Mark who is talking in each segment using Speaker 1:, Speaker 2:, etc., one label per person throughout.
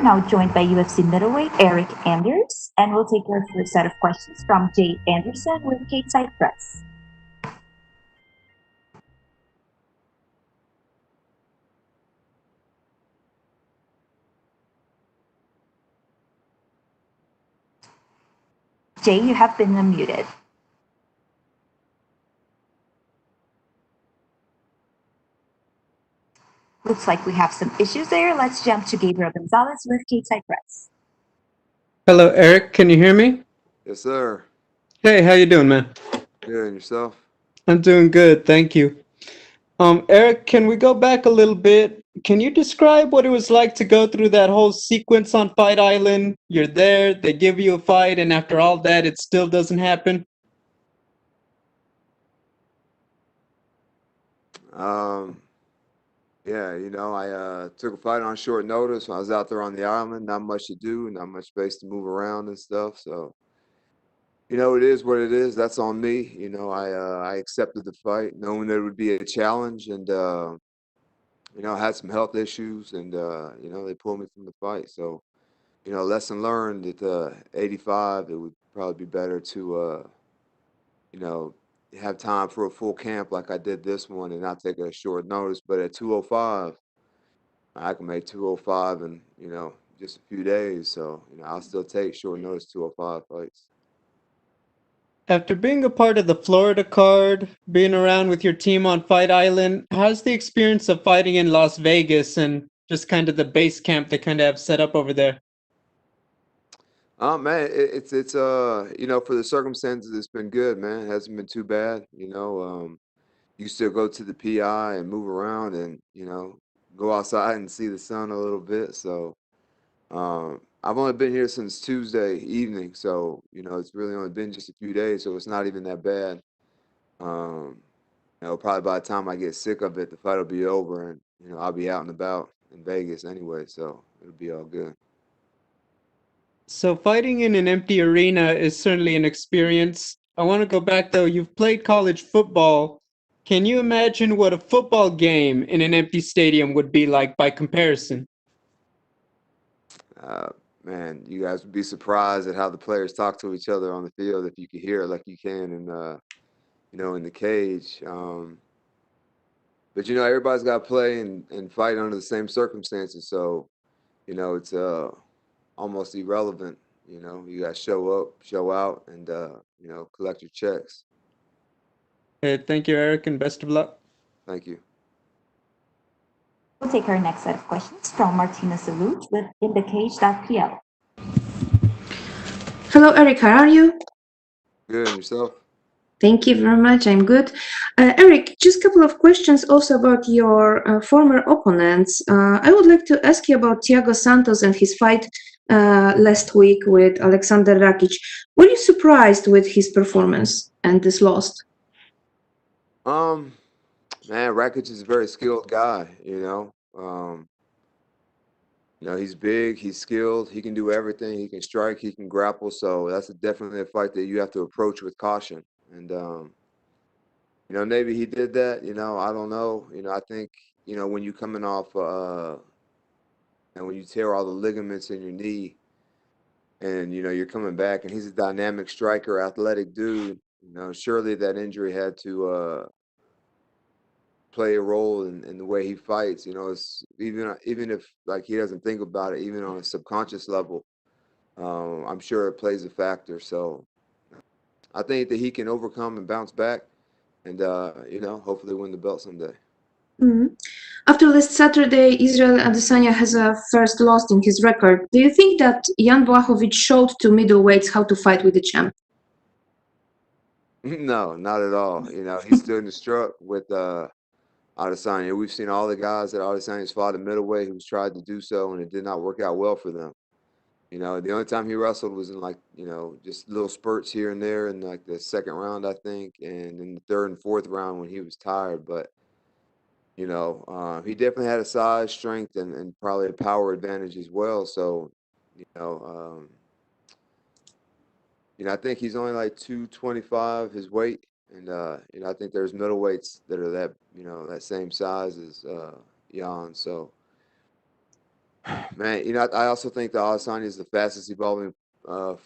Speaker 1: are now joined by UFC middleweight Eryk Anders, and we'll take our first set of questions from Jay Anderson with Stateside Press. Jay, you have been unmuted. Looks like we have some issues there. Let's jump to Gabriel Gonzalez with Stateside Press.
Speaker 2: Hello, Eryk. Can you hear me?
Speaker 3: Yes, sir.
Speaker 2: Hey, how you doing, man?
Speaker 3: Good, and yourself?
Speaker 2: I'm doing good, thank you. Eryk, can we go back a little bit? Can you describe what it was like to go through that whole sequence on Fight Island? You're there, they give you a fight, and after all that, it still doesn't happen?
Speaker 3: Um, yeah, I took a fight on short notice when I was out there on the island. Not much to do, not much space to move around and stuff. So, it is what it is. That's on me. I accepted the fight, knowing that it would be a challenge, and I had some health issues, and they pulled me from the fight. So, lesson learned at 85, it would probably be better to you know, have time for a full camp like I did this one and not take a short notice. But at 205, I can make 205 in, just a few days. So, I'll still take short notice 205 fights.
Speaker 2: After being a part of the Florida card, being around with your team on Fight Island, how's the experience of fighting in Las Vegas and just kind of the base camp they kind of have set up over there?
Speaker 3: Man, it's for the circumstances, it's been good, man. It hasn't been too bad. You still go to the PI and move around and, go outside and see the sun a little bit. So, I've only been here since Tuesday evening, so it's really only been just a few days, so it's not even that bad. Um, probably by the time I get sick of it, the fight will be over, and I'll be out and about in Vegas anyway, so it'll be all good.
Speaker 2: So fighting in an empty arena is certainly an experience. I want to go back though. You've played college football. Can you imagine what a football game in an empty stadium would be like by comparison?
Speaker 3: Uh, Man, you guys would be surprised at how the players talk to each other on the field if you could hear it like you can in the cage. But everybody's got to play and fight under the same circumstances, so it's almost irrelevant. You got to show up, show out, and collect your checks.
Speaker 2: Thank you, Eryk, and best of luck.
Speaker 3: Thank you.
Speaker 1: We'll take our next set of questions from Martinez with InTheCage.pl.
Speaker 4: Hello, Eryk. How are you?
Speaker 3: Good, and yourself?
Speaker 4: Thank you very much. I'm good. Eryk, just a couple of questions also about your former opponents. I would like to ask you about Thiago Santos and his fight last week with Alexander Rakic. Were you surprised with his performance and this loss?
Speaker 3: Man, Rakic is a very skilled guy. He's big, he's skilled, he can do everything. He can strike, he can grapple. So that's definitely a fight that you have to approach with caution. And maybe he did that. I don't know. I think when you're coming off and when you tear all the ligaments in your knee, and you're coming back, and he's a dynamic striker, athletic dude. Surely that injury had to play a role in the way he fights. It's even if like he doesn't think about it, even on a subconscious level, I'm sure it plays a factor. So I think that he can overcome and bounce back, and hopefully win the belt someday.
Speaker 4: Mm-hmm. After last Saturday, Israel Adesanya has a first loss in his record. Do you think that Jan Blachowicz showed to middleweights how to fight with the champ?
Speaker 3: No, not at all. He stood and struck with Adesanya. We've seen all the guys that Adesanya's fought in middleweight who's tried to do so, and it did not work out well for them. The only time he wrestled was in just little spurts here and there in like the second round, I think, and in the third and fourth round when he was tired. But he definitely had a size, strength, and probably a power advantage as well. So, you know, um, I think he's only like 225 his weight, and I think there's middleweights that are that same size as Jan. So, Man, I also think that Adesanya is the fastest evolving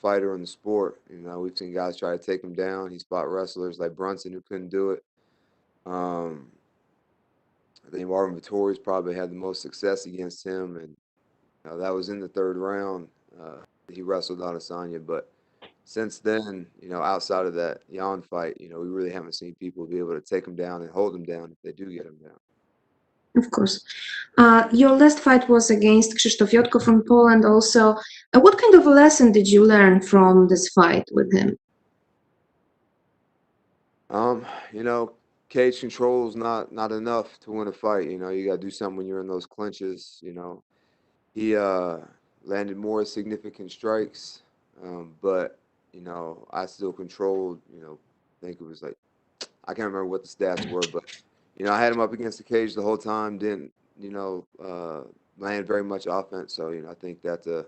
Speaker 3: fighter in the sport. We've seen guys try to take him down. He's fought wrestlers like Brunson who couldn't do it. Um, I think Marvin Vittori's probably had the most success against him, and that was in the third round. He wrestled Adesanya, but since then, outside of that Jan fight, we really haven't seen people be able to take him down and hold him down if they do get him down.
Speaker 4: Of course. Your last fight was against Krzysztof Jotko from Poland also. What kind of a lesson did you learn from this fight with him?
Speaker 3: Cage control is not enough to win a fight. You got to do something when you're in those clinches. He landed more significant strikes, but I still controlled. I think it was like I can't remember what the stats were, but I had him up against the cage the whole time. Didn't land very much offense. So I think that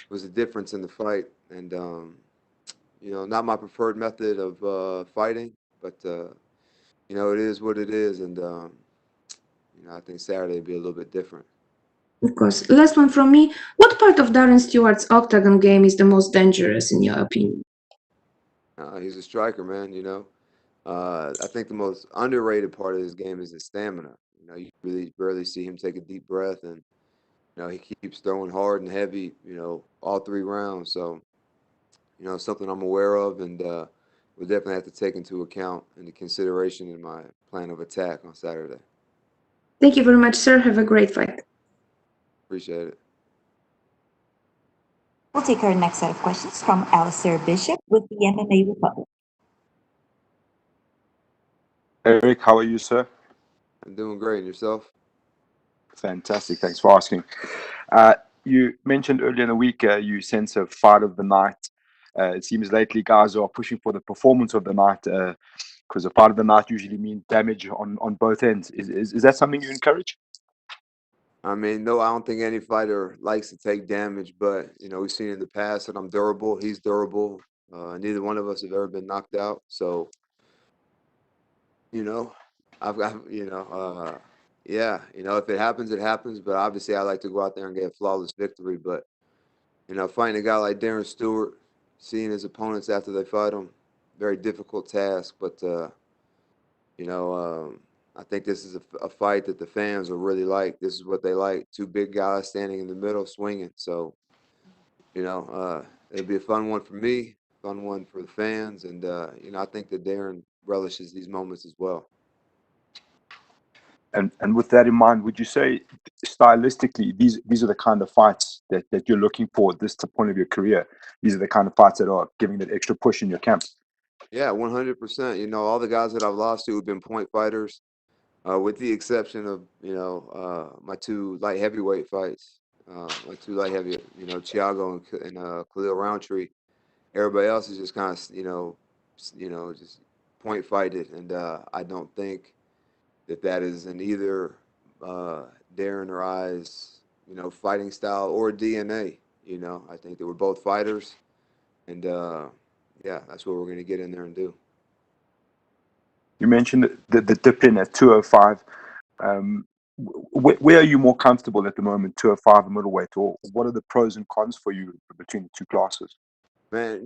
Speaker 3: was a difference in the fight, and not my preferred method of fighting, but it is what it is, and I think Saturday will be a little bit different.
Speaker 4: Of course. Last one from me. What part of Darren Stewart's octagon game is the most dangerous in your opinion?
Speaker 3: He's a striker, man. I think the most underrated part of his game is his stamina. You really rarely see him take a deep breath, and he keeps throwing hard and heavy. All 3 rounds. So something I'm aware of, and we'll definitely have to take into account and consideration in my plan of attack on Saturday.
Speaker 4: Thank you very much, sir. Have a great fight.
Speaker 3: Appreciate it.
Speaker 1: We'll take our next set of questions from Alistair Bishop with the MMA Republic.
Speaker 5: Eryk, how are you, sir?
Speaker 3: I'm doing great. And yourself?
Speaker 5: Fantastic. Thanks for asking. You mentioned earlier in the week you sense a fight of the night. It seems lately guys are pushing for the performance of the night because a fight of the night usually means damage on both ends. Is that something you encourage?
Speaker 3: I mean, no, I don't think any fighter likes to take damage, but we've seen in the past that I'm durable. He's durable. Neither one of us have ever been knocked out. So, I've got, yeah, if it happens, it happens. But obviously, I like to go out there and get a flawless victory. But fighting a guy like Darren Stewart, seeing his opponents after they fight him, very difficult task. But I think this is a fight that the fans will really like. This is what they like. 2 big guys standing in the middle, swinging. So, it'll be a fun one for me, fun one for the fans. And, I think that Darren relishes these moments as well.
Speaker 5: And with that in mind, would you say stylistically, these are the kind of fights that you're looking for at this point of your career? These are the kind of fights that are giving that extra push in your camp?
Speaker 3: Yeah, 100%. All the guys that I've lost to have been point fighters. With the exception of, my 2 light heavyweight fights, my 2 light heavy, Thiago and Khalil Roundtree. Everybody else is just kind of, just point fighted. And I don't think that is in either Darren or I's, fighting style or DNA. I think that we're both fighters. And, yeah, that's what we're going to get in there and do.
Speaker 5: You mentioned the dip in at 205. Where are you more comfortable at the moment, 205 and middleweight, or what are the pros and cons for you between the 2 classes?
Speaker 3: Man,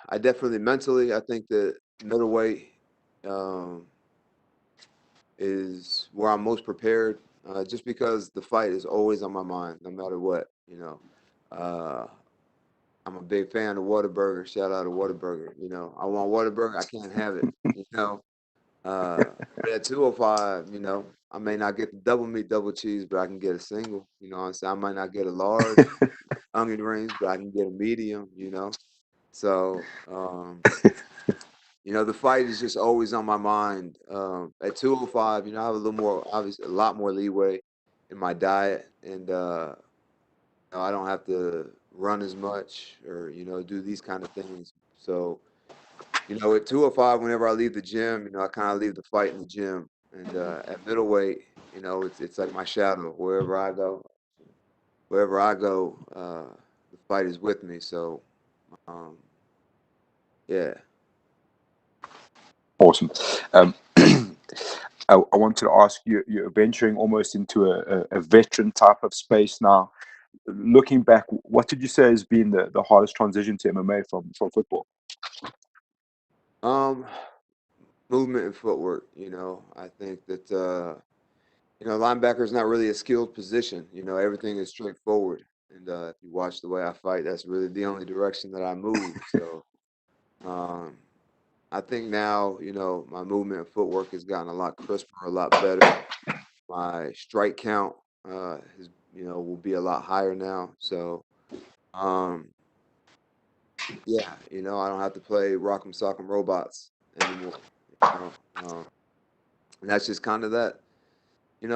Speaker 3: I definitely mentally, I think that middleweight is where I'm most prepared, just because the fight is always on my mind, no matter what. I'm a big fan of Whataburger. Shout out to Whataburger. I want Whataburger. I can't have it. But at 205, I may not get the double meat, double cheese, but I can get a single. What I'm saying? I might not get a large onion rings, but I can get a medium. So, the fight is just always on my mind. At 205, I have a little more, obviously, a lot more leeway in my diet, and I don't have to run as much or do these kind of things. So, at 205, whenever I leave the gym, I kind of leave the fight in the gym. And at middleweight, it's like my shadow. Wherever I go, the fight is with me. So, yeah.
Speaker 5: Awesome. I wanted to ask you, you're venturing almost into a veteran type of space now. Looking back, what did you say has been the hardest transition to MMA from football?
Speaker 3: Movement and footwork. I think that linebacker is not really a skilled position. Everything is straightforward. And if you watch the way I fight, that's really the only direction that I move. So I think now, my movement and footwork has gotten a lot crisper, a lot better. My strike count will be a lot higher now. So um, yeah, I don't have to play Rock'em Sock'em Robots anymore. And that's just kind of that,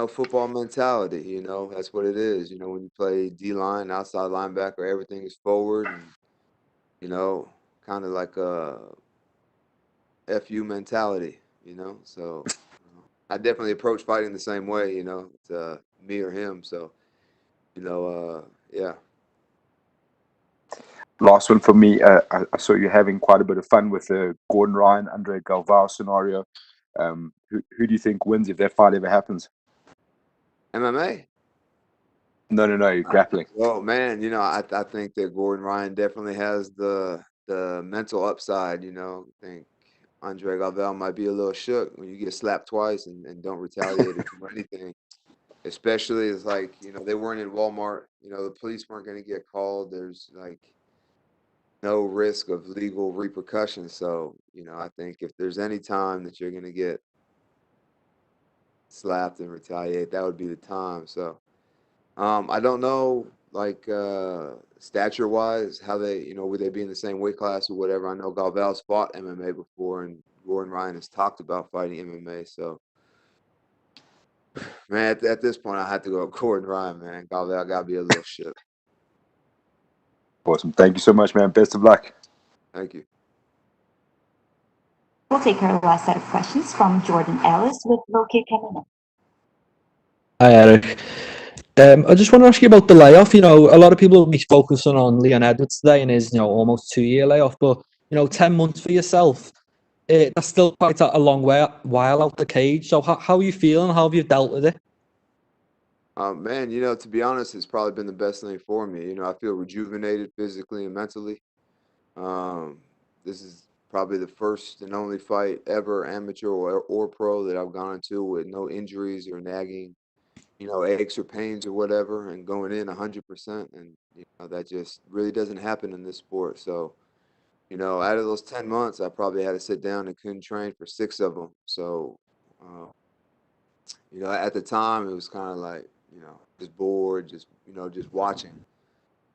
Speaker 3: football mentality. That's what it is. When you play D line, outside linebacker, everything is forward, and kind of like a FU mentality. So I definitely approach fighting the same way. It's me or him. So yeah.
Speaker 5: Last one for me. I saw you having quite a bit of fun with the Gordon Ryan, Andre Galvao scenario. Who do you think wins if that fight ever happens?
Speaker 3: MMA.
Speaker 5: No, grappling.
Speaker 3: Well, man, I think that Gordon Ryan definitely has the mental upside. I think Andre Galvao might be a little shook when you get slapped twice and don't retaliate or do anything. Especially, it's like, they weren't in Walmart. The police weren't going to get called. There's like no risk of legal repercussions. So, I think if there's any time that you're going to get slapped and retaliate, that would be the time. So, I don't know, like, stature wise, how they, would they be in the same weight class or whatever. I know Galvao's fought MMA before, and Gordon Ryan has talked about fighting MMA. So, man, at this point, I have to go with Gordon Ryan, man. Galvao got to be a little shook.
Speaker 5: Awesome. Thank you so much, man. Best of luck.
Speaker 3: Thank you.
Speaker 1: We'll take our last set of questions from Jordan Ellis with Low Kick MMA.
Speaker 6: Hi, Eryk. I just want to ask you about the layoff. A lot of people will be focusing on Leon Edwards today and his, almost 2-year layoff. But 10 months for yourself, that's still quite a long while out the cage. So how are you feeling? How have you dealt with it?
Speaker 3: Man, to be honest, it's probably been the best thing for me. I feel rejuvenated physically and mentally. This is probably the first and only fight ever, amateur or pro, that I've gone into with no injuries or nagging, aches or pains or whatever, and going in 100%. And that just really doesn't happen in this sport. So, out of those 10 months, I probably had to sit down and couldn't train for 6 of them. So, at the time, it was kind of like, just bored, just watching.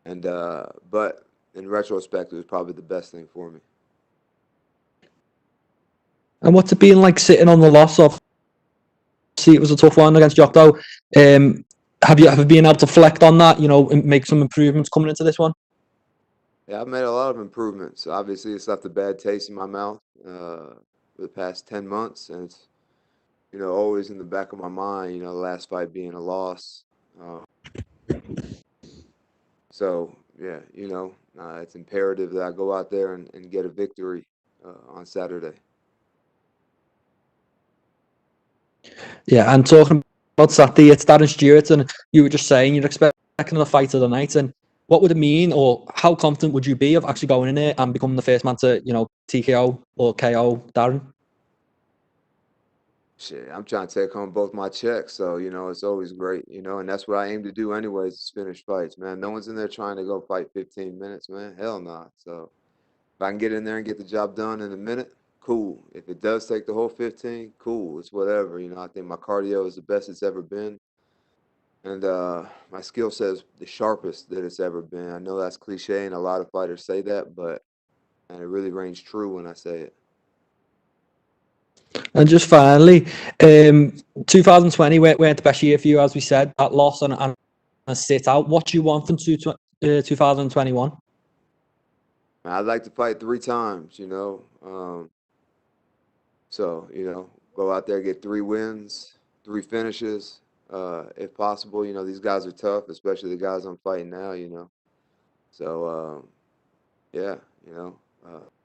Speaker 3: And but in retrospect, it was probably the best thing for me.
Speaker 6: And what's it been like sitting on the loss of? See, it was a tough one against Jocko. Have you been able to reflect on that? And make some improvements coming into this one?
Speaker 3: Yeah, I've made a lot of improvements. Obviously, it's left a bad taste in my mouth for the past 10 months, and it's always in the back of my mind. The last fight being a loss. So yeah, it's imperative that I go out there and get a victory on Saturday.
Speaker 6: Yeah, and talking about Saturday, it's Darren Stewart, and you were just saying you're expecting a fight of the night. And what would it mean, or how confident would you be of actually going in there and becoming the first man to, TKO or KO Darren?
Speaker 3: Shit, I'm trying to take home both my checks, so it's always great, and that's what I aim to do anyways, is finish fights, man. No one's in there trying to go fight 15 minutes, man. Hell no. Nah. So if I can get in there and get the job done in a minute, cool. If it does take the whole 15, cool. It's whatever. I think my cardio is the best it's ever been, and my skill set is the sharpest that it's ever been. I know that's cliche, and a lot of fighters say that, but and it really rings true when I say it.
Speaker 6: And just finally, 2020 weren't the best year for you, as we said. That loss and a sit out. What do you want from 2021?
Speaker 3: I'd like to fight 3 times, so, go out there, get 3 wins, 3 finishes, if possible. These guys are tough, especially the guys I'm fighting now, So, yeah,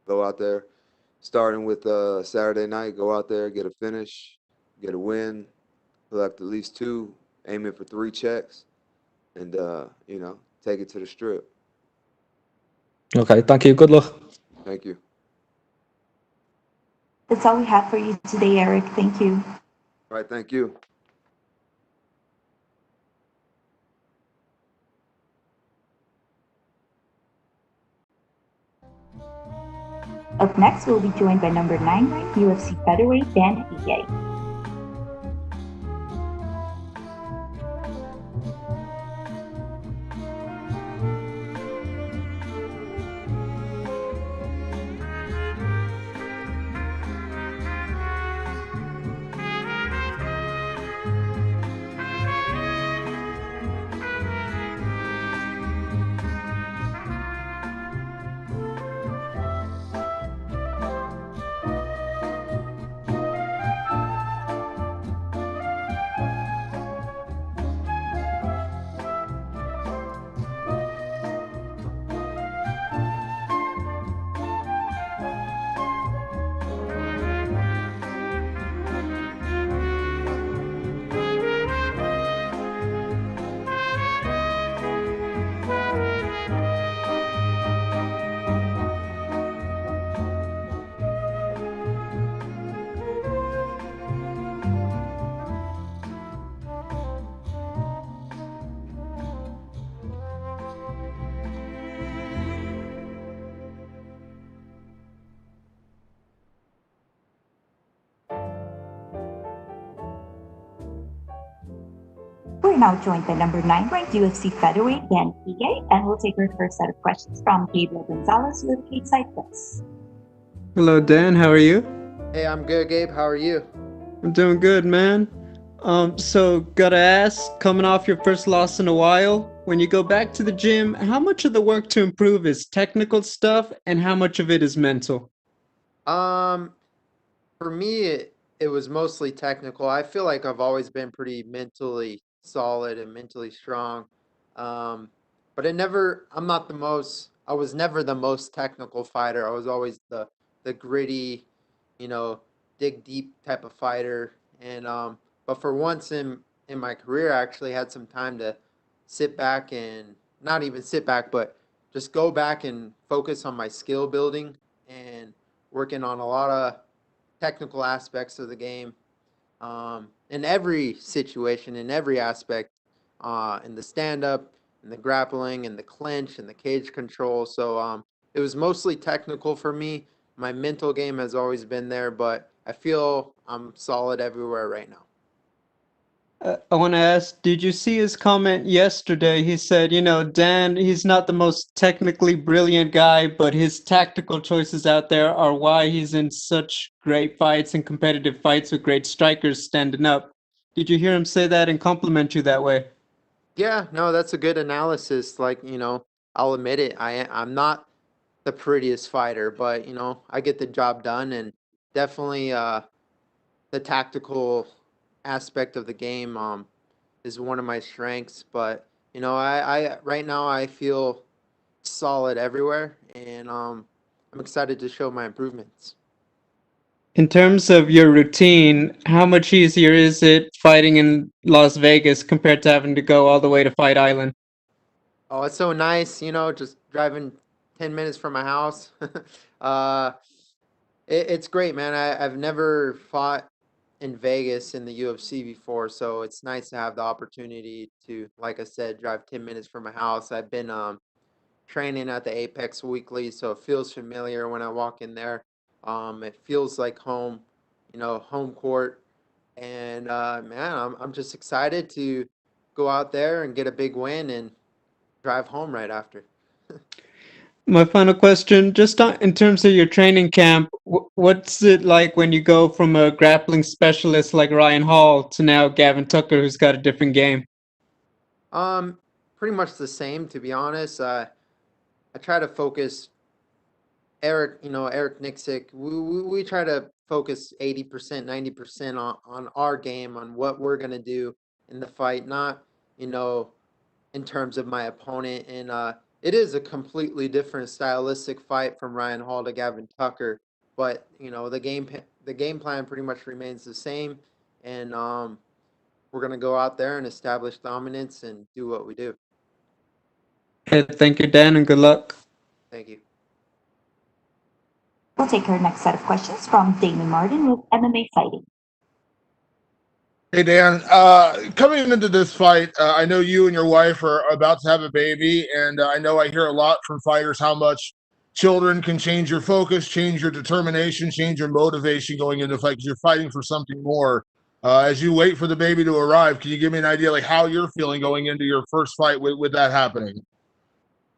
Speaker 3: go out there, starting with Saturday night, go out there, get a finish, get a win, collect at least 2, aiming for 3 checks, and take it to the strip.
Speaker 6: Okay, thank you. Good luck.
Speaker 3: Thank you.
Speaker 1: That's all we have for you today, Eryk. Thank you.
Speaker 3: All right, thank you.
Speaker 1: Up next, we'll be joined by number 9 ranked UFC featherweight Dan Ige. We're now joined by number 9 ranked UFC featherweight Dan Ige, and we'll take our first set of questions from Gabriel Gonzalez with Cage Side Plus.
Speaker 2: Hello, Dan. How are you?
Speaker 7: Hey, I'm good, Gabe. How are you?
Speaker 2: I'm doing good, man. So gotta ask, coming off your first loss in a while, when you go back to the gym, how much of the work to improve is technical stuff, and how much of it is mental?
Speaker 7: For me, it was mostly technical. I feel like I've always been pretty mentally solid and mentally strong. But I was never the most technical fighter. I was always the gritty, you know, dig deep type of fighter. And but for once in my career, I actually had some time to sit back and not even sit back, but just go back and focus on my skill building and working on a lot of technical aspects of the game, in every situation, in every aspect, in the stand up, in the grappling, in the clinch, and the cage control. So it was mostly technical for me. My mental game has always been there, but I feel I'm solid everywhere right now.
Speaker 2: I want to ask, did you see his comment yesterday? He said, Dan, he's not the most technically brilliant guy, but his tactical choices out there are why he's in such great fights and competitive fights with great strikers standing up. Did you hear him say that and compliment you that way?
Speaker 7: Yeah, no, that's a good analysis. Like, I'll admit it. I'm not the prettiest fighter, but I get the job done, and definitely the tactical aspect of the game is one of my strengths. But I right now I feel solid everywhere, and I'm excited to show my improvements.
Speaker 2: In terms of your routine, how much easier is it fighting in Las Vegas compared to having to go all the way to Fight Island?
Speaker 7: Oh, it's so nice, just driving 10 minutes from my house. uh, it's great, man. I've never fought in Vegas in the UFC before, so it's nice to have the opportunity to, like I said, drive 10 minutes from my house. I've been training at the Apex weekly, so it feels familiar when I walk in there. It feels like home, home court. And man, I'm just excited to go out there and get a big win and drive home right after.
Speaker 2: My final question, just in terms of your training camp, what's it like when you go from a grappling specialist like Ryan Hall to now Gavin Tucker, who's got a different game?
Speaker 7: Um, Pretty much the same, to be honest. I try to focus Eryk Nixick. We try to focus 80%, 90% on our game, on what we're gonna do in the fight, not you know in terms of my opponent. And it is a completely different stylistic fight from Ryan Hall to Gavin Tucker. But the game plan pretty much remains the same. and we're gonna go out there and establish dominance and do what we do.
Speaker 2: Okay, thank you, Dan, and good luck.
Speaker 7: Thank you.
Speaker 1: We'll take our next set of questions from Damon Martin with MMA Fighting.
Speaker 8: Hey, Dan. Coming into this fight, I know you and your wife are about to have a baby, and I know I hear a lot from fighters how much children can change your focus, change your determination, change your motivation going into the fight because you're fighting for something more. As you wait for the baby to arrive, can you give me an idea like how you're feeling going into your first fight with that happening?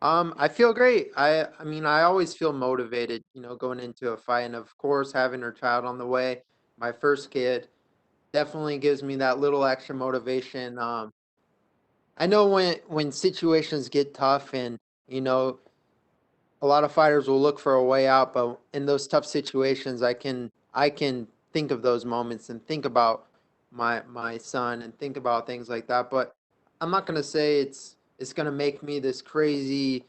Speaker 7: I feel great. I mean, I always feel motivated, going into a fight, and of course, having her child on the way, my first kid, definitely gives me that little extra motivation. I know when situations get tough, and a lot of fighters will look for a way out, but in those tough situations, I can think of those moments and think about my son and think about things like that. But I'm not gonna say it's gonna make me this crazy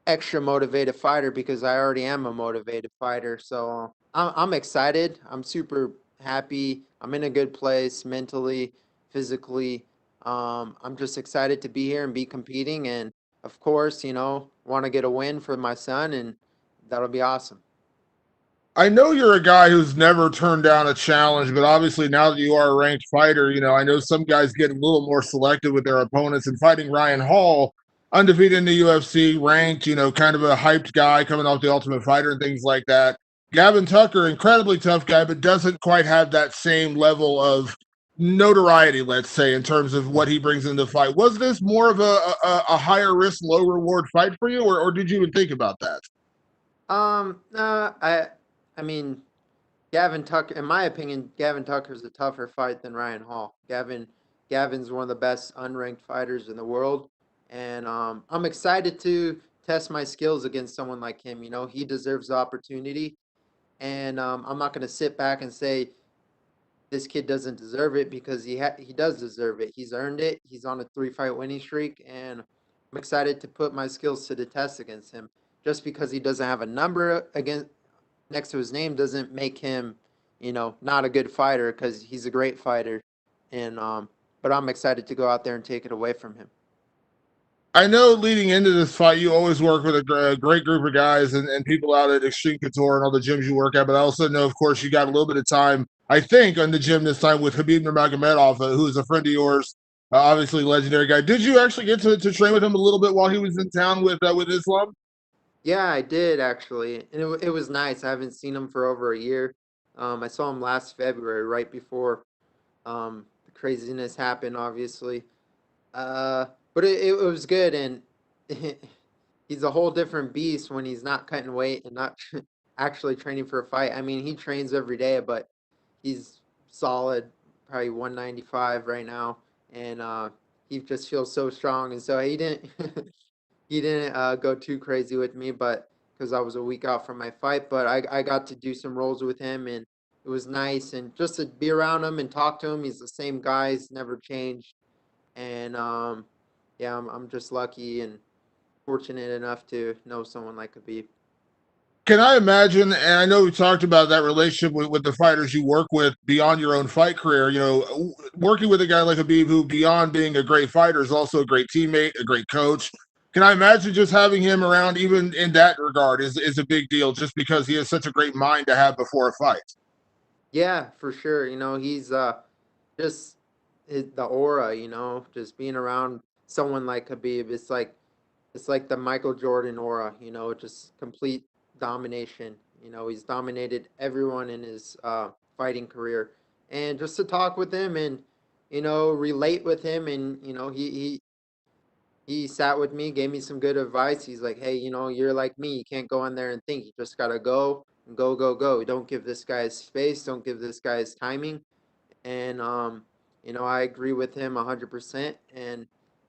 Speaker 7: extra motivated fighter because I already am a motivated fighter. So I'm excited. I'm super happy. I'm in a good place mentally, physically. I'm just excited to be here and be competing. And of course, want to get a win for my son, and that'll be awesome.
Speaker 8: I know you're a guy who's never turned down a challenge, but obviously now that you are a ranked fighter, I know some guys get a little more selective with their opponents. And fighting Ryan Hall, undefeated in the UFC, ranked, kind of a hyped guy coming off the Ultimate Fighter and things like that. Gavin Tucker, incredibly tough guy, but doesn't quite have that same level of notoriety, let's say, in terms of what he brings into the fight. Was this more of a higher risk, low reward fight for you, or did you even think about that?
Speaker 7: No, I mean, Gavin Tucker, in my opinion, Gavin Tucker's a tougher fight than Ryan Hall. Gavin's one of the best unranked fighters in the world, and I'm excited to test my skills against someone like him. He deserves the opportunity, and I'm not going to sit back and say this kid doesn't deserve it because he does deserve it. He's earned it. He's on a 3-fight winning streak, and I'm excited to put my skills to the test against him. Just because he doesn't have a number next to his name doesn't make him, not a good fighter because he's a great fighter. And but I'm excited to go out there and take it away from him.
Speaker 8: I know leading into this fight, you always work with a great group of guys and people out at Extreme Couture and all the gyms you work at. But I also know, of course, you got a little bit of time, I think, on the gym this time with Khabib Nurmagomedov, who is a friend of yours, obviously legendary guy. Did you actually get to train with him a little bit while he was in town with Islam?
Speaker 7: Yeah, I did actually, and it was nice. I haven't seen him for over a year. I saw him last February, right before the craziness happened, obviously. But it was good, and he's a whole different beast when he's not cutting weight and not actually training for a fight. I mean, he trains every day, but he's solid, probably 195 right now, and he just feels so strong. And so he didn't he didn't go too crazy with me, but because I was a week out from my fight, but I got to do some rolls with him, and it was nice, and just to be around him and talk to him. He's the same guy; he's never changed, and yeah, I'm just lucky and fortunate enough to know someone like Khabib.
Speaker 8: Can I imagine, and I know we talked about that relationship with the fighters you work with beyond your own fight career, working with a guy like Khabib who, beyond being a great fighter, is also a great teammate, a great coach. Can I imagine just having him around, even in that regard, is a big deal just because he has such a great mind to have before a fight?
Speaker 7: Yeah, for sure. He's just the aura, just being around someone like Khabib. It's like the Michael Jordan aura, just complete domination. He's dominated everyone in his fighting career. And just to talk with him and, relate with him, and, he sat with me, gave me some good advice. He's like, hey, you're like me. You can't go in there and think. You just got to go and go, go, go. Don't give this guy his space. Don't give this guy his timing. And, I agree with him 100%.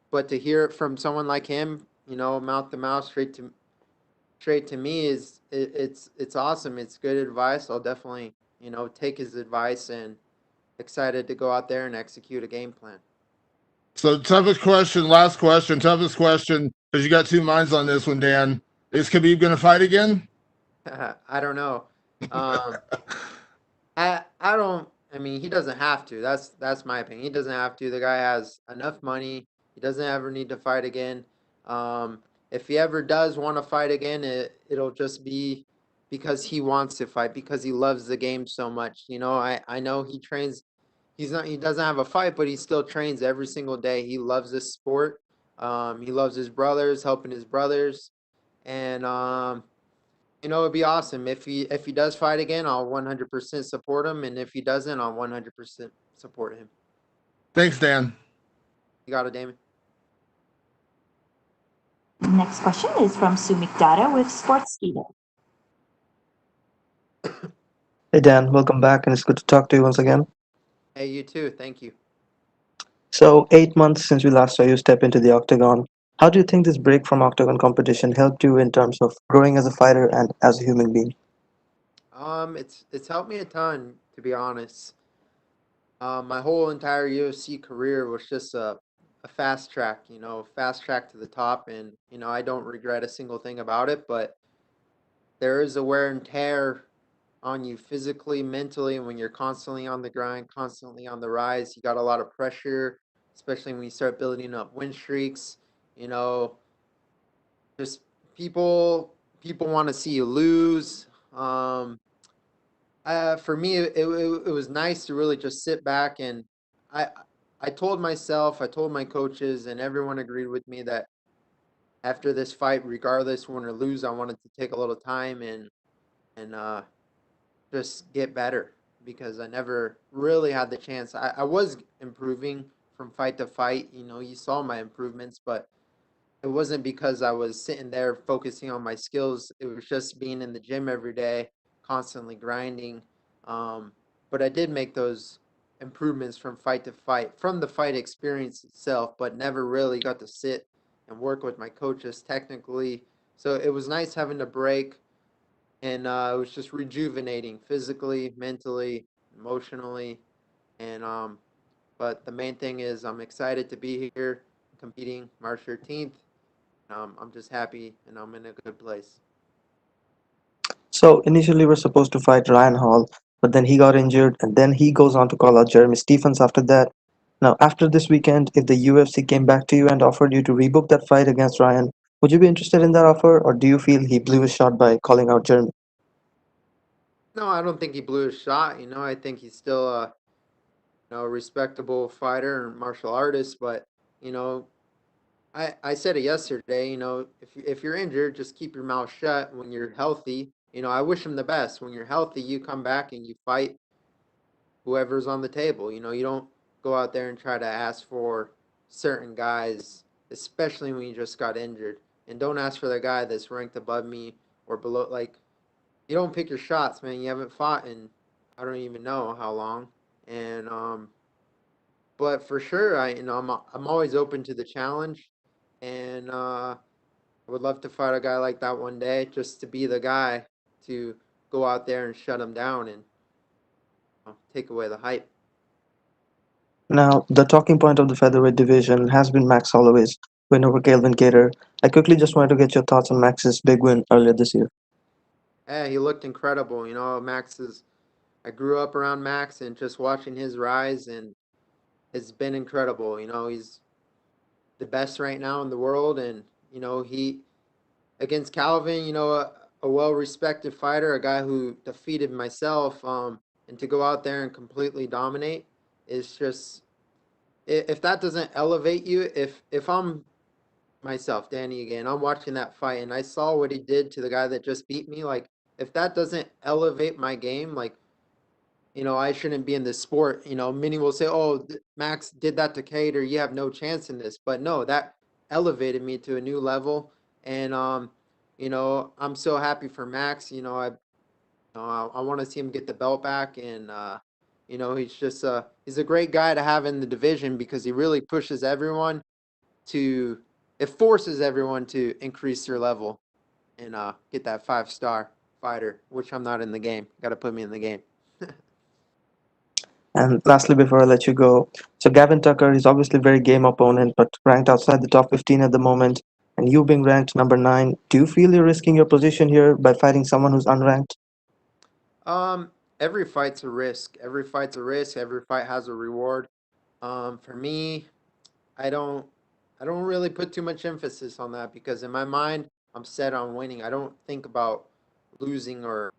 Speaker 7: But to hear it from someone like him, mouth to mouth, straight to me it's awesome. It's good advice. I'll definitely, take his advice, and excited to go out there and execute a game plan.
Speaker 8: So, toughest question, last question, toughest question, because you got two minds on this one, Dan. Is Khabib going to fight again?
Speaker 7: I don't know. I don't. I mean, he doesn't have to. That's my opinion. He doesn't have to. The guy has enough money. He doesn't ever need to fight again. If he ever does want to fight again, it'll just be because he wants to fight, because he loves the game so much. I know he trains. He doesn't have a fight, but he still trains every single day. He loves this sport. He loves his brothers, helping his brothers, and it'd be awesome if he does fight again. I'll 100% support him, and if he doesn't, I'll 100% support him.
Speaker 8: Thanks, Dan.
Speaker 7: You got it, Damon.
Speaker 1: Next question is from Sumik Dara with Sportskeeda.
Speaker 9: Hey Dan, welcome back, and it's good to talk to you once again.
Speaker 7: Hey, you too. Thank you.
Speaker 9: So, 8 months since we last saw you step into the octagon. How do you think this break from octagon competition helped you in terms of growing as a fighter and as a human being?
Speaker 7: It's helped me a ton, to be honest. My whole entire UFC career was just a fast track, fast track to the top, and I don't regret a single thing about it. But there is a wear and tear on you physically, mentally, and when you're constantly on the grind, constantly on the rise. You got a lot of pressure, especially when you start building up win streaks. You know, just people want to see you lose. For me, it was nice to really just sit back, and I I told myself, I told my coaches, and everyone agreed with me that after this fight, regardless win or lose, I wanted to take a little time and just get better, because I never really had the chance. I was improving from fight to fight. You saw my improvements, but it wasn't because I was sitting there focusing on my skills. It was just being in the gym every day, constantly grinding. Um, but I did make those improvements from fight to fight, from the fight experience itself, but never really got to sit and work with my coaches technically. So it was nice having a break, and it was just rejuvenating physically, mentally, emotionally, and but the main thing is I'm excited to be here competing March 13th. I'm just happy and I'm in a good place.
Speaker 9: So, initially, we're supposed to fight Ryan Hall, but then he got injured, and then he goes on to call out Jeremy Stephens after that. Now, after this weekend, if the UFC came back to you and offered you to rebook that fight against Ryan, would you be interested in that offer, or do you feel he blew his shot by calling out Jeremy?
Speaker 7: No, I don't think he blew his shot. I think he's still a respectable fighter and martial artist. But you know, I said it yesterday. If you're injured, just keep your mouth shut. When you're healthy, I wish him the best. When you're healthy, you come back and you fight whoever's on the table. You don't go out there and try to ask for certain guys, especially when you just got injured. And don't ask for the guy that's ranked above me or below. Like, you don't pick your shots, man. You haven't fought in I don't even know how long. And but for sure, I'm always open to the challenge, and I would love to fight a guy like that one day, just to be the guy to go out there and shut him down and take away the hype.
Speaker 9: Now, the talking point of the featherweight division has been Max Holloway's win over Calvin Kattar. I quickly just wanted to get your thoughts on Max's big win earlier this year.
Speaker 7: Yeah, he looked incredible. Max is. I grew up around Max, and just watching his rise, and it's been incredible. He's the best right now in the world, and he against Calvin, a well-respected fighter, a guy who defeated myself, and to go out there and completely dominate is just, if that doesn't elevate you, if I'm myself, Danny again, I'm watching that fight and I saw what he did to the guy that just beat me, like, if that doesn't elevate my game, like, I shouldn't be in this sport. Many will say, "Oh, Max did that to Cater. You have no chance in this." But no, that elevated me to a new level, and I'm so happy for Max. I want to see him get the belt back, and he's a great guy to have in the division, because he really pushes everyone to. It forces everyone to increase their level and get that 5-star fighter, which I'm not in the game. Got to put me in the game.
Speaker 9: And lastly, before I let you go, so Gavin Tucker is obviously a very game opponent, but ranked outside the top 15 at the moment. And you being ranked number 9, do you feel you're risking your position here by fighting someone who's unranked?
Speaker 7: Um, every fight's a risk. Every fight's a risk. Every fight has a reward. For me, I don't I don't really put too much emphasis on that because in my mind I'm set on winning. I don't think about losing or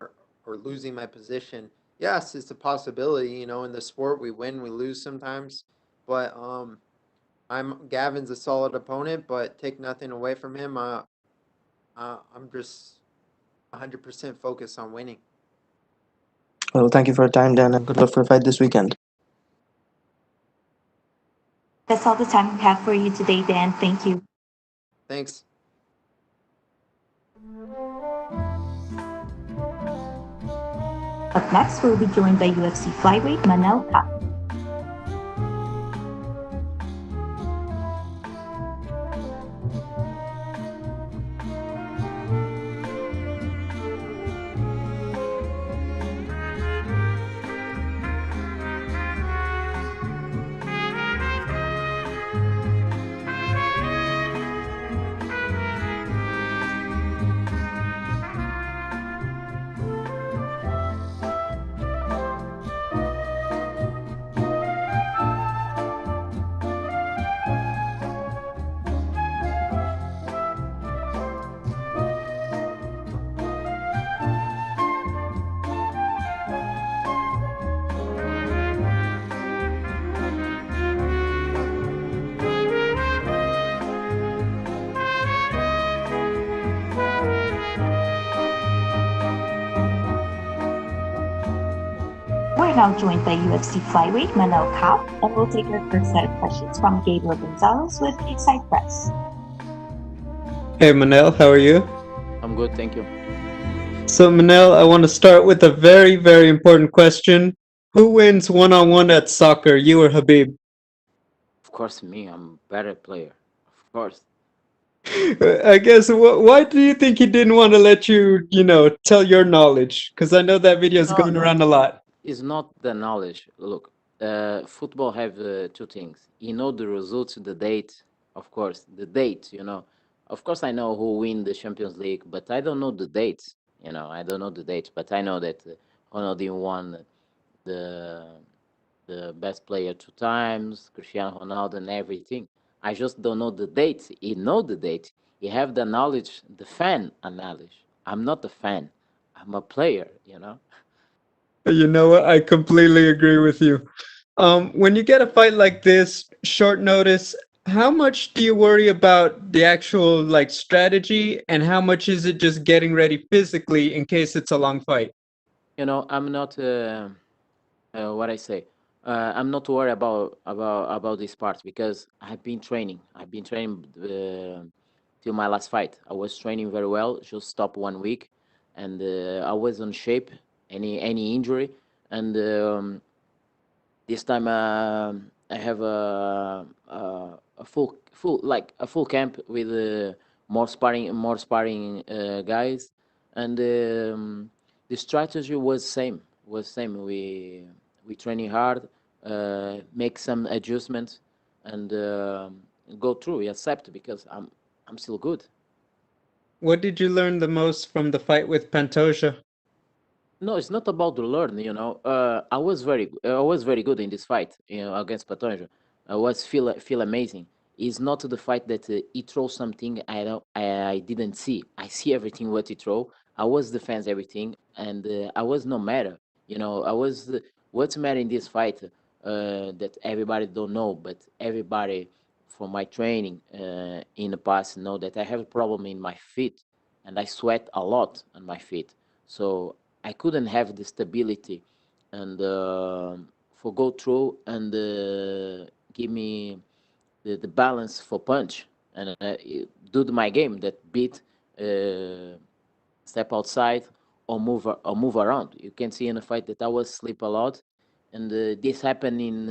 Speaker 7: losing my position. Yes, it's a possibility, you know, in the sport we win, we lose sometimes, but I'm Gavin's a solid opponent, but take nothing away from him. I'm just 100% focused on winning.
Speaker 9: Well, thank you for your time, Dan, and good luck for your fight this weekend.
Speaker 1: That's all the time we have for you today, Dan. Thank you.
Speaker 7: Thanks.
Speaker 1: Up next, we'll be joined by UFC flyweight Manel Kape. We're now joined by UFC flyweight Manel Kape, and we'll take our first set of questions from Gabriel Gonzalez with Inside Press.
Speaker 2: Hey Manel, how are you?
Speaker 10: I'm good, thank you.
Speaker 2: So Manel, I want to start with a very, very important question. Who wins one-on-one at soccer, you or Habib?
Speaker 10: Of course, me. I'm a better player. Of course.
Speaker 2: I guess, why do you think he didn't want to let you, tell your knowledge? Because I know that video is
Speaker 10: No,
Speaker 2: going around a lot.
Speaker 10: it's not the knowledge. Look, football have two things. You know the results, the date, of course, the date, you know. Of course, I know who win the Champions League, but I don't know the dates. You know, I don't know the dates, but I know that Ronaldinho won the the best player 2 times, Cristiano Ronaldo and everything. I just don't know the date. He know the date. He have the knowledge, the fan knowledge. I'm not a fan. I'm a player, you know.
Speaker 2: You know what? I completely agree with you. When you get a fight like this, short notice, how much do you worry about the actual strategy, and how much is it just getting ready physically in case it's a long fight?
Speaker 10: You know, I'm not what I say. I'm not worried about this part because I've been training. I've been training till my last fight. I was training very well. Just stopped 1 week, and I was on shape. Any injury, and this time I have a full camp with more sparring guys, and the strategy was same. We training hard, make some adjustments, and go through. We accept because I'm still good.
Speaker 2: What did you learn the most from the fight with Pantoja?
Speaker 10: No, it's not about the learn. You know, I was very good in this fight. You know, against Patonja. I was feel amazing. It's not the fight that he throws something I didn't see. I see everything what he throw. I was defense everything, and I was no matter. You know, I was what's matter in this fight that everybody don't know, but everybody from my training in the past know that I have a problem in my feet, and I sweat a lot on my feet. So I couldn't have the stability and for go through and give me the balance for punch and do my game that beat step outside or move around. You can see in the fight that I was sleep a lot, and this happened in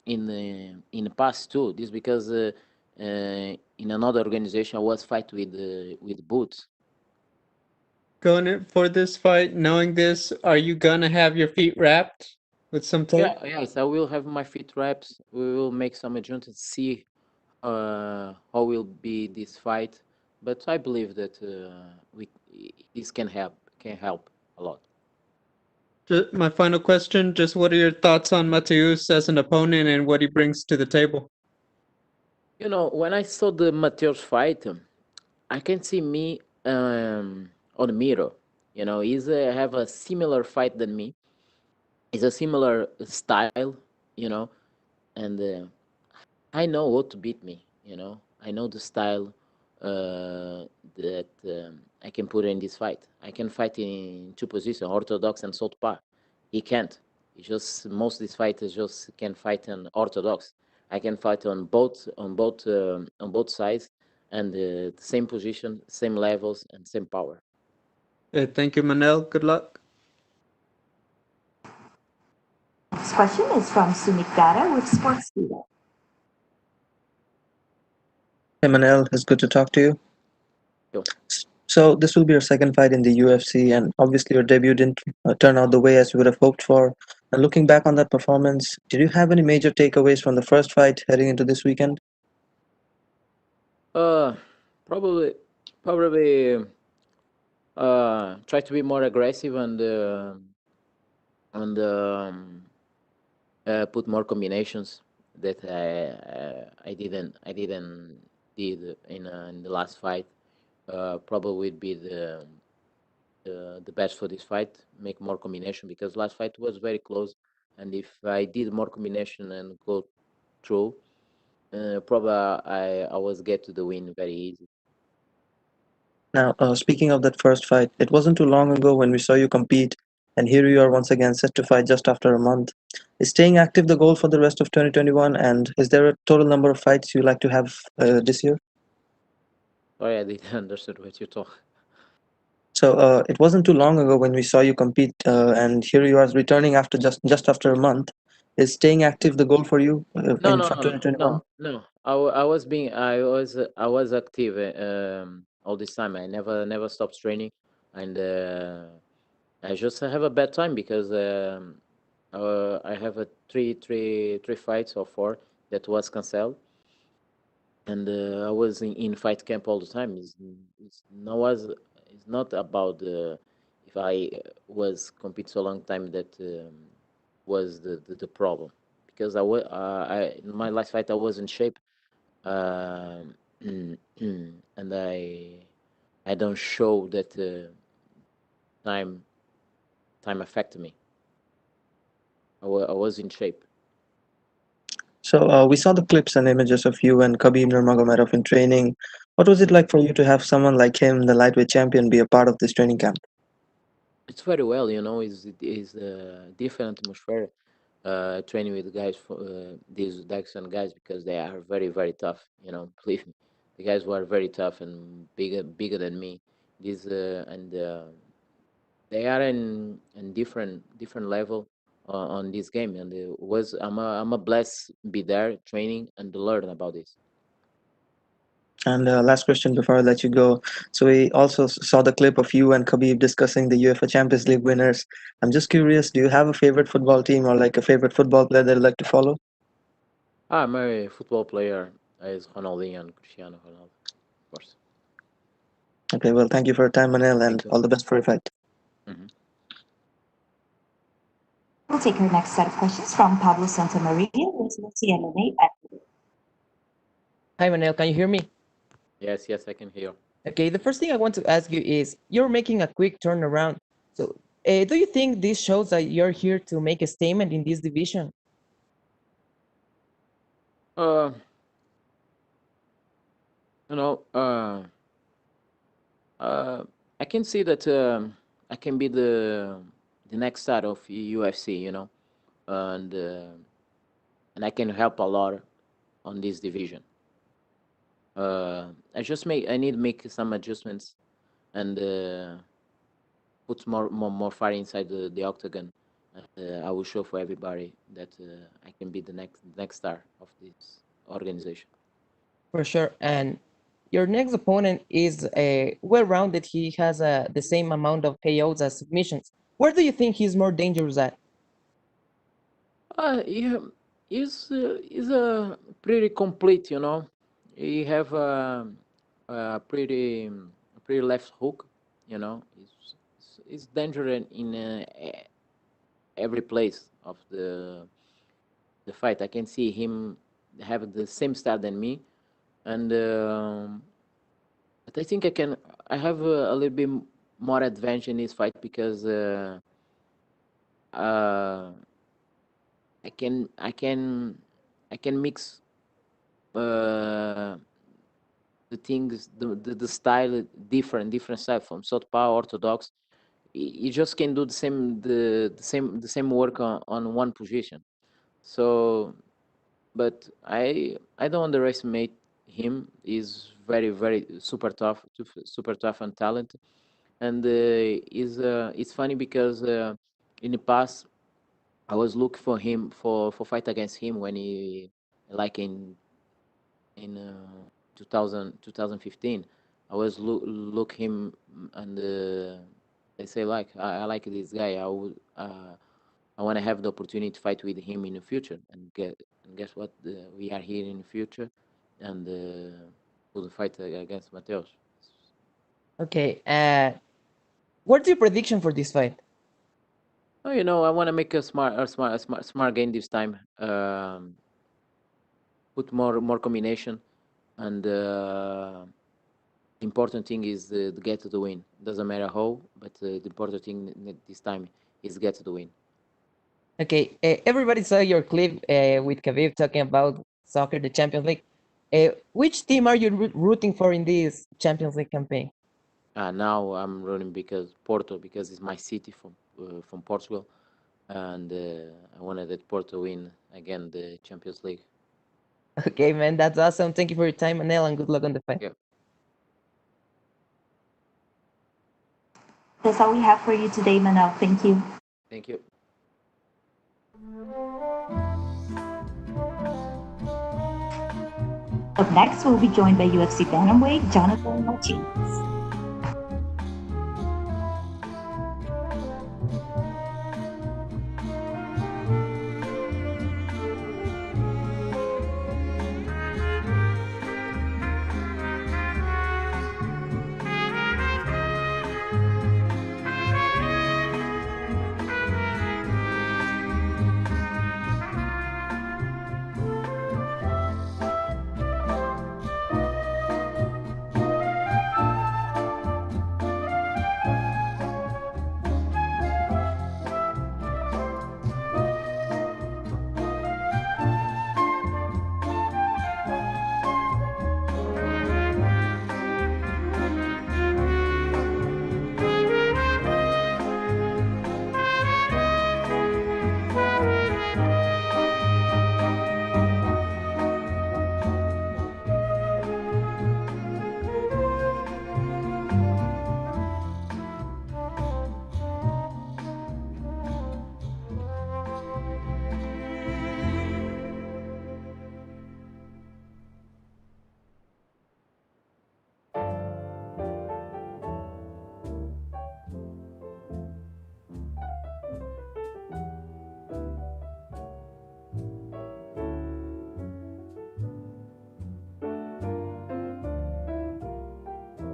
Speaker 10: the past too. This because in another organization I was fight with boots.
Speaker 2: Going in for this fight, knowing this, are you gonna have your feet wrapped with some tape?
Speaker 10: Yeah, yes, I will have my feet wraps. We will make some adjustments, see how will be this fight. But I believe that we this can help a lot.
Speaker 2: My final question, just what are your thoughts on Matheus as an opponent and what he brings to the table?
Speaker 10: You know, when I saw the Matheus fight, I can see me on the mirror. You know, he's have a similar fight than me. It's a similar style, you know, and I know what to beat me. You know, I know the style that I can put in this fight. I can fight in two positions, orthodox and southpaw. He can't. He just most of these fighters just can fight on orthodox. I can fight on both sides, and the same position, same levels, and same power.
Speaker 2: Thank you, Manel. Good luck.
Speaker 1: Next question is from Sumit Dara with Sportskeeda.
Speaker 9: Hey Manel, it's good to talk to you.
Speaker 10: Sure.
Speaker 9: So this will be your second fight in the UFC, and obviously your debut didn't turn out the way as you would have hoped for. And looking back on that performance, did you have any major takeaways from the first fight heading into this weekend?
Speaker 10: Probably, probably try to be more aggressive and put more combinations that I didn't did in the last fight. Probably would be the best for this fight. Make more combination because last fight was very close, and if I did more combination and go through, probably I was get to the win very easy.
Speaker 9: Now, speaking of that first fight, it wasn't too long ago when we saw you compete, and here you are once again set to fight just after a month. Is staying active the goal for the rest of 2021, and is there a total number of fights you like to have this year?
Speaker 10: Sorry, I didn't understand what you talk.
Speaker 9: So it wasn't too long ago when we saw you compete, and here you are returning after just after a month. Is staying active the goal for you
Speaker 10: No,
Speaker 9: in
Speaker 10: no,
Speaker 9: from
Speaker 10: no, no,
Speaker 9: 2021?
Speaker 10: no. I was active all this time. I never stopped training, and I just have a bad time because I have a three fights or four that was canceled, and I was in fight camp all the time. It's not about if I was compete so long time that was the problem because I in my last fight I was in shape, um, and I don't show that time affected me. I was in shape.
Speaker 9: So we saw the clips and images of you and Khabib Nurmagomedov in training. What was it like for you to have someone like him, the lightweight champion, be a part of this training camp?
Speaker 10: It's very well, you know. Is a different atmosphere training with guys for these Dagestan guys because they are very tough. You know, believe me, the guys were very tough and bigger than me. These and they are in different level on this game, and it was I'm a blessed be there training and learn about this.
Speaker 9: And last question before I let you go. So we also saw the clip of you and Khabib discussing the UEFA Champions League winners. I'm just curious, do you have a favorite football team or like a favorite football player that you like to follow?
Speaker 10: I'm a football player as Ronaldinho and Cristiano Ronaldo, of course.
Speaker 9: Okay, well, thank you for your time, Manel, and
Speaker 10: Thank you.
Speaker 9: all the best for your fight.
Speaker 10: Mhm.
Speaker 1: We'll take our next set of questions from Pablo Santamaria with CMMA at
Speaker 11: Hi, Manel. Can you hear me?
Speaker 10: Yes, I can hear.
Speaker 11: Okay, the first thing I want to ask you is you're making a quick turnaround. So, do you think this shows that you're here to make a statement in this division?
Speaker 10: Uh, you know, I can see that I can be the next star of UFC, you know, and I can help a lot on this division. I need to make some adjustments and put more fire inside the octagon. I will show for everybody that I can be the next star of this organization.
Speaker 11: For sure. And your next opponent is well-rounded. He has the same amount of KOs as submissions. Where do you think he's more dangerous at?
Speaker 10: Yeah, is a pretty complete, you know. He have a pretty left hook, you know. It's dangerous in every place of the fight. I can see him have the same style than me, and but I think I have a little bit more advantage in this fight because uh, I can I can I can mix uh, the things, the style different style from southpaw orthodox. You just can do the same work on one position. So, but I don't underestimate him. He's very super tough and talented. And is it's funny because in the past I was looking for him for fight against him when he like in 2015. I was look him and they say like I like this guy. I want to have the opportunity to fight with him in the future and guess what? We are here in the future and we'll fight against Matheus.
Speaker 11: Okay. What's your prediction for this fight?
Speaker 10: Oh, you know, I want to make a smart game this time. Put more combination, and important thing is to get to the win. Doesn't matter how, but the important thing this time is get to the win.
Speaker 11: Okay. Everybody saw your clip with Khabib talking about soccer, the Champions League. Which team are you rooting for in this Champions League campaign?
Speaker 10: Now I'm running because Porto, because it's my city from Portugal, and I wanted that Porto win again the Champions League.
Speaker 11: Okay, man, that's awesome. Thank you for your time, Manel, and good luck on the fight.
Speaker 10: Yeah.
Speaker 1: That's all we have for you today, Manel. Thank you.
Speaker 10: Thank you.
Speaker 1: Up next, we'll be joined by UFC bantamweight Jonathan Martinez.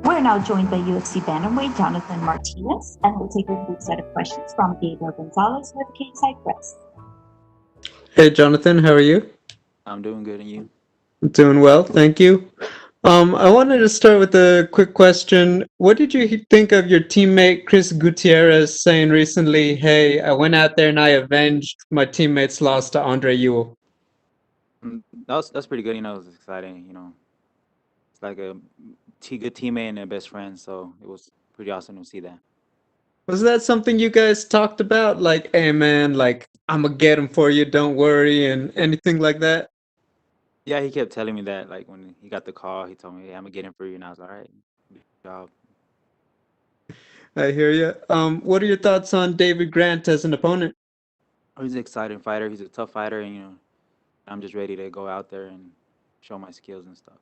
Speaker 1: We're now joined by UFC bantamweight Jonathan Martinez, and we'll take a quick set of questions from Gabriel Gonzalez with Cageside Press.
Speaker 2: Hey, Jonathan, how are you?
Speaker 12: I'm doing good, and you?
Speaker 2: Doing well, thank you. I wanted to start with a quick question. What did you think of your teammate Chris Gutierrez saying recently, "Hey, I went out there and I avenged my teammate's loss to Andre Ewell"?
Speaker 12: That's pretty good. You know, it was exciting. You know, it's like a good teammate and a best friend. So it was pretty awesome to see that.
Speaker 2: Was that something you guys talked about? Like, "Hey, man, like I'm gonna get him for you, don't worry," and anything like that?
Speaker 12: Yeah, he kept telling me that. Like when he got the call, he told me, "Hey, I'm gonna get him for you," and I was like, "All right, good job."
Speaker 2: I hear you. What are your thoughts on David Grant as an opponent?
Speaker 12: Oh, he's an exciting fighter. He's a tough fighter, and you know, I'm just ready to go out there and show my skills and stuff.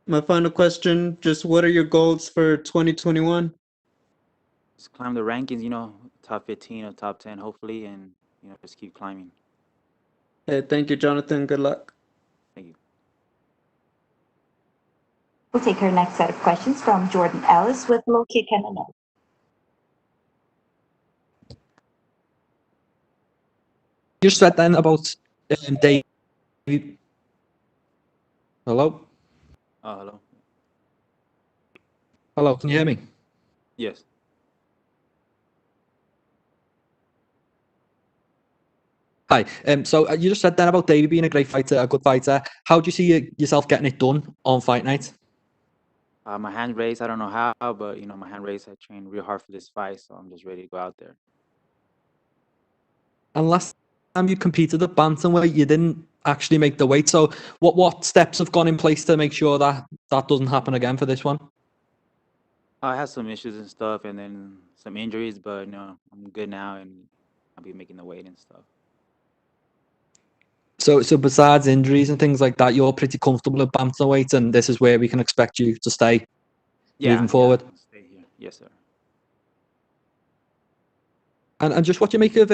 Speaker 2: My final question, just what are your goals for 2021?
Speaker 12: Just climb the rankings, you know, top 15 or top 10, hopefully, and you know, just keep climbing.
Speaker 2: Hey, thank you, Jonathan. Good luck.
Speaker 12: Thank you.
Speaker 1: We'll take our next set of questions from Jordan Ellis with Low Kick MMA.
Speaker 6: You just said then about Davey. Hello?
Speaker 12: Hello.
Speaker 6: Hello, can you hear me?
Speaker 12: Yes.
Speaker 6: Hi. So you just said then about Davey being a great fighter, a good fighter. How do you see yourself getting it done on fight night?
Speaker 12: My hand raised. I don't know how, but my hand raised. I trained real hard for this fight, so I'm just ready to go out there.
Speaker 6: And last time you competed at bantamweight, you didn't actually make the weight. So what steps have gone in place to make sure that that doesn't happen again for this one?
Speaker 12: I had some issues and stuff, and then some injuries, but I'm good now, and I'll be making the weight and stuff.
Speaker 6: So besides injuries and things like that, you're pretty comfortable at bantamweight, and this is where we can expect you to stay moving forward.
Speaker 12: Yeah, stay here. Yes, sir.
Speaker 6: And just what you make of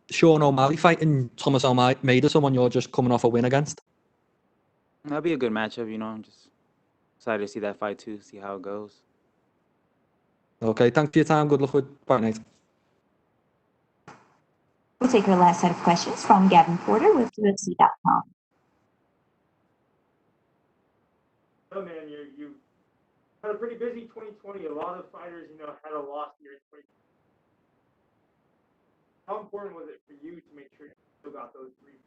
Speaker 6: Sean O'Malley fighting Thomas Almeida, someone you're just coming off a win against?
Speaker 12: That'll be a good matchup. I'm just excited to see that fight too, see how it goes.
Speaker 6: Okay, thanks for your time. Good luck with fight night.
Speaker 1: We'll take our last set of questions from Gavin Porter with UFC.com.
Speaker 13: Oh man, you had a pretty busy 2020. A lot of fighters, had a loss year in 2020. How important was it for you to make sure you still got those three?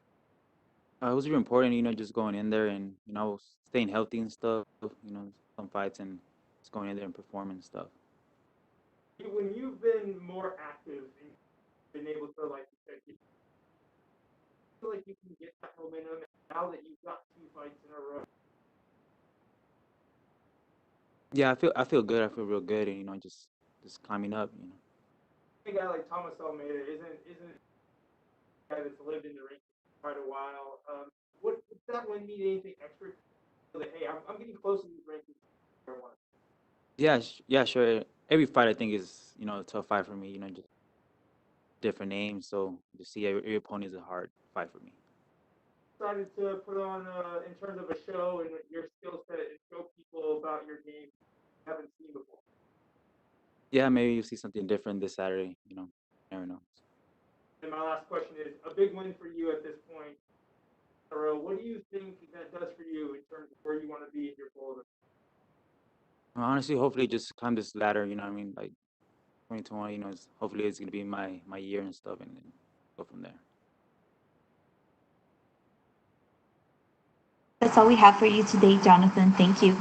Speaker 12: It was really important, just going in there and staying healthy and stuff. Some fights and just going in there and performing and stuff.
Speaker 13: When you've been more active and been able to, like you said, you feel like you can get that momentum now that you've got 2 fights in a row.
Speaker 12: Yeah, I feel good. I feel real good, and just climbing up.
Speaker 13: A guy like Thomas Almeida isn't a guy that's lived in the ring for quite a while. Would that win mean anything extra? That, hey, I'm getting close to these rankings.
Speaker 12: Yeah, sure. Every fight I think is a tough fight for me. Just different names, so to see every opponent is a hard fight for me.
Speaker 13: Decided to put on in terms of a show and your skill set and show people about your game you haven't seen before.
Speaker 12: Yeah, maybe you'll see something different this Saturday. Never know.
Speaker 13: And my last question is a big win for you at this point. What do you think that does for you in terms of where you want to be in your goal?
Speaker 12: Honestly, hopefully just climb this ladder. Like 2020. Hopefully it's gonna be my year and stuff, and then go from there.
Speaker 1: That's all we have for you today, Jonathan. Thank you.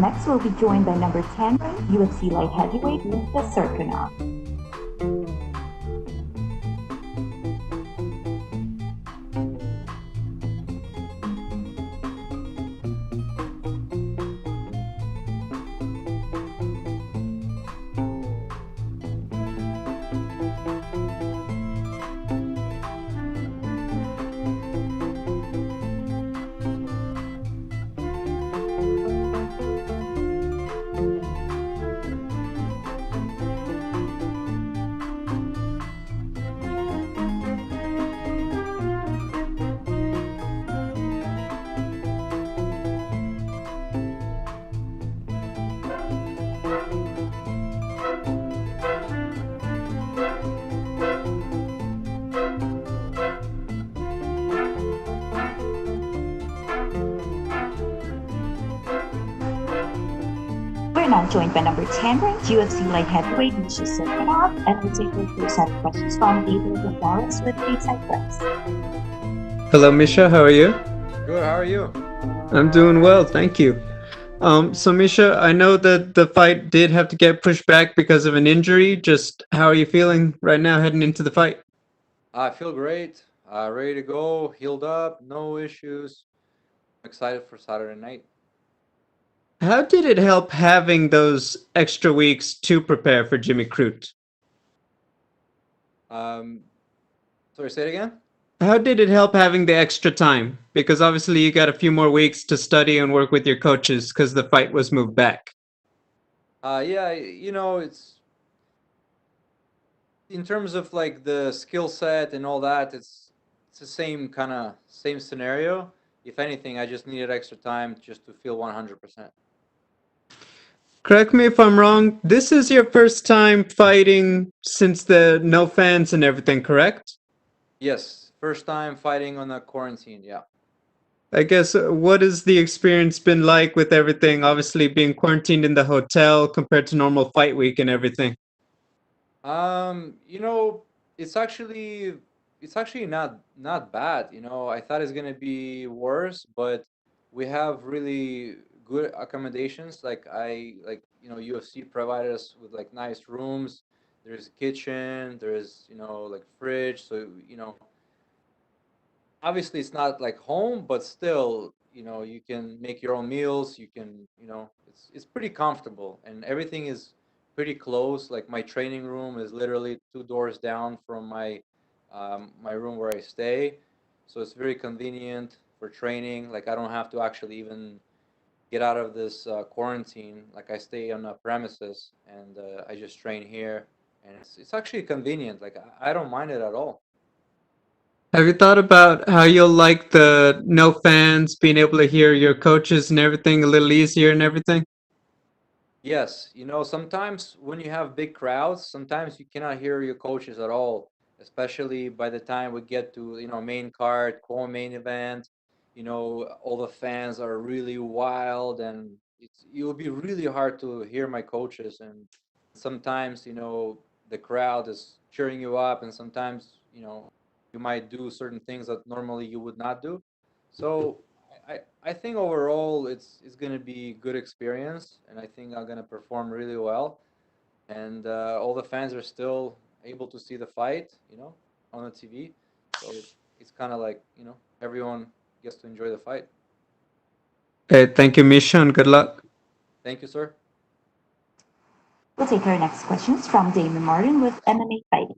Speaker 1: next, we'll be joined by number 10 ranked UFC light heavyweight Misha Cirkunov. We're now joined by number 10 ranked UFC light heavyweight Misha Cirkunov, and we'll take our first set of questions from Davey Grant with Stateside Press.
Speaker 2: Hello, Misha. How are you?
Speaker 14: Good. How are you?
Speaker 2: I'm doing well, thank you. So Misha, I know that the fight did have to get pushed back because of an injury. Just how are you feeling right now heading into the fight?
Speaker 14: I feel great. Ready to go. Healed up. No issues. Excited for Saturday night.
Speaker 2: How did it help having those extra weeks to prepare for Jimmy Crute?
Speaker 14: Sorry, say it again?
Speaker 2: How did it help having the extra time? Because obviously you got a few more weeks to study and work with your coaches because the fight was moved back.
Speaker 14: Yeah, it's in terms of like the skill set and all that, it's the same scenario. If anything, I just needed extra time just to feel 100%.
Speaker 2: Correct me if I'm wrong, this is your first time fighting since the no fans and everything, correct?
Speaker 14: Yes, first time fighting on a quarantine, yeah.
Speaker 2: I guess what has the experience been like with everything, obviously being quarantined in the hotel compared to normal fight week and everything?
Speaker 14: You know, it's actually not bad. I thought it's gonna be worse, but we have really good accommodations. UFC provided us with like nice rooms. There's a kitchen, there's like fridge, so obviously it's not like home, but still, you can make your own meals. You can, it's pretty comfortable, and everything is pretty close. Like my training room is literally two doors down from my room where I stay, so it's very convenient for training. Like I don't have to actually even get out of this quarantine. Like I stay on the premises, and I just train here, and it's actually convenient. Like I don't mind it at all.
Speaker 2: Have you thought about how you'll like the no fans, being able to hear your coaches and everything a little easier and everything?
Speaker 14: Yes, sometimes when you have big crowds, sometimes you cannot hear your coaches at all, especially by the time we get to, main card, co-main event. All the fans are really wild, and it will be really hard to hear my coaches. And sometimes, the crowd is cheering you up, and sometimes, you might do certain things that normally you would not do. So I think overall it's gonna be good experience, and I think I'm gonna perform really well. And all the fans are still able to see the fight, on the TV. So it's kind of like everyone gets to enjoy the fight.
Speaker 2: Okay, thank you, Misha, and good luck.
Speaker 14: Thank you, sir.
Speaker 1: We'll take our next questions from Damon Martin with MMA Fighting.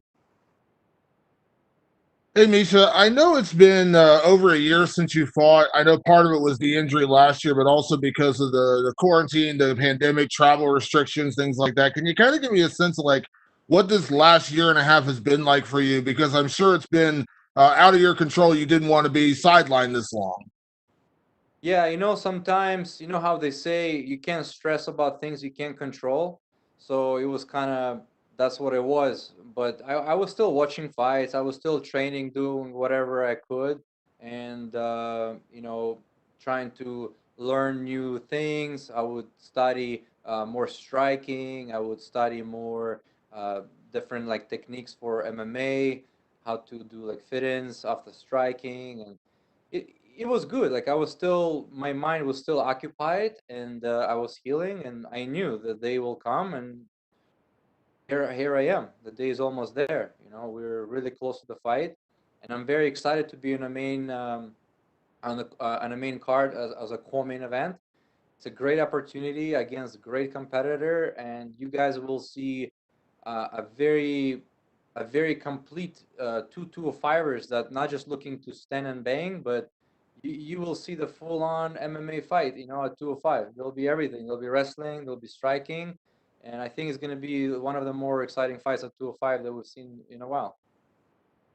Speaker 8: Hey, Misha, I know it's been over a year since you fought. I know part of it was the injury last year, but also because of the quarantine, the pandemic, travel restrictions, things like that. Can you kind of give me a sense of like what this last year and a half has been like for you? Because I'm sure it's been out of your control. You didn't want to be sidelined this long.
Speaker 14: Yeah, sometimes, how they say you can't stress about things you can't control. So it was kind of, that's what it was. But I was still watching fights. I was still training, doing whatever I could, and, trying to learn new things. I would study more striking. I would study more different like techniques for MMA, how to do like fit-ins off the striking, and it was good. Like I was still, my mind was still occupied, and I was healing, and I knew the day will come, and here I am. The day is almost there. You know, we're really close to the fight, and I'm very excited to be in the main on the main card as a co-main event. It's a great opportunity against a great competitor, and you guys will see a very complete two fighters that not just looking to stand and bang, but you will see the full-on MMA fight. You know, at 205, there'll be everything. There'll be wrestling. There'll be striking, and I think it's going to be one of the more exciting fights at 205 that we've seen in a while.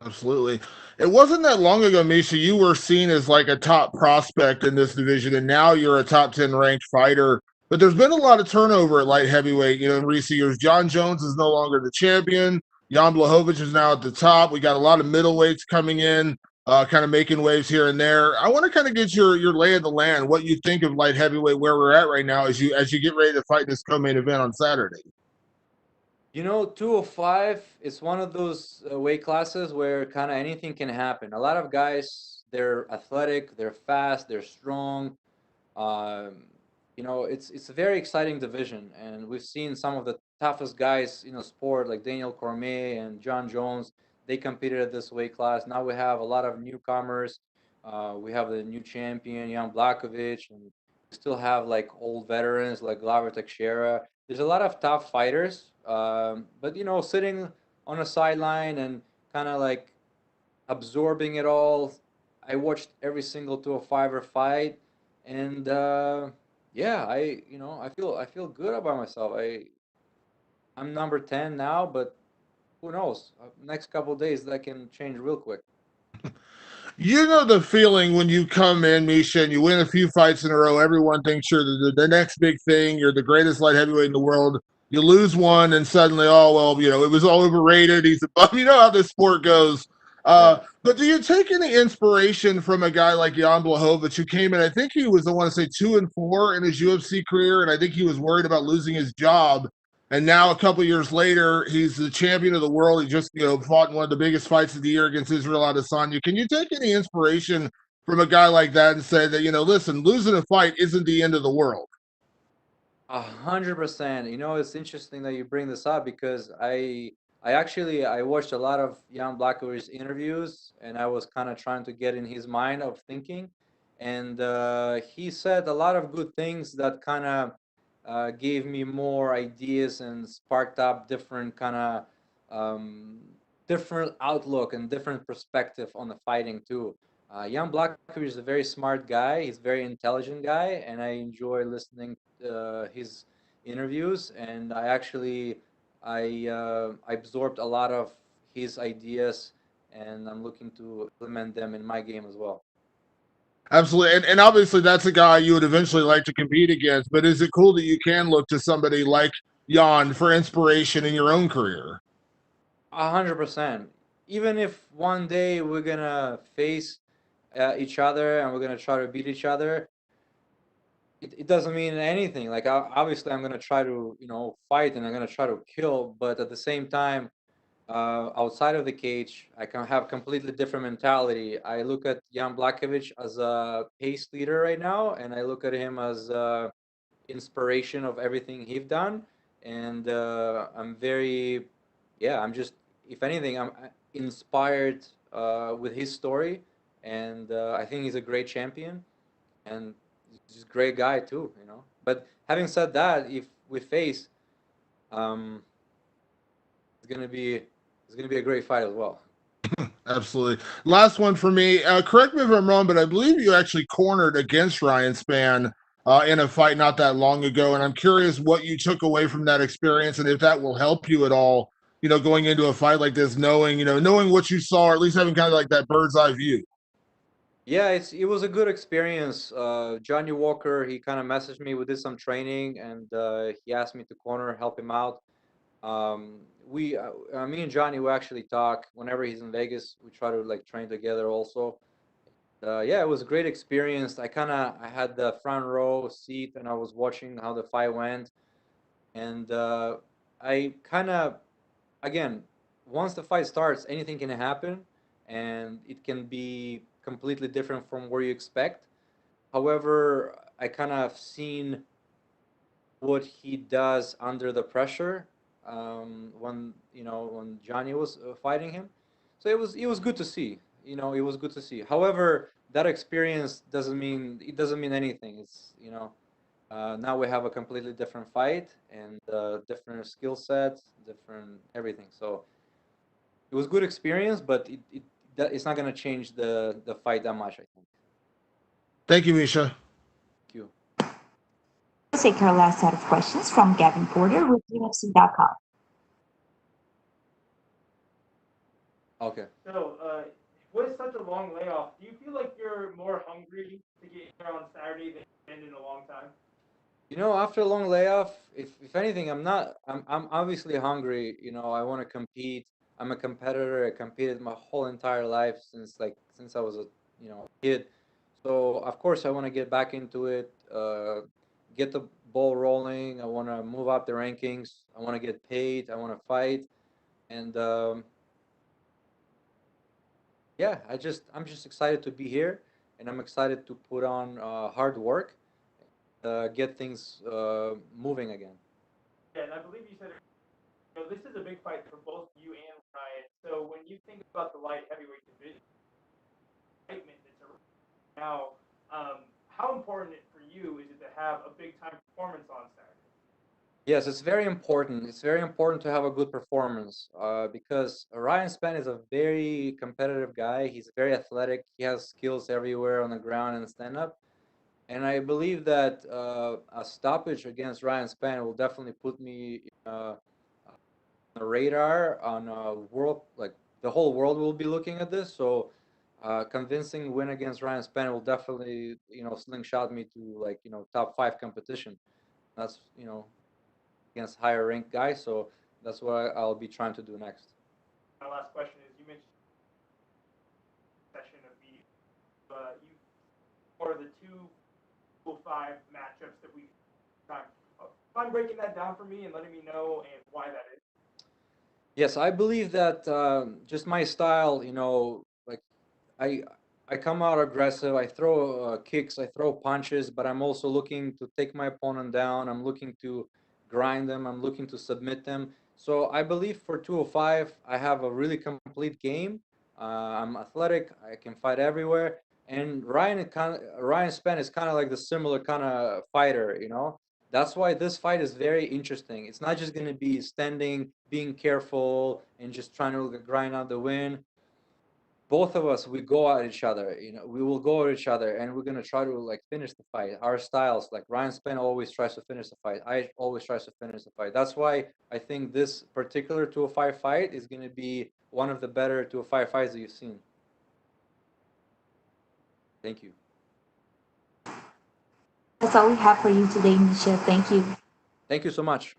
Speaker 8: Absolutely. It wasn't that long ago, Misha, you were seen as like a top prospect in this division, and now you're a top 10 ranked fighter. But there's been a lot of turnover at light heavyweight, in recent years. John Jones is no longer the champion. Jan Blachowicz is now at the top. We got a lot of middleweights coming in, kind of making waves here and there. I want to kind of get your lay of the land, what you think of light heavyweight, where we're at right now as you get ready to fight this co-main event on Saturday.
Speaker 14: You know, 205 is one of those weight classes where kind of anything can happen. A lot of guys, they're athletic, they're fast, they're strong. Um, it's a very exciting division, and we've seen some of the toughest guys in the sport, like Daniel Cormier and John Jones. They competed at this weight class. Now we have a lot of newcomers. We have the new champion, Jan Blachowicz, and we still have like old veterans like Glover Teixeira. There's a lot of tough fighters, but sitting on a sideline and kind of like absorbing it all. I watched every single 205er fight, and yeah, I feel good about myself. I'm number 10 now, but who knows? Next couple of days that can change real quick.
Speaker 8: You know the feeling when you come in, Misha, and you win a few fights in a row. Everyone thinks you're the next big thing. You're the greatest light heavyweight in the world. You lose one, and suddenly, oh well, it was all overrated. He's above. You know how this sport goes. But do you take any inspiration from a guy like Jan Blachowicz, who came in? I think he was, I want to say, 2-4 in his UFC career, and I think he was worried about losing his job. And now, a couple years later, he's the champion of the world. He just, fought in one of the biggest fights of the year against Israel Adesanya. Can you take any inspiration from a guy like that and say that, listen, losing a fight isn't the end of the world?
Speaker 14: 100%. It's interesting that you bring this up because I watched a lot of Jan Blakovich's interviews, and I was kind of trying to get in his mind of thinking, and he said a lot of good things that kind of gave me more ideas and sparked up different kind of different outlook and different perspective on the fighting too. Jan Blachowicz is a very smart guy. He's a very intelligent guy, and I enjoy listening to his interviews. And I absorbed a lot of his ideas, and I'm looking to implement them in my game as well.
Speaker 8: Absolutely. And obviously that's a guy you would eventually like to compete against, but is it cool that you can look to somebody like Jan for inspiration in your own career?
Speaker 14: 100%. Even if one day we're gonna face each other and we're gonna try to beat each other, it doesn't mean anything. Like obviously, I'm gonna try to fight and I'm gonna try to kill, but at the same time, outside of the cage, I can have completely different mentality. I look at Jan Blachowicz as a pace leader right now, and I look at him as inspiration of everything he's done. And I'm very, yeah, I'm just, if anything, I'm inspired with his story, and I think he's a great champion, and he's a great guy too. But having said that, if we face, um, it's gonna be a great fight as well.
Speaker 8: Absolutely. Last one for me. Correct me if I'm wrong, but I believe you actually cornered against Ryan Spann in a fight not that long ago. And I'm curious what you took away from that experience and if that will help you at all, going into a fight like this, knowing what you saw, or at least having kind of like that bird's eye view.
Speaker 14: Yeah, it was a good experience. Johnny Walker, he kind of messaged me. We did some training, and he asked me to corner, help him out. Me and Johnny, we actually talk whenever he's in Vegas. We try to like train together also. Yeah, it was a great experience. I had the front row seat, and I was watching how the fight went. And I kind of, again, once the fight starts, anything can happen, and it can be completely different from where you expect. However, I kind of seen what he does under the pressure when when Johnny was fighting him. So it was good to see. It was good to see. However, that experience doesn't mean anything. Now we have a completely different fight and different skill sets, different everything. So it was good experience, but it's not gonna change the fight that much, I think.
Speaker 8: Thank you, Misha.
Speaker 14: Thank you.
Speaker 1: Let's take our last set of questions from Gavin Porter with UFC.com.
Speaker 14: Okay.
Speaker 13: So, with such a long layoff, do you feel like you're more hungry to get here on Saturday than you've been in a long time?
Speaker 14: After a long layoff, if anything, I'm obviously hungry. I want to compete. I'm a competitor. I competed my whole entire life since I was a kid. So of course I want to get back into it, get the ball rolling. I want to move up the rankings. I want to get paid. I want to fight, and yeah, I'm just excited to be here, and I'm excited to put on hard work, get things moving again.
Speaker 13: Yeah, and I believe you said this is a big fight for both you and Ryan. So when you think about the light heavyweight division, excitement that's around now, how important for you is it to have a big time performance on Saturday?
Speaker 14: Yes, it's very important. It's very important to have a good performance because Ryan Spann is a very competitive guy. He's very athletic. He has skills everywhere on the ground and stand up. And I believe that a stoppage against Ryan Spann will definitely put me on the radar on world, like the whole world will be looking at this. So convincing win against Ryan Spann will definitely slingshot me to top 5 competition. That's against higher ranked guys. So that's what I'll be trying to do next.
Speaker 13: My last question is: you mentioned session of media. You or the 205 matchups that we time. Mind breaking that down for me and letting me know and why that is?
Speaker 14: Yes, I believe that just my style, like I I come out aggressive. I throw kicks, I throw punches, but I'm also looking to take my opponent down. I'm looking to grind them. I'm looking to submit them. So I believe for 205, I have a really complete game. I'm athletic. I can fight everywhere. And Ryan Spann is kind of like the similar kind of fighter. That's why this fight is very interesting. It's not just going to be standing, being careful, and just trying to grind out the win. Both of us, we go at each other. We will go at each other, and we're going to try to finish the fight. Our styles, like Ryan Spann always tries to finish the fight. I always tries to finish the fight. That's why I think this particular 205 fight is going to be one of the better 205 fights that you've seen. Thank you.
Speaker 1: That's all we have for you today, Misha. Thank you.
Speaker 14: Thank you so much.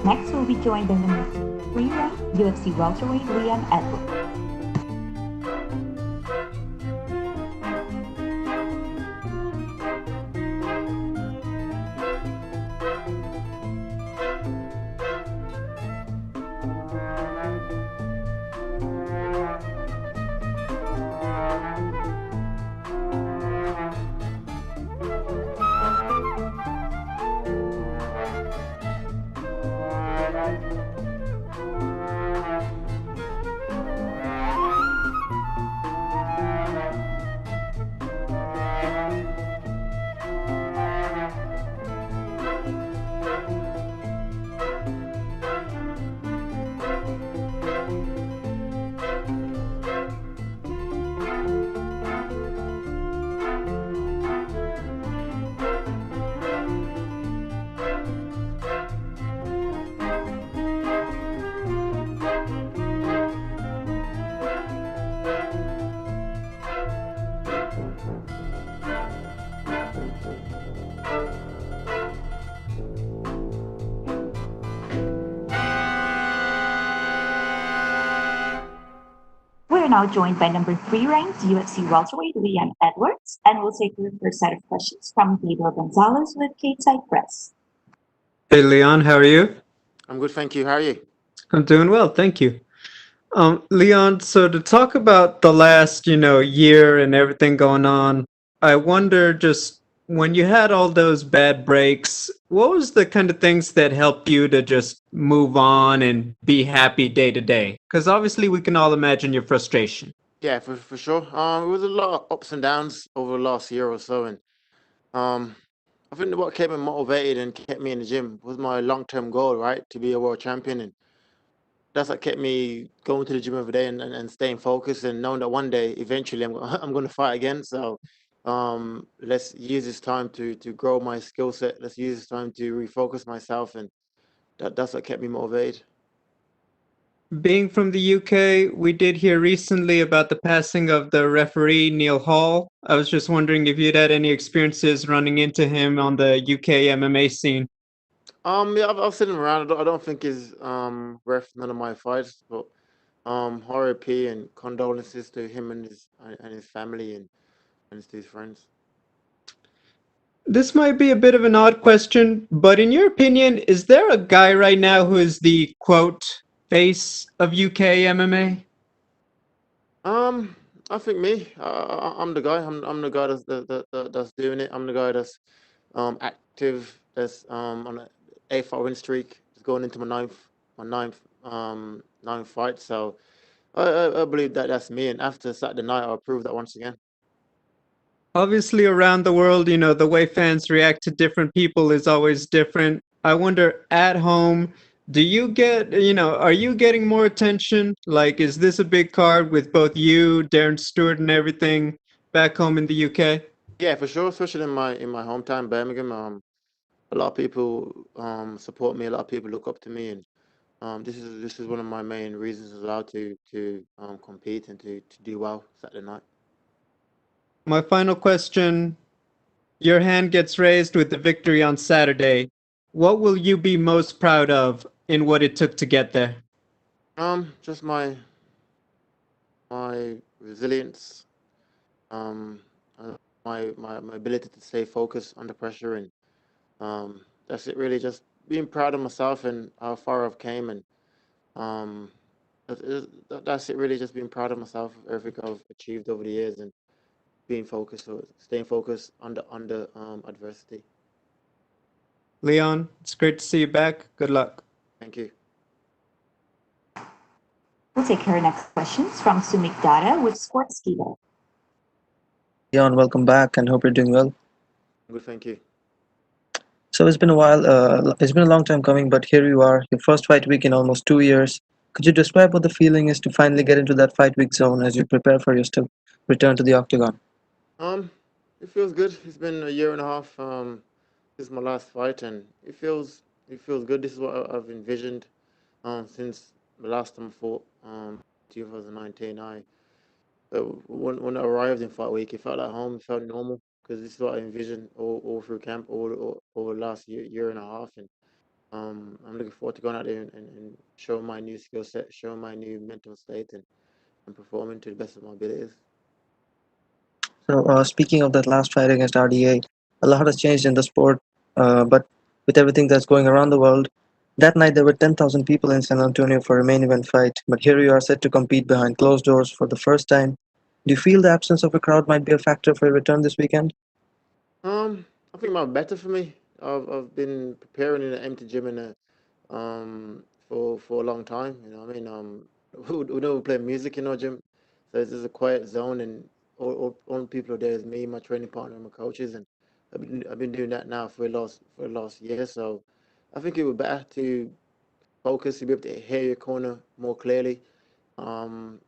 Speaker 1: Next, we'll be joined by number 3 ranked UFC welterweight Eryk Anders. We're now joined by number 3 ranked UFC welterweight Eryk Anders, and we'll take your first set of questions from Gabriel Gonzalez with Stateside Press.
Speaker 2: Hey, Leon, how are you?
Speaker 7: I'm good, thank you. How are you?
Speaker 2: I'm doing well, thank you. Leon, so to talk about the last, year and everything going on, I wonder just when you had all those bad breaks, what was the kind of things that helped you to just move on and be happy day to day? Because obviously we can all imagine your frustration.
Speaker 7: Yeah, for sure. It was a lot of ups and downs over the last year or so, and I think what kept me motivated and kept me in the gym was my long-term goal, right, to be a world champion, and that's what kept me going to the gym every day and staying focused and knowing that one day, eventually, I'm going to fight again. So, let's use this time to grow my skill set. Let's use this time to refocus myself, and that's what kept me motivated.
Speaker 2: Being from the UK, we did hear recently about the passing of the referee Neil Hall. I was just wondering if you'd had any experiences running into him on the UK MMA scene.
Speaker 7: Yeah, I've seen him around. I don't think he's ref none of my fights, but RIP and condolences to him and his family and his friends.
Speaker 2: This might be a bit of an odd question, but in your opinion, is there a guy right now who is the quote face of UK MMA?
Speaker 7: I think me. I'm the guy. I'm the guy that's doing it. I'm the guy that's active. That's on an 8-fight win streak. It's going into ninth fight. So I believe that that's me. And after Saturday night, I'll prove that once again.
Speaker 2: Obviously, around the world, the way fans react to different people is always different. I wonder at home, do you get, are you getting more attention? Like, is this a big card with both you, Darren Stewart, and everything back home in the UK?
Speaker 7: Yeah, for sure. Especially in my hometown, Birmingham. A lot of people support me. A lot of people look up to me, and this is one of my main reasons as well to compete and to do well Saturday night.
Speaker 2: My final question, your hand gets raised with the victory on Saturday. What will you be most proud of in what it took to get there?
Speaker 7: Just my resilience, um, my ability to stay focused under pressure, and that's it. Really, just being proud of myself and how far I've came, and um, that's it. Really, just being proud of myself, everything I've achieved over the years, and being focused, or staying focused under adversity.
Speaker 2: Leon, it's great to see you back. Good luck.
Speaker 7: Thank you.
Speaker 1: We'll take our next questions from Sumik Dara with Sportskeeda.
Speaker 9: Leon, welcome back and hope you're doing well.
Speaker 7: Good, thank you.
Speaker 9: So it's been a while, it's been a long time coming, but here you are, your first fight week in almost 2 years. Could you describe what the feeling is to finally get into that fight week zone as you prepare for your return to the octagon?
Speaker 7: It feels good. It's been a year and a half. This is my last fight, and it feels good. This is what I've envisioned since the last time I fought, 2019. When I arrived in fight week, it felt like home. It felt normal because this is what I envisioned all through camp, all over the last year and a half, and I'm looking forward to going out there and showing my new skill set, showing my new mental state, and performing to the best of my abilities.
Speaker 9: So, speaking of that last fight against RDA, a lot has changed in the sport, but with everything that's going around the world, that night there were 10,000 people in San Antonio for a main event fight, but here you are set to compete behind closed doors for the first time. Do you feel the absence of a crowd might be a factor for your return this weekend?
Speaker 7: I think it might be better for me. I've been preparing in an empty gym for a long time. You know, what I mean, we don't play music in our gym, so it's just a quiet zone, and all people are there is me, my training partner, and my coaches, and I've been doing that now for the last year. So I think it would be better to focus, to be able to hear your corner more clearly. Um,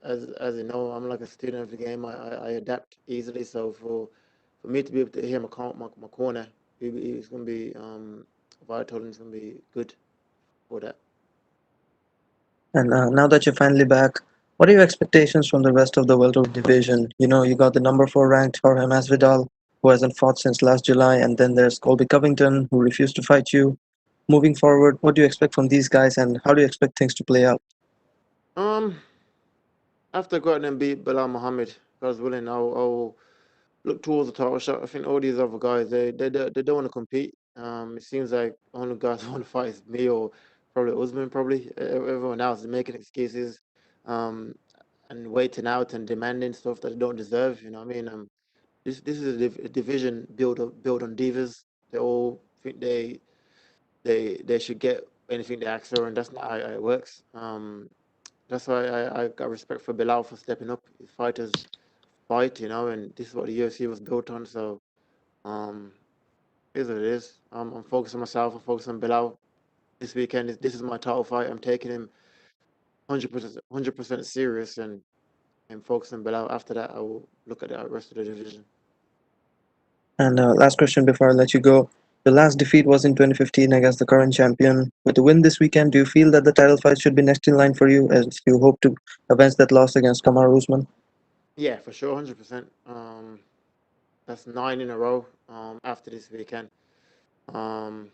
Speaker 7: as you know, I'm like a student of the game. I adapt easily. So for me to be able to hear my corner, it's going to be vital, and it's going to be good for that.
Speaker 9: And now that you're finally back, what are your expectations from the rest of the welterweight division? You know, you got the number 4 ranked Jorge Masvidal, who hasn't fought since last July, and then there's Colby Covington, who refused to fight you. Moving forward, what do you expect from these guys, and how do you expect things to play out?
Speaker 7: Um, After I go out and beat Belal Muhammad, God's willing, I'll look towards the title shot. I think all these other guys, they don't want to compete. It seems like only guys who want to fight is me or probably Usman. Probably everyone else is making excuses, um, and waiting out and demanding stuff that they don't deserve. You know what I mean? This is a division built on divas. They all think they should get anything they ask for, and that's not how it works. That's why I got respect for Bilal for stepping up. His fighters fight, and this is what the UFC was built on. So, um, it is what it is. I'm focused on myself. I'm focused on Bilal. This weekend, this is my title fight. I'm taking him 100% serious, and focus on Bilal. After that, I will look at the rest of the division.
Speaker 9: And last question before I let you go. The last defeat was in 2015 against the current champion. With the win this weekend, do you feel that the title fight should be next in line for you as you hope to avenge that loss against Kamaru Usman?
Speaker 7: Yeah, for sure, 100%. That's 9 in a row. After this weekend, um,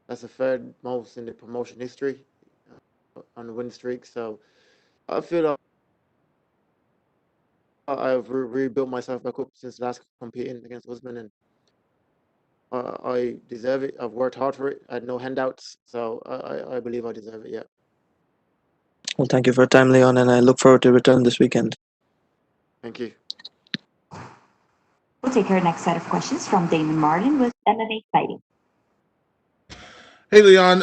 Speaker 7: that's the third most in the promotion history on the win streak. So I feel like I've rebuilt myself back up since last competing against Usman, and I deserve it. I've worked hard for it. I had no handouts, so I believe I deserve it. Yeah.
Speaker 9: Well, thank you for your time, Leon, and I look forward to your return this weekend.
Speaker 7: Thank you.
Speaker 1: We'll take our next set of questions from Damon Martin with MMA Fighting.
Speaker 8: Hey, Leon,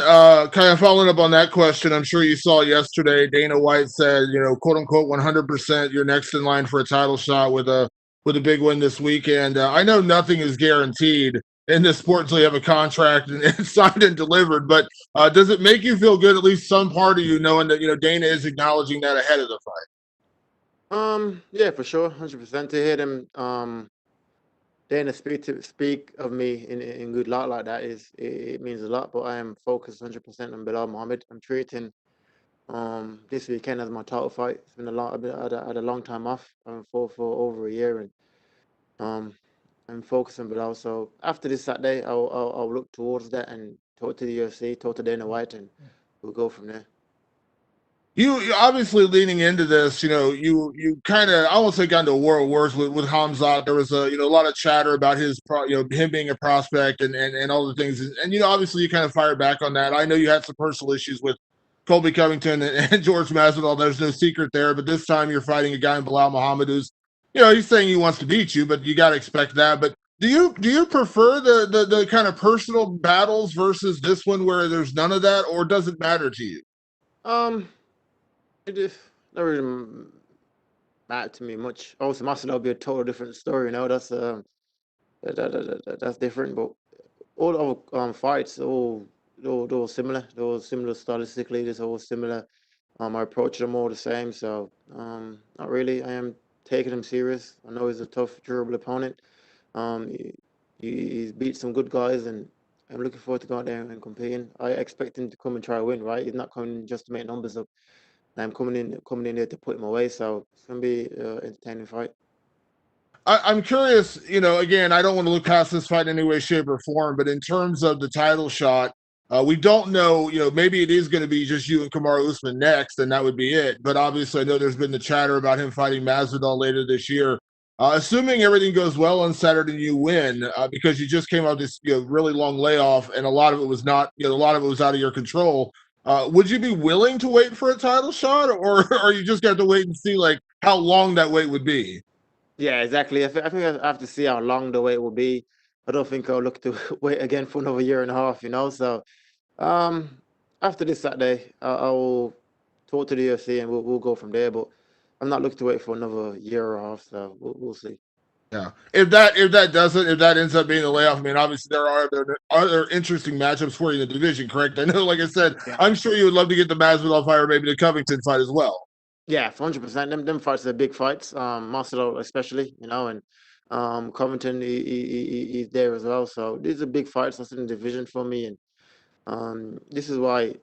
Speaker 8: kind of following up on that question, I'm sure you saw yesterday, Dana White said, quote unquote, 100%, you're next in line for a title shot with a big win this weekend. I know nothing is guaranteed in this sport until you have a contract and it's signed and delivered, but does it make you feel good, at least some part of you, knowing that, Dana is acknowledging that ahead of the fight?
Speaker 7: Yeah, for sure, 100%. To hear them, Dana speak of me in good light like that it means a lot. But I am focused 100% on Belal Muhammad. I'm treating this weekend as my title fight. It's been a long. I had a long time off. I'm for over a year, and I'm focused on Belal. So after this Saturday, I'll look towards that and talk to the UFC, talk to Dana White, and we'll go from there.
Speaker 8: You obviously leaning into this, you kind of, I won't say got into a war of words with Hamzat. There was a lot of chatter about his him being a prospect and all the things, and obviously you kind of fired back on that. I know you had some personal issues with Colby Covington and George Masvidal. There's no secret there, but this time you're fighting a guy in Belal Muhammad who's, he's saying he wants to beat you, but you got to expect that. But do you prefer the kind of personal battles versus this one where there's none of that, or does it matter to you?
Speaker 7: It just not really matter to me much. Also, Masvidal will be a total different story. That's different. But all our fights, all similar. They're all similar stylistically. They're all similar. My approach them all the same. So not really. I am taking him serious. I know he's a tough, durable opponent. He's beat some good guys, and I'm looking forward to going there and competing. I expect him to come and try to win. Right? He's not coming just to make numbers up. I'm coming in there to put him away. So it's gonna be an entertaining fight.
Speaker 8: I'm curious, again, I don't want to look past this fight in any way, shape, or form, but in terms of the title shot, We don't know, maybe it is going to be just you and Kamaru Usman next, and that would be it. But obviously, I know there's been the chatter about him fighting Masvidal later this year. Assuming everything goes well on Saturday and you win, because you just came out this really long layoff, and a lot of it was not, a lot of it was out of your control. Would you be willing to wait for a title shot, or you just got to wait and see like how long that wait would be?
Speaker 7: Yeah, exactly. I think I have to see how long the wait will be. I don't think I'll look to wait again for another year and a half, So, after this Saturday, I will talk to the UFC and we'll go from there. But I'm not looking to wait for another year or a half, so we'll see.
Speaker 8: Yeah. If that ends up being the layoff, I mean, obviously there are other interesting matchups for you in the division, correct? I know, like I said,
Speaker 7: Yeah.
Speaker 8: I'm sure you would love to get the Masvidal fight or maybe the Covington fight as well.
Speaker 7: Yeah, 100%. Them fights are big fights. Marcelo especially, and Covington he's there as well. So these are big fights that's in the division for me, and this is why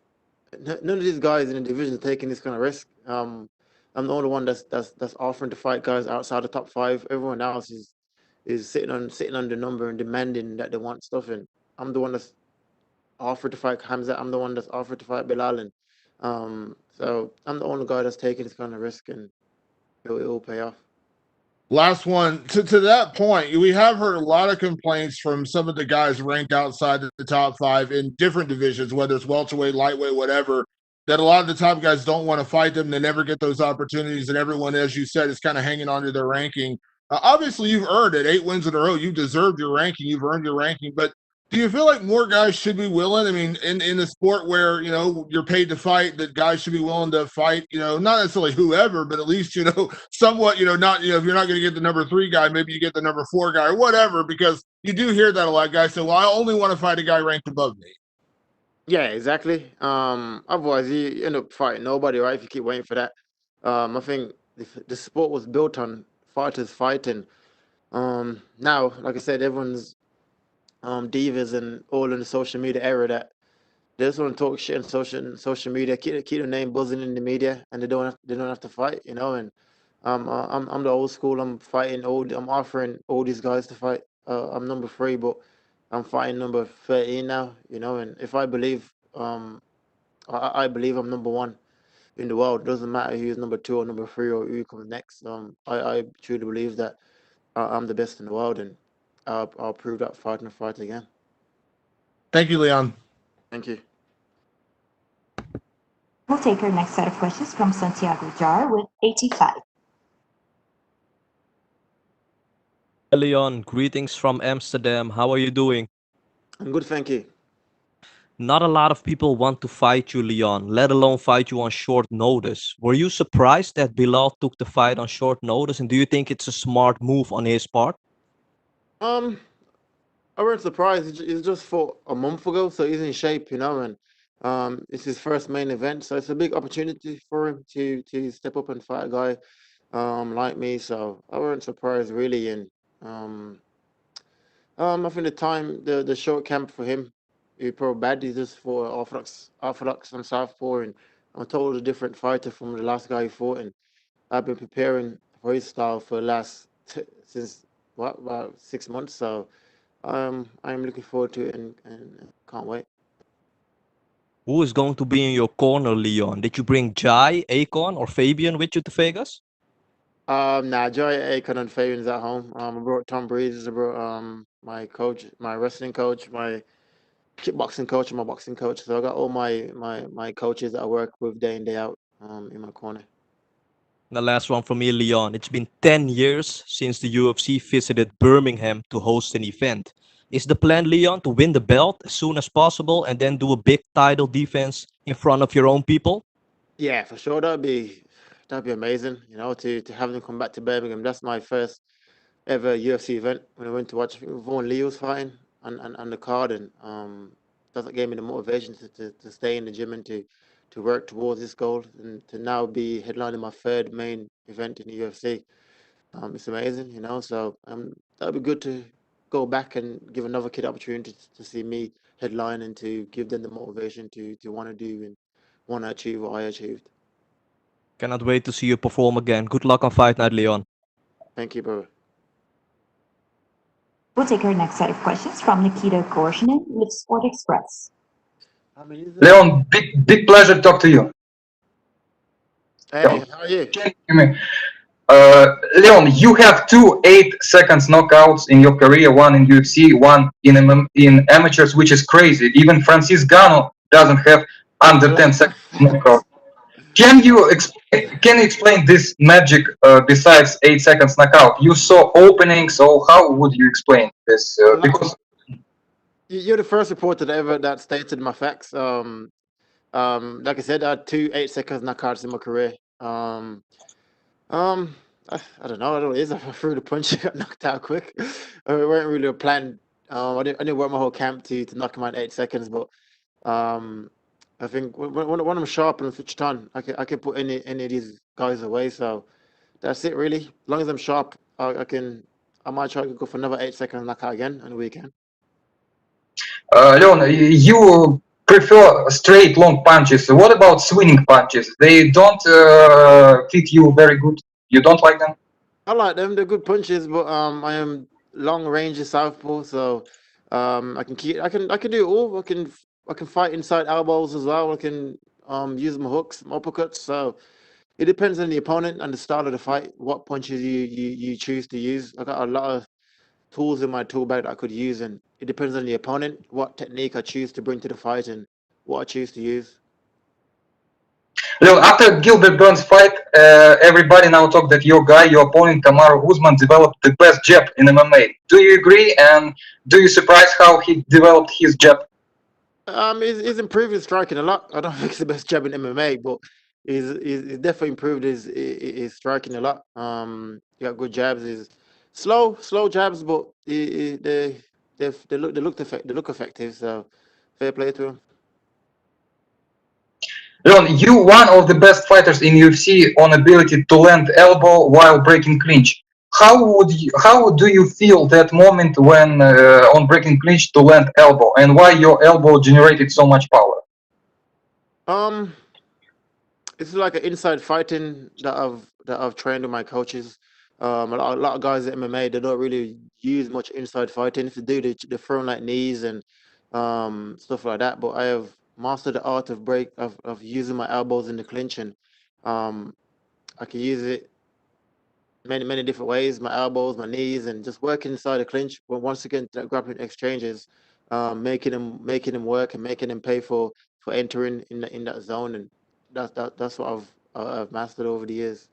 Speaker 7: none of these guys in the division are taking this kind of risk. I'm the only one that's offering to fight guys outside the top five. Everyone else is sitting on the number and demanding that they want stuff, and I'm the one that's offered to fight Hamza. I'm the one that's offered to fight Belal, and so I'm the only guy that's taking this kind of risk, and it will pay off.
Speaker 8: Last one, to that point, we have heard a lot of complaints from some of the guys ranked outside the top five in different divisions, whether it's welterweight, lightweight, whatever, that a lot of the top guys don't want to fight them. They never get those opportunities, and everyone, as you said, is kind of hanging on to their ranking. Obviously, you've earned it. 8 wins in a row. You've deserved your ranking. You've earned your ranking. But do you feel like more guys should be willing? I mean, in a sport where, you're paid to fight, that guys should be willing to fight, not necessarily whoever, but at least, somewhat, not, if you're not going to get the number 3 guy, maybe you get the number 4 guy or whatever, because you do hear that a lot. Guys say, well, I only want to fight a guy ranked above me.
Speaker 7: Yeah, exactly. Otherwise you end up fighting nobody, right? If you keep waiting for that. I think the sport was built on fighters fighting. Now, like I said, everyone's divas and all in the social media era that they just want to talk shit on social media, keep their name buzzing in the media, and they don't have to fight, And I'm the old school. I'm offering all these guys to fight. I'm number 3, but I'm fighting number 13 now, And if I believe, I believe I'm number 1 in the world. It doesn't matter who's number 2 or number 3 or who comes next. I truly believe that I'm the best in the world, and I'll prove that fight and fight again.
Speaker 8: Thank you, Leon.
Speaker 7: Thank you.
Speaker 1: We'll take our next set of questions from Santiago Jar with 85.
Speaker 15: Leon, greetings from Amsterdam. How are you doing?
Speaker 7: I'm good, thank you.
Speaker 15: Not a lot of people want to fight you, Leon, let alone fight you on short notice. Were you surprised that Belal took the fight on short notice, and do you think it's a smart move on his part?
Speaker 7: I wasn't surprised. He's just fought a month ago, so he's in shape, and it's his first main event, so it's a big opportunity for him to step up and fight a guy like me. So I wasn't surprised really, and I think the short camp for him, he probably bad. He's just for orthodox and southpaw, and I'm a totally different fighter from the last guy he fought, and I've been preparing for his style for the last since about 6 months. So I'm looking forward to it and can't wait.
Speaker 15: Who is going to be in your corner, Leon? Did you bring Jai, Akon, or Fabian with you to Vegas?
Speaker 7: Nah, Jai, Akon, and Fabian's at home. I brought Tom Breeze. I brought my coach, my wrestling coach, my kickboxing coach, and my boxing coach. So I got all my coaches that I work with day in day out in my corner.
Speaker 15: The last one from me, Leon. It's been 10 years since the UFC visited Birmingham to host an event. Is the plan, Leon, to win the belt as soon as possible and then do a big title defense in front of your own people?
Speaker 7: Yeah, for sure. That'd be amazing. To have them come back to Birmingham. That's my first ever UFC event. When I went to watch, I think Vaughan Lee was fighting on the card, and that gave me the motivation to stay in the gym and to work towards this goal, and to now be headlining my 3rd main event in the UFC. It's amazing, So that'd be good to go back and give another kid opportunity to see me headline and to give them the motivation to want to do and want to achieve what I achieved.
Speaker 15: Cannot wait to see you perform again. Good luck on Fight Night, Leon.
Speaker 7: Thank you, brother.
Speaker 1: We'll take our next set of questions from Nikita Gorshinin with Sport Express.
Speaker 16: Leon, big pleasure to talk to you.
Speaker 17: Hey, how are you?
Speaker 16: Can you hear me? Leon, you have two 8 seconds knockouts in your career, one in UFC, one in amateurs, which is crazy. Even Francis Gano doesn't have under 10 seconds knockout. Can you explain this magic besides 8 seconds knockout? You saw openings, so how would you explain this? Because
Speaker 17: You're the first reporter that stated my facts. Like I said, I had two 8 seconds knockouts in my career. I don't know what it is. I threw the punch, got knocked out quick. It weren't really a plan. I didn't work my whole camp to knock him out in 8 seconds, but I think when I'm sharp and switched on, I can put any of these guys away. So that's it, really. As long as I'm sharp, I might try to go for another 8 seconds knockout again on the weekend.
Speaker 16: Leon, you prefer straight long punches. What about swinging punches? They don't fit you very good. You don't like them?
Speaker 17: I like them. They're good punches, but I am long range southpaw, so I can do it all. I can fight inside elbows as well. I can use my hooks, my uppercuts. So it depends on the opponent and the style of the fight. What punches you choose to use. I got a lot of tools in my tool bag that I could use, and it depends on the opponent, what technique I choose to bring to the fight, and what I choose to use.
Speaker 16: Leon, after Gilbert Burns fight, everybody now talk that your opponent, Kamaru Usman, developed the best jab in MMA. Do you agree? And do you surprise how he developed his jab?
Speaker 17: He's improved his striking a lot. I don't think it's the best jab in MMA, but he's definitely improved his striking a lot. He got good jabs. He's slow jabs, but they look effective. So fair play to him.
Speaker 16: Leon, you one of the best fighters in UFC on ability to land elbow while breaking clinch. How do you feel that moment when on breaking clinch to land elbow, and why your elbow generated so much power?
Speaker 17: It's like an inside fighting that I've trained with my coaches. A lot of guys at MMA, they don't really use much inside fighting. If they do, they throw like knees and stuff like that. But I have mastered the art of using my elbows in the clinch, and I can use it many different ways. My elbows, my knees, and just working inside the clinch. But once again, that grappling exchanges, making them work and making them pay for entering in that zone, and that's what I've mastered over the years.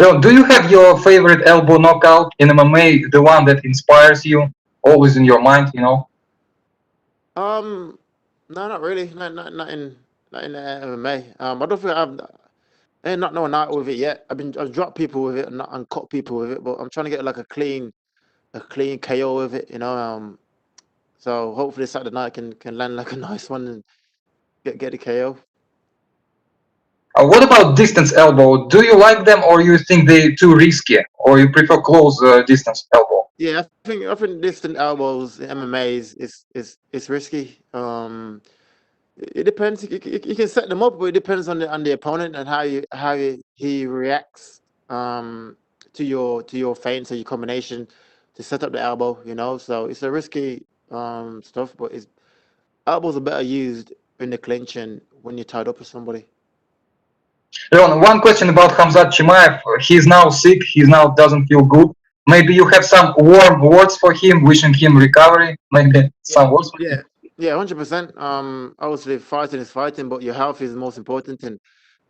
Speaker 16: Leon, do you have your favorite elbow knockout in MMA, the one that inspires you, always in your mind? You know.
Speaker 17: No, not really. Not in MMA. I don't think I ain't not no night with it yet. I've dropped people with it and cut people with it, but I'm trying to get like a clean KO with it, you know. So hopefully Saturday night can land like a nice one and get the KO.
Speaker 16: What about distance elbow? Do you like them, or you think they too risky, or you prefer close distance elbow?
Speaker 17: Yeah, I think distant elbows in MMA is risky. It depends. You can set them up, but it depends on the opponent and how he reacts to your feints or your combination to set up the elbow. You know, so it's a risky stuff, but elbows are better used in the clinch and when you're tied up with somebody.
Speaker 16: Leon, one question about Khamzat Chimaev. He's now sick. He now doesn't feel good. Maybe you have some warm words for him, wishing him recovery. Maybe some words.
Speaker 17: Yeah, 100%. Obviously, fighting is fighting, but your health is the most important. And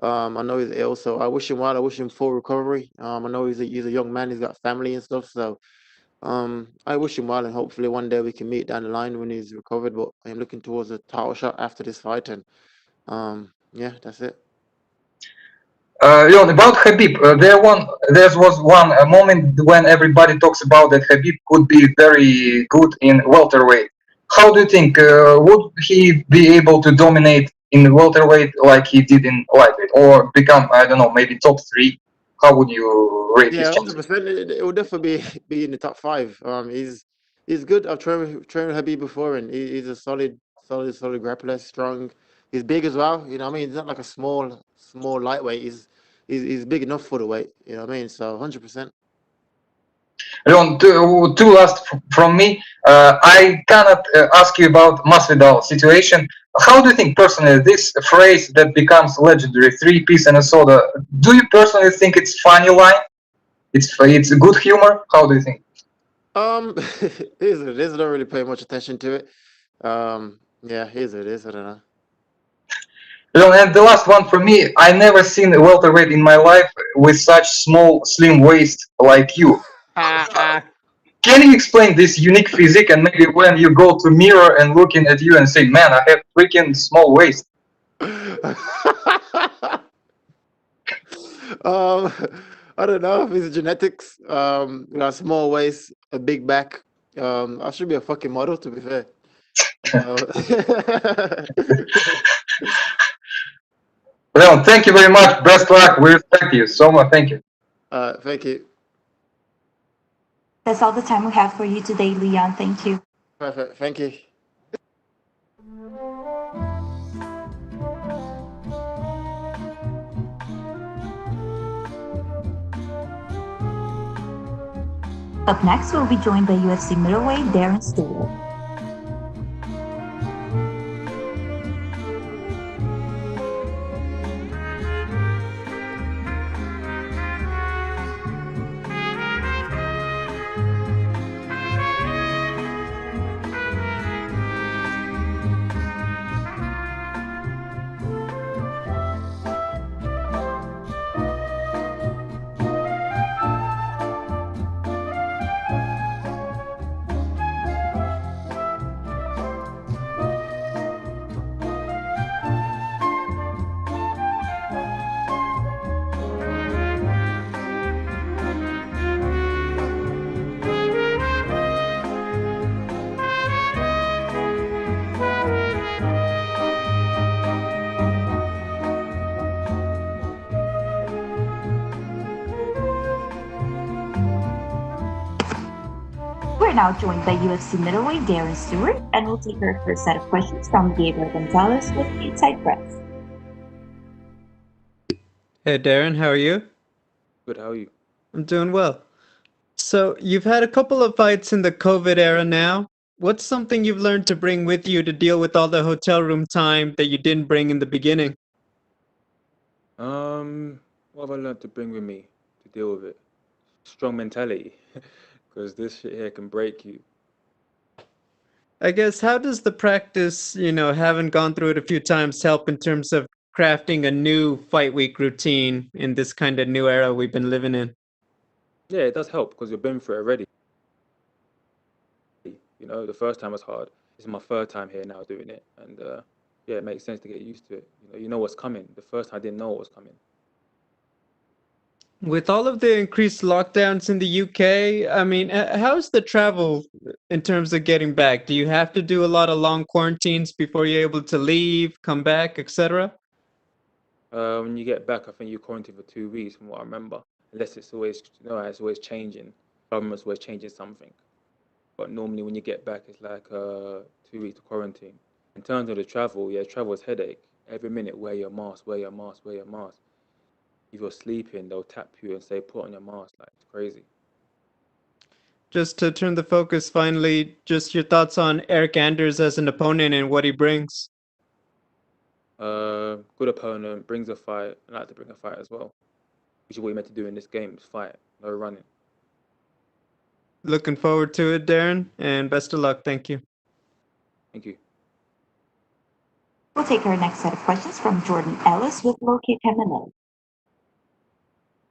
Speaker 17: I know he's ill, so I wish him well. I wish him full recovery. I know he's a young man. He's got family and stuff, so I wish him well. And hopefully, one day we can meet down the line when he's recovered. But I'm looking towards a title shot after this fight, and yeah, that's it.
Speaker 16: Leon, about Khabib, there was one moment when everybody talks about that Khabib could be very good in welterweight. How do you think would he be able to dominate in welterweight like he did in lightweight, or become, I don't know, maybe top 3? How would you rate his
Speaker 17: Yeah,
Speaker 16: chances?
Speaker 17: 100%. It will definitely be in the top 5. He's good. I've trained with Habib before, and he's a solid grappler, strong. He's big as well. You know what I mean? He's not like a small lightweight. He's big enough for the weight. You know what I mean? So 100%.
Speaker 16: Leon, two last from me. I cannot ask you about Masvidal situation. How do you think personally this phrase that becomes legendary, 3-piece and a soda? Do you personally think it's funny line? It's good humor. How do you think?
Speaker 17: It is what it is. I don't really pay much attention to it. Yeah, it is what it is. I don't know.
Speaker 16: And the last one for me, I never seen a welterweight in my life with such small, slim waist like you. Can you explain this unique physique and maybe when you go to mirror and looking at you and say, man, I have freaking small waist?
Speaker 17: I don't know if it's genetics. Small waist, a big back. I should be a fucking model, to be fair.
Speaker 16: Well, thank you very much. Best luck. We respect you so much. Thank you.
Speaker 17: Thank you.
Speaker 1: That's all the time we have for you today, Leon. Thank you.
Speaker 17: Perfect. Thank you.
Speaker 1: Up next, we'll be joined by UFC middleweight Darren Stewart. We're now joined by UFC middleweight Darren Stewart, and we'll take our first set of questions from Gabriel Gonzalez with Inside Press.
Speaker 2: Hey Darren, how are you?
Speaker 12: Good, how are you?
Speaker 2: I'm doing well. So you've had a couple of fights in the COVID era now. What's something you've learned to bring with you to deal with all the hotel room time that you didn't bring in the beginning?
Speaker 12: What have I learned to bring with me to deal with it? Strong mentality, because this shit here can break you.
Speaker 2: I guess, how does the practice, having gone through it a few times, help in terms of crafting a new fight week routine in this kind of new era we've been living in?
Speaker 12: Yeah, it does help because you've been through it already. The first time was hard. This is my third time here now doing it, and yeah, it makes sense to get used to it. You know what's coming. The first time I didn't know what was coming.
Speaker 2: With all of the increased lockdowns in the UK, I mean, how's the travel in terms of getting back? Do you have to do a lot of long quarantines before you're able to leave, come back, etc.?
Speaker 12: When you get back, I think you quarantine for 2 weeks, from what I remember. Unless it's always, it's always changing. Government's always changing something. But normally when you get back, it's like 2 weeks of quarantine. In terms of the travel, yeah, travel is headache. Every minute, wear your mask, wear your mask, wear your mask. If you're sleeping, they'll tap you and say, put on your mask. Like, it's crazy.
Speaker 2: Just to turn the focus finally, just your thoughts on Eryk Anders as an opponent and what he brings.
Speaker 12: Good opponent, brings a fight. I like to bring a fight as well. Which is what you're meant to do in this game, is fight, no running.
Speaker 2: Looking forward to it, Darren, and best of luck. Thank you.
Speaker 12: Thank you.
Speaker 1: We'll take our next set of questions from Jordan Ellis with Locate MMA.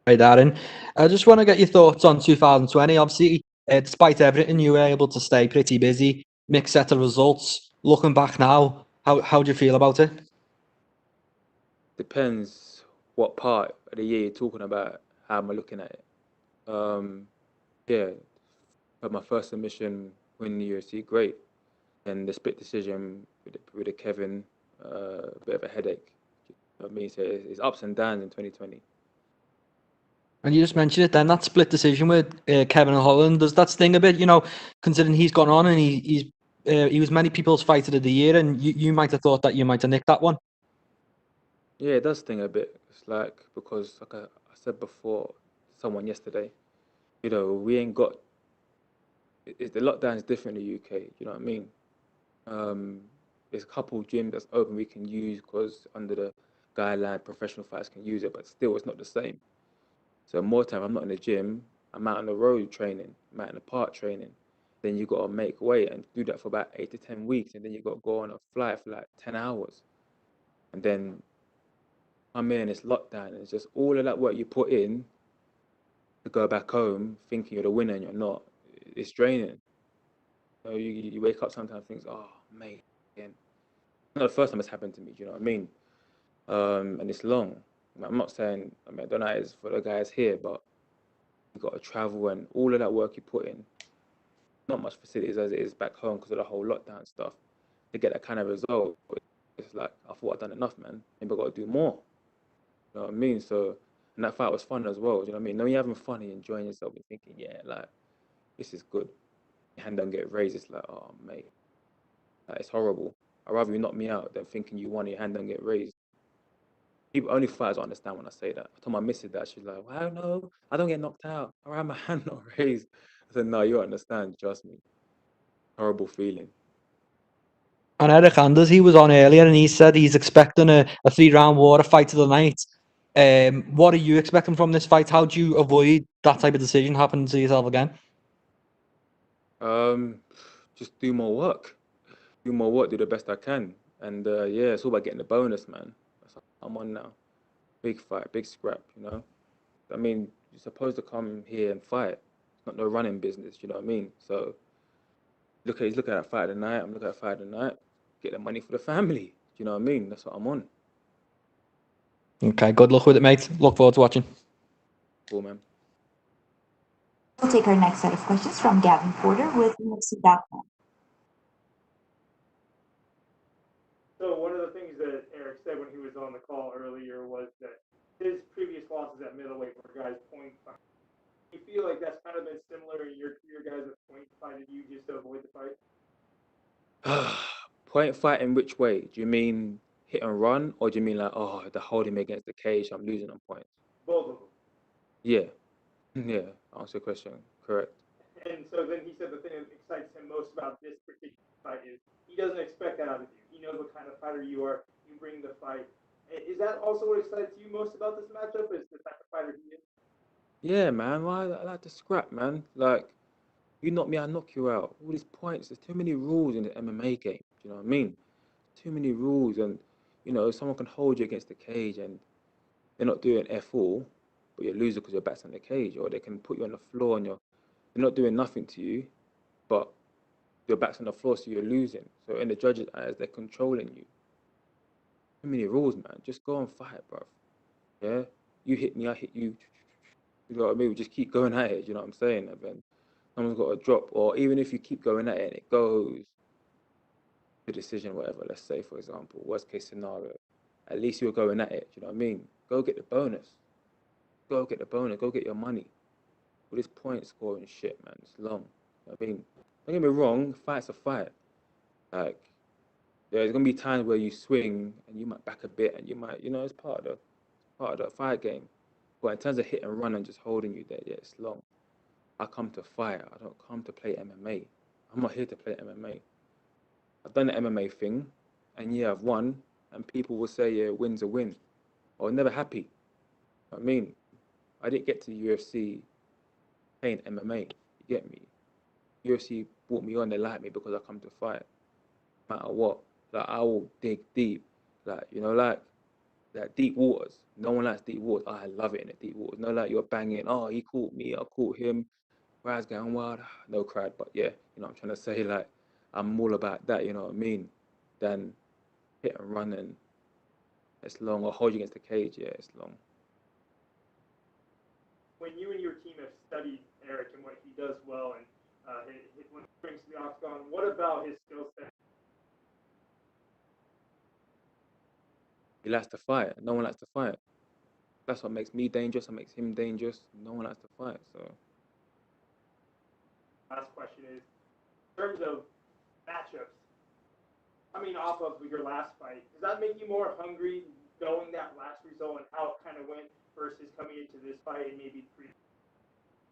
Speaker 6: Hi, Darren. I just want to get your thoughts on 2020. Obviously, despite everything, you were able to stay pretty busy, mixed set of results. Looking back now, how do you feel about it?
Speaker 12: Depends what part of the year you're talking about. How am I looking at it? Yeah, but my first submission win the UFC, great. And the split decision with the Kevin, a bit of a headache. I mean, so it's ups and downs in 2020.
Speaker 6: And you just mentioned it then, that split decision with Kevin and Holland, does that sting a bit, considering he's gone on and he was many people's fighter of the year, and you might have thought that you might have nicked that one?
Speaker 12: Yeah, it does sting a bit. It's like, because like I said before, someone yesterday, You know, we ain't got. The lockdown is different in the UK. You know what I mean? There's a couple gyms that's open we can use because under the guideline, professional fighters can use it, but still, it's not the same. So more time, I'm not in the gym. I'm out on the road training. I'm out in the park training. Then you got to make weight and do that for about 8 to 10 weeks, and then you got to go on a flight for like 10 hours, and then I'm in this lockdown. And it's just all of that work you put in to go back home thinking you're the winner and you're not. It's draining. So you wake up sometimes and think, oh mate, again. Not the first time it's happened to me. Do you know what I mean? And it's long. I'm not saying, I mean, I don't know it's for the guys here, but you got to travel and all of that work you put in. Not much facilities as it is back home because of the whole lockdown stuff. To get that kind of result, it's like I thought I'd done enough, man. Maybe I got to do more. You know what I mean? So, and that fight was fun as well. Do you know what I mean? Knowing you're having fun and enjoying yourself and thinking, yeah, like this is good. Your hand don't get raised. It's like, oh mate, like, it's horrible. I'd rather you knock me out than thinking you won and your hand don't get raised. People, only fighters don't understand when I say that. I told my missus that. She's like, well, no, I don't get knocked out. I have my hand not raised. I said, no, you don't understand. Trust me. Horrible feeling.
Speaker 6: And Eryk Anders, he was on earlier and he said he's expecting a 3-round war, a fight of the night. What are you expecting from this fight? How do you avoid that type of decision happening to yourself again?
Speaker 12: Just do more work. Do more work, do the best I can. And yeah, it's all about getting the bonus, man. That's what I'm on now. Big fight, big scrap, you know? I mean, you're supposed to come here and fight. It's not no running business, you know what I mean? So he's looking at that fight of the night, I'm looking at that fight of the night. Get the money for the family. Do you know what I mean? That's what I'm on.
Speaker 6: Okay, good luck with it, mate. Look forward to watching.
Speaker 12: Cool, man.
Speaker 1: We'll take our next set of questions from Gavin Porter with UFC.com.
Speaker 13: So one of the things that Eryk said when he was on the call earlier was that his previous losses at middleweight were guys point fight. Do you feel like that's kind of been similar in your guys at point fighted you just to avoid the fight?
Speaker 12: Point fight in which way? Do you mean hit and run, or do you mean like, oh, they're holding me against the cage, I'm losing on points?
Speaker 13: Both of them.
Speaker 12: Yeah. Yeah, answer your question. Correct.
Speaker 13: And so then he said the thing that excites him most about this particular fight is he doesn't expect that out of you. He knows what kind of fighter you are. You bring the fight. Is that also what excites you most about this matchup? Is the type of fighter he is?
Speaker 12: Yeah, man. Well, I like to scrap, man. Like, you knock me, I knock you out. All these points. There's too many rules in the MMA game. Do you know what I mean? Too many rules, and you know, someone can hold you against the cage, and they're not doing F all, but you're losing because your back's on the cage, or they can put you on the floor and they're not doing nothing to you, but your back's on the floor, so you're losing. So in the judges' eyes, they're controlling you. Too many rules, man. Just go and fight, bro. Yeah, you hit me, I hit you. You know what I mean? We just keep going at it. You know what I'm saying? And then someone's got to drop, or even if you keep going at it and it goes to decision, whatever. Let's say, for example, worst case scenario, at least you're going at it. You know what I mean? Go get the bonus. Go get the bonus. Go get your money. All this point scoring shit, man. It's long. You know what I mean, don't get me wrong. Fight's a fight. Like, there's gonna be times where you swing and you might back a bit, and you might, you know, it's part of the fight game. But in terms of hit and run and just holding you there, yeah, it's long. I come to fight. I don't come to play MMA. I'm not here to play MMA. I've done the MMA thing, and yeah, I've won. And people will say, yeah, win's a win. Or never happy. You know what I mean, I didn't get to UFC playing MMA. You get me? UFC brought me on. They like me because I come to fight. No matter what, like I will dig deep. Like, you know, like deep waters. No one likes deep waters. I love it in the deep waters. No, like you're banging. Oh, he caught me. I caught him. Crowd's going wild. No crowd, but yeah, you know what I'm trying to say. Like, I'm all about that. You know what I mean? Than hit and run and it's long, or hold you against the cage. Yeah, it's long.
Speaker 13: When you and your team have studied Eryk and what he does well, and when he brings to the octagon, what about his skill set?
Speaker 12: He likes to fight. No one likes to fight. That's what makes me dangerous. That makes him dangerous. No one likes to fight. So.
Speaker 13: Last question is, in terms of matchups, coming off of your last fight, does that make you more hungry knowing that last result and how it kind of went versus coming into this fight and maybe pre?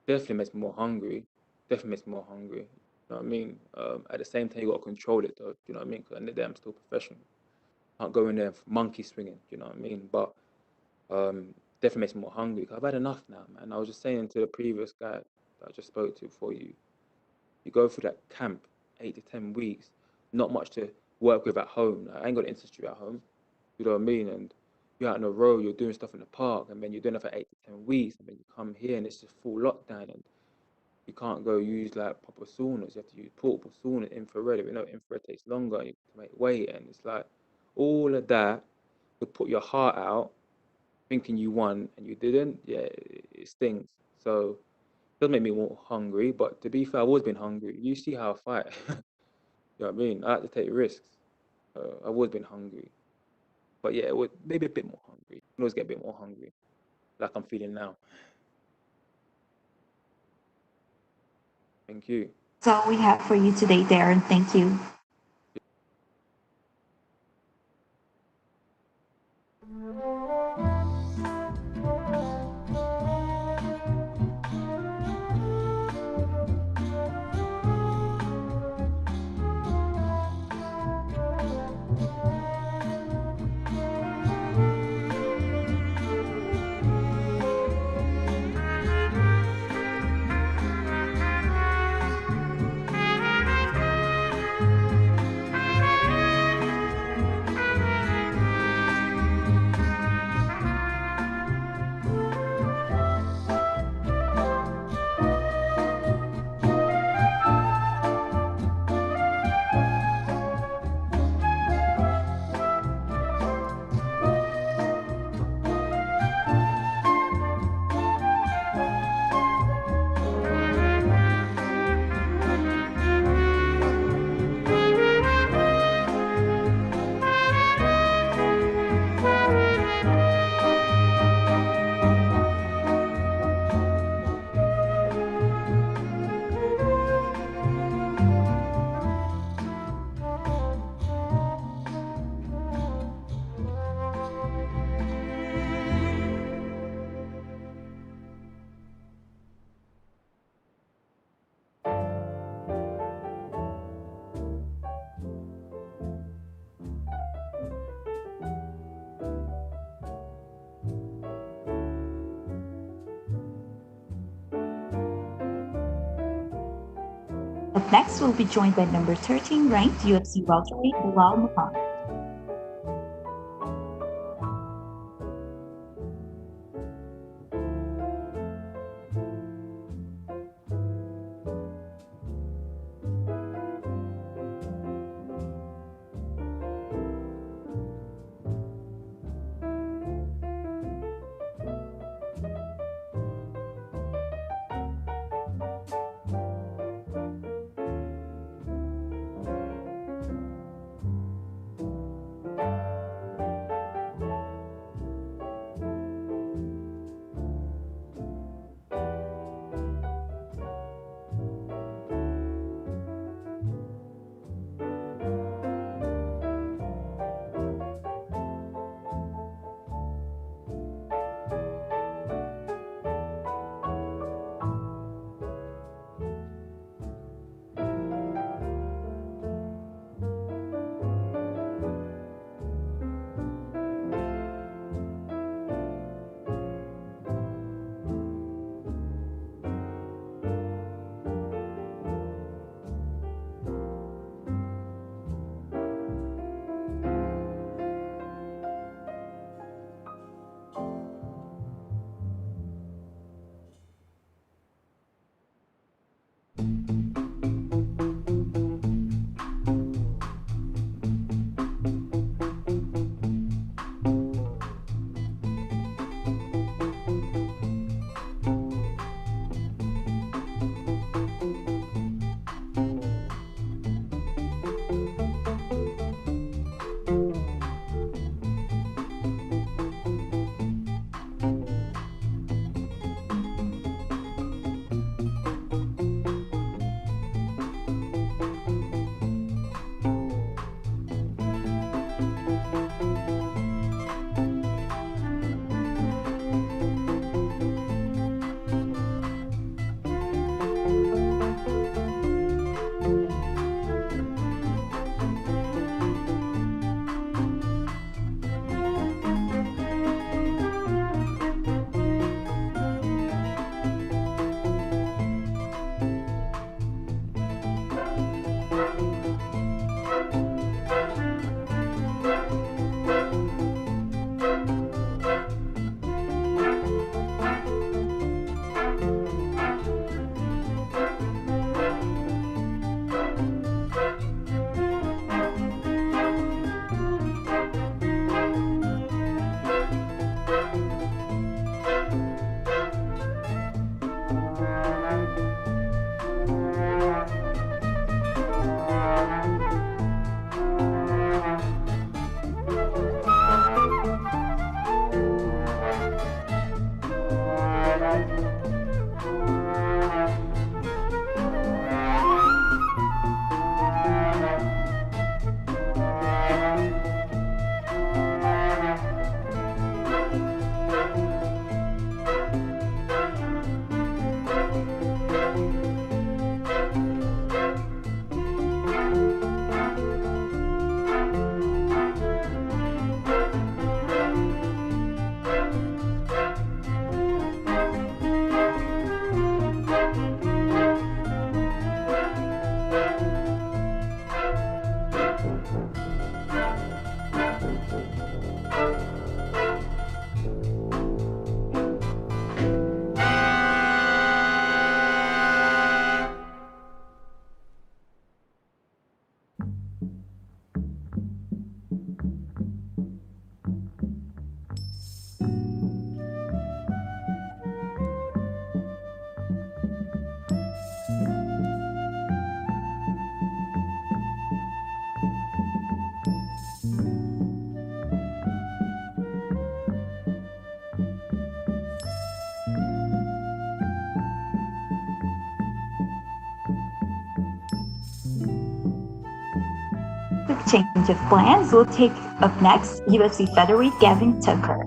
Speaker 12: definitely makes me more hungry. Definitely makes me more hungry. You know what I mean? At the same time, you got to control it, though. You know what I mean? Because at the end of the day, I'm still professional. Can't go in there monkey swinging. You know what I mean? But definitely makes me more hungry. 'Cause I've had enough now, man. I was just saying to the previous guy that I just spoke to before you go through that camp, 8 to 10 weeks, not much to work with at home. Like, I ain't got an industry at home. You know what I mean? And you're out on the road, you're doing stuff in the park, and then you're doing it for 8 to 10 weeks, and then you come here and it's just full lockdown, and you can't go use like proper saunas. You have to use portable sauna, infrared. We know infrared takes longer. You have to make weight, and it's like all of that would put your heart out, thinking you won and you didn't. Yeah, it stings. So it does make me more hungry. But to be fair, I've always been hungry. You see how I fight. You know what I mean? I had to take risks. I've always been hungry. But yeah, it would maybe a bit more hungry. You can always get a bit more hungry, like I'm feeling now. Thank you.
Speaker 1: That's all we have for you today, Darren. Thank you. Up next, we'll be joined by number 13 ranked UFC welterweight Belal Muhammad. Change of plans. We'll take up next UFC featherweight Gavin Tucker.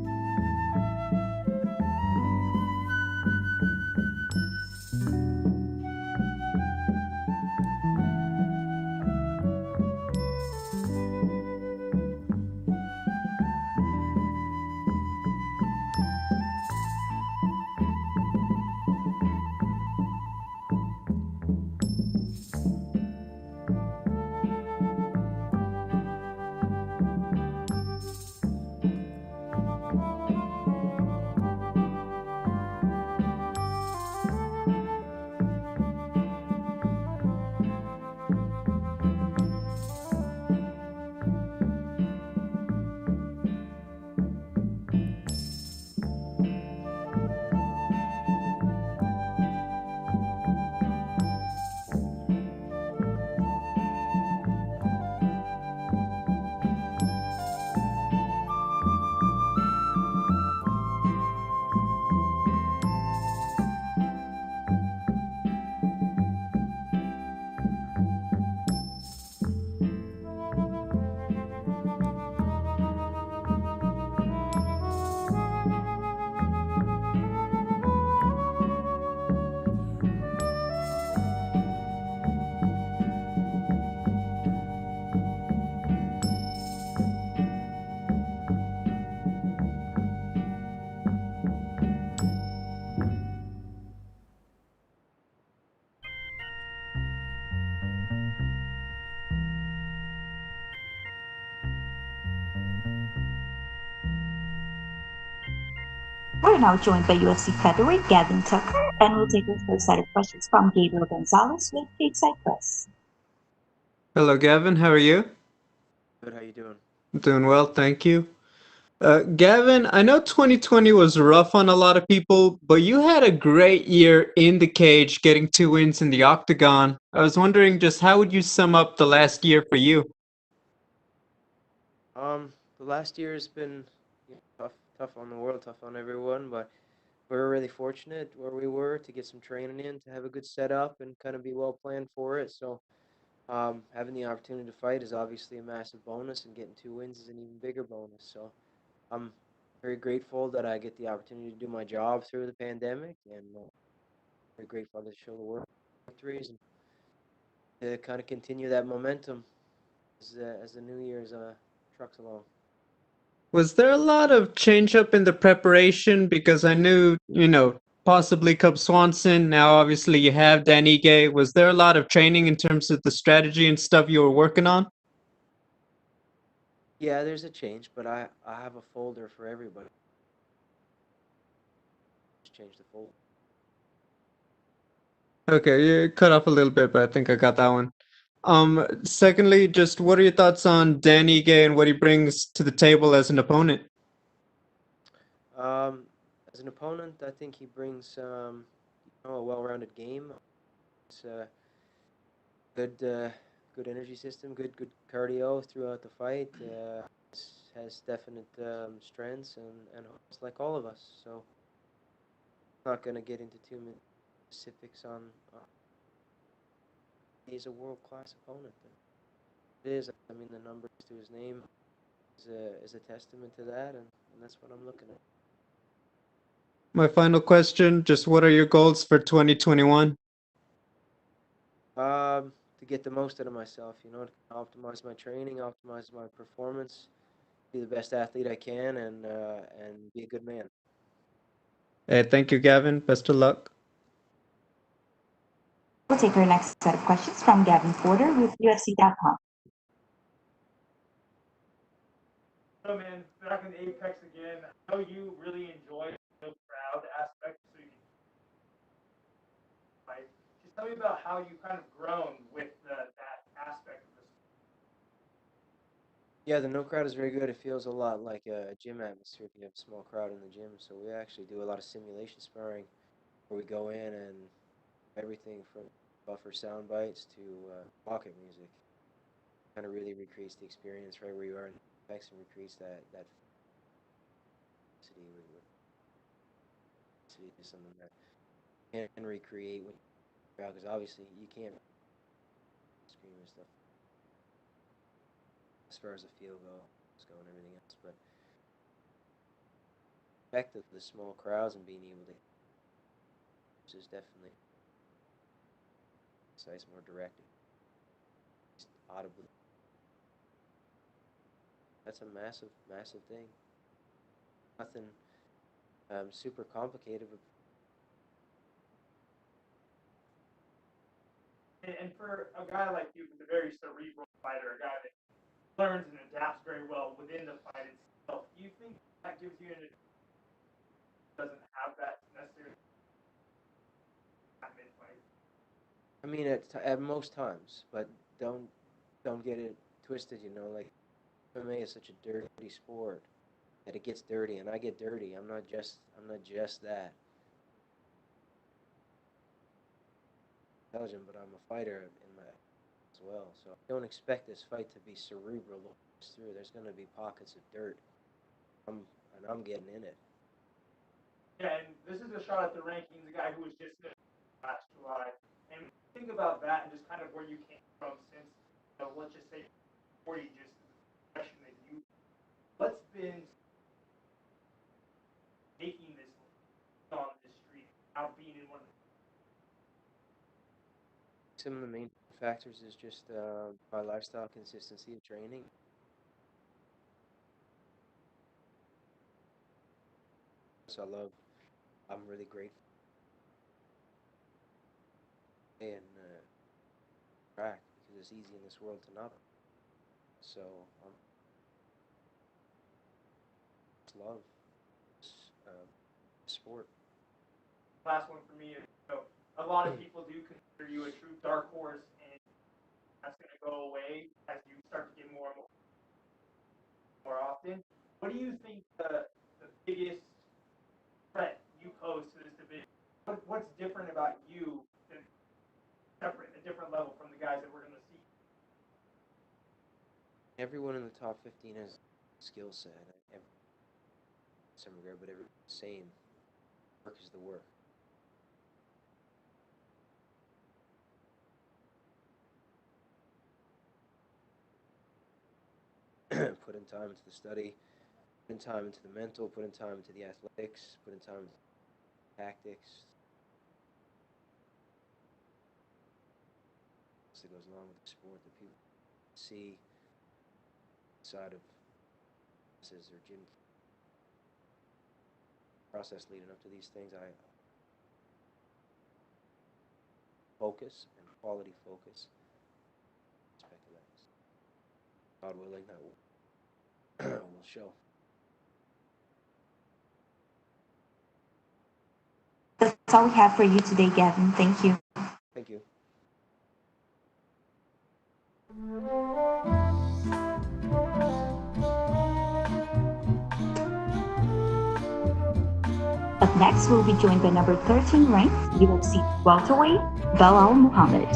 Speaker 1: We're now joined by UFC featherweight Gavin Tucker, and we'll take our first set of questions from Gabriel Gonzalez with Stateside Press.
Speaker 2: Hello, Gavin. How are you?
Speaker 18: Good. How you doing?
Speaker 2: Doing well, thank you. Gavin, I know 2020 was rough on a lot of people, but you had a great year in the cage, getting 2 wins in the octagon. I was wondering just how would you sum up the last year for you?
Speaker 18: The last year has been tough on the world, tough on everyone, but we were really fortunate where we were to get some training in, to have a good setup, and kind of be well planned for it. So, having the opportunity to fight is obviously a massive bonus, and getting 2 wins is an even bigger bonus. So, I'm very grateful that I get the opportunity to do my job through the pandemic, and very grateful to show the world victories and to kind of continue that momentum as the new year's trucks along.
Speaker 2: Was there a lot of change up in the preparation? Because I knew, possibly Cub Swanson. Now, obviously, you have Dan Ige. Was there a lot of training in terms of the strategy and stuff you were working on?
Speaker 18: Yeah, there's a change, but I have a folder for everybody. Just change the folder.
Speaker 2: Okay, you cut off a little bit, but I think I got that one. Secondly, just what are your thoughts on Dan Ige and what he brings to the table as an opponent?
Speaker 18: As an opponent, I think he brings a well-rounded game. It's a good energy system, good cardio throughout the fight. Has definite strengths and hopes like all of us. So, I'm not going to get into too many specifics on. He's a world-class opponent. It is. I mean, the numbers to his name is a testament to that, and that's what I'm looking at.
Speaker 2: My final question, just what are your goals for 2021?
Speaker 18: To get the most out of myself, to optimize my training, optimize my performance, be the best athlete I can, and be a good man.
Speaker 2: Hey, thank you, Gavin. Best of luck.
Speaker 1: We'll take our next set of questions from Gavin Porter with UFC.com.
Speaker 13: So, man, back in Apex again. I know you really enjoy the crowd aspect, so you can fight. Just tell me about how you kind of grown with that aspect of this.
Speaker 18: Yeah, the no crowd is very good. It feels a lot like a gym atmosphere if you have a small crowd in the gym. So we actually do a lot of simulation sparring where we go in and everything from buffer sound bites to pocket music. Kind of really recreates the experience right where you are in Apex and recreates that city is something that you can recreate with crowd, because obviously you can't scream and stuff. far as the field goes and everything else. But the effect of the small crowds and being able to is definitely precise, more directed, audibly. That's a massive, massive thing. Nothing super complicated.
Speaker 13: And for a guy like you, who's a very cerebral fighter, a guy that learns and adapts very well within the fight itself, do you think that gives you an advantage? Doesn't have that necessarily mid-fight?
Speaker 18: I mean, at most times, but don't get it twisted. You know, like MMA is such a dirty sport that it gets dirty, and I get dirty. I'm not just that. Intelligent, but I'm a fighter in my as well. So I don't expect this fight to be cerebral through. There's going to be pockets of dirt, and I'm getting in it.
Speaker 13: Yeah, and this is a shot at the rankings, a guy who was just last July. And think about that and just kind of where you came from since, let's just say 40, just the question that you, what's been making this on this street, now being in one of the
Speaker 18: Some of the main factors is just my lifestyle consistency of training. So I'm really grateful. And track because it's easy in this world to not. So it's love, sport.
Speaker 13: last one for me is, a lot of people do consider you a true dark horse, and that's going to go away as you start to get more and more often. What do you think the biggest threat you pose to this division? What's different about you that's separate, a different level from the guys that we're going to see?
Speaker 18: Everyone in the top 15 has skill set. Some regard, but everyone's the same. Work is the work. Put in time into the study, put in time into the mental, put in time into the athletics, put in time into tactics. That goes along with the sport that people see inside of classes or gym process leading up to these things. I focus and quality focus. God willing, that will show.
Speaker 1: That's all we have for you today, Gavin. Thank you.
Speaker 18: Thank you.
Speaker 1: Up next, we'll be joined by number 13 ranked UFC welterweight, Belal Muhammad.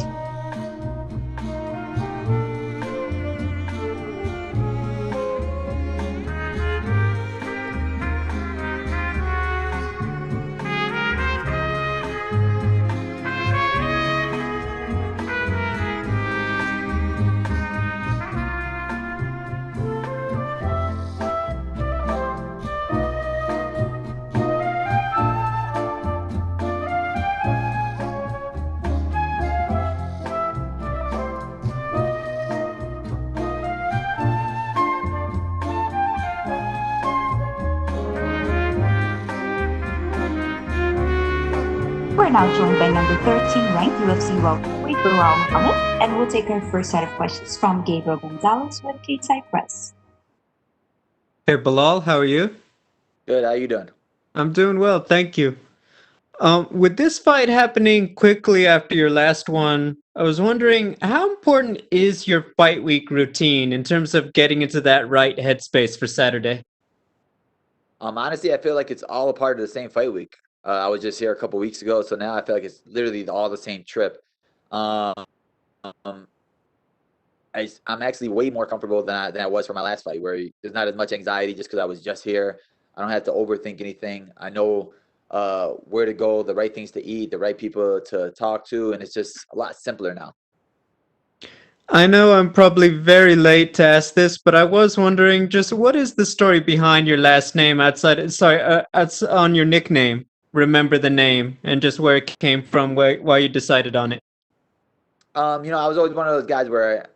Speaker 1: We're now joined by number 13 ranked UFC welterweight, Belal Muhammad, and we'll take our first set of questions from Gabriel Gonzalez with Stateside Press.
Speaker 2: Hey, Belal, how are you?
Speaker 19: Good, how you doing?
Speaker 2: I'm doing well, thank you. With this fight happening quickly after your last one, I was wondering, how important is your fight week routine in terms of getting into that right headspace for Saturday?
Speaker 19: Honestly, I feel like it's all a part of the same fight week. I was just here a couple weeks ago, so now I feel like it's literally all the same trip. I'm actually way more comfortable than I was for my last fight, where there's not as much anxiety just because I was just here. I don't have to overthink anything. I know where to go, the right things to eat, the right people to talk to, and it's just a lot simpler now.
Speaker 2: I know I'm probably very late to ask this, but I was wondering just what is the story behind your last name outside, sorry, on your nickname? Remember the name and just where it came from, why you decided on it.
Speaker 19: I was always one of those guys where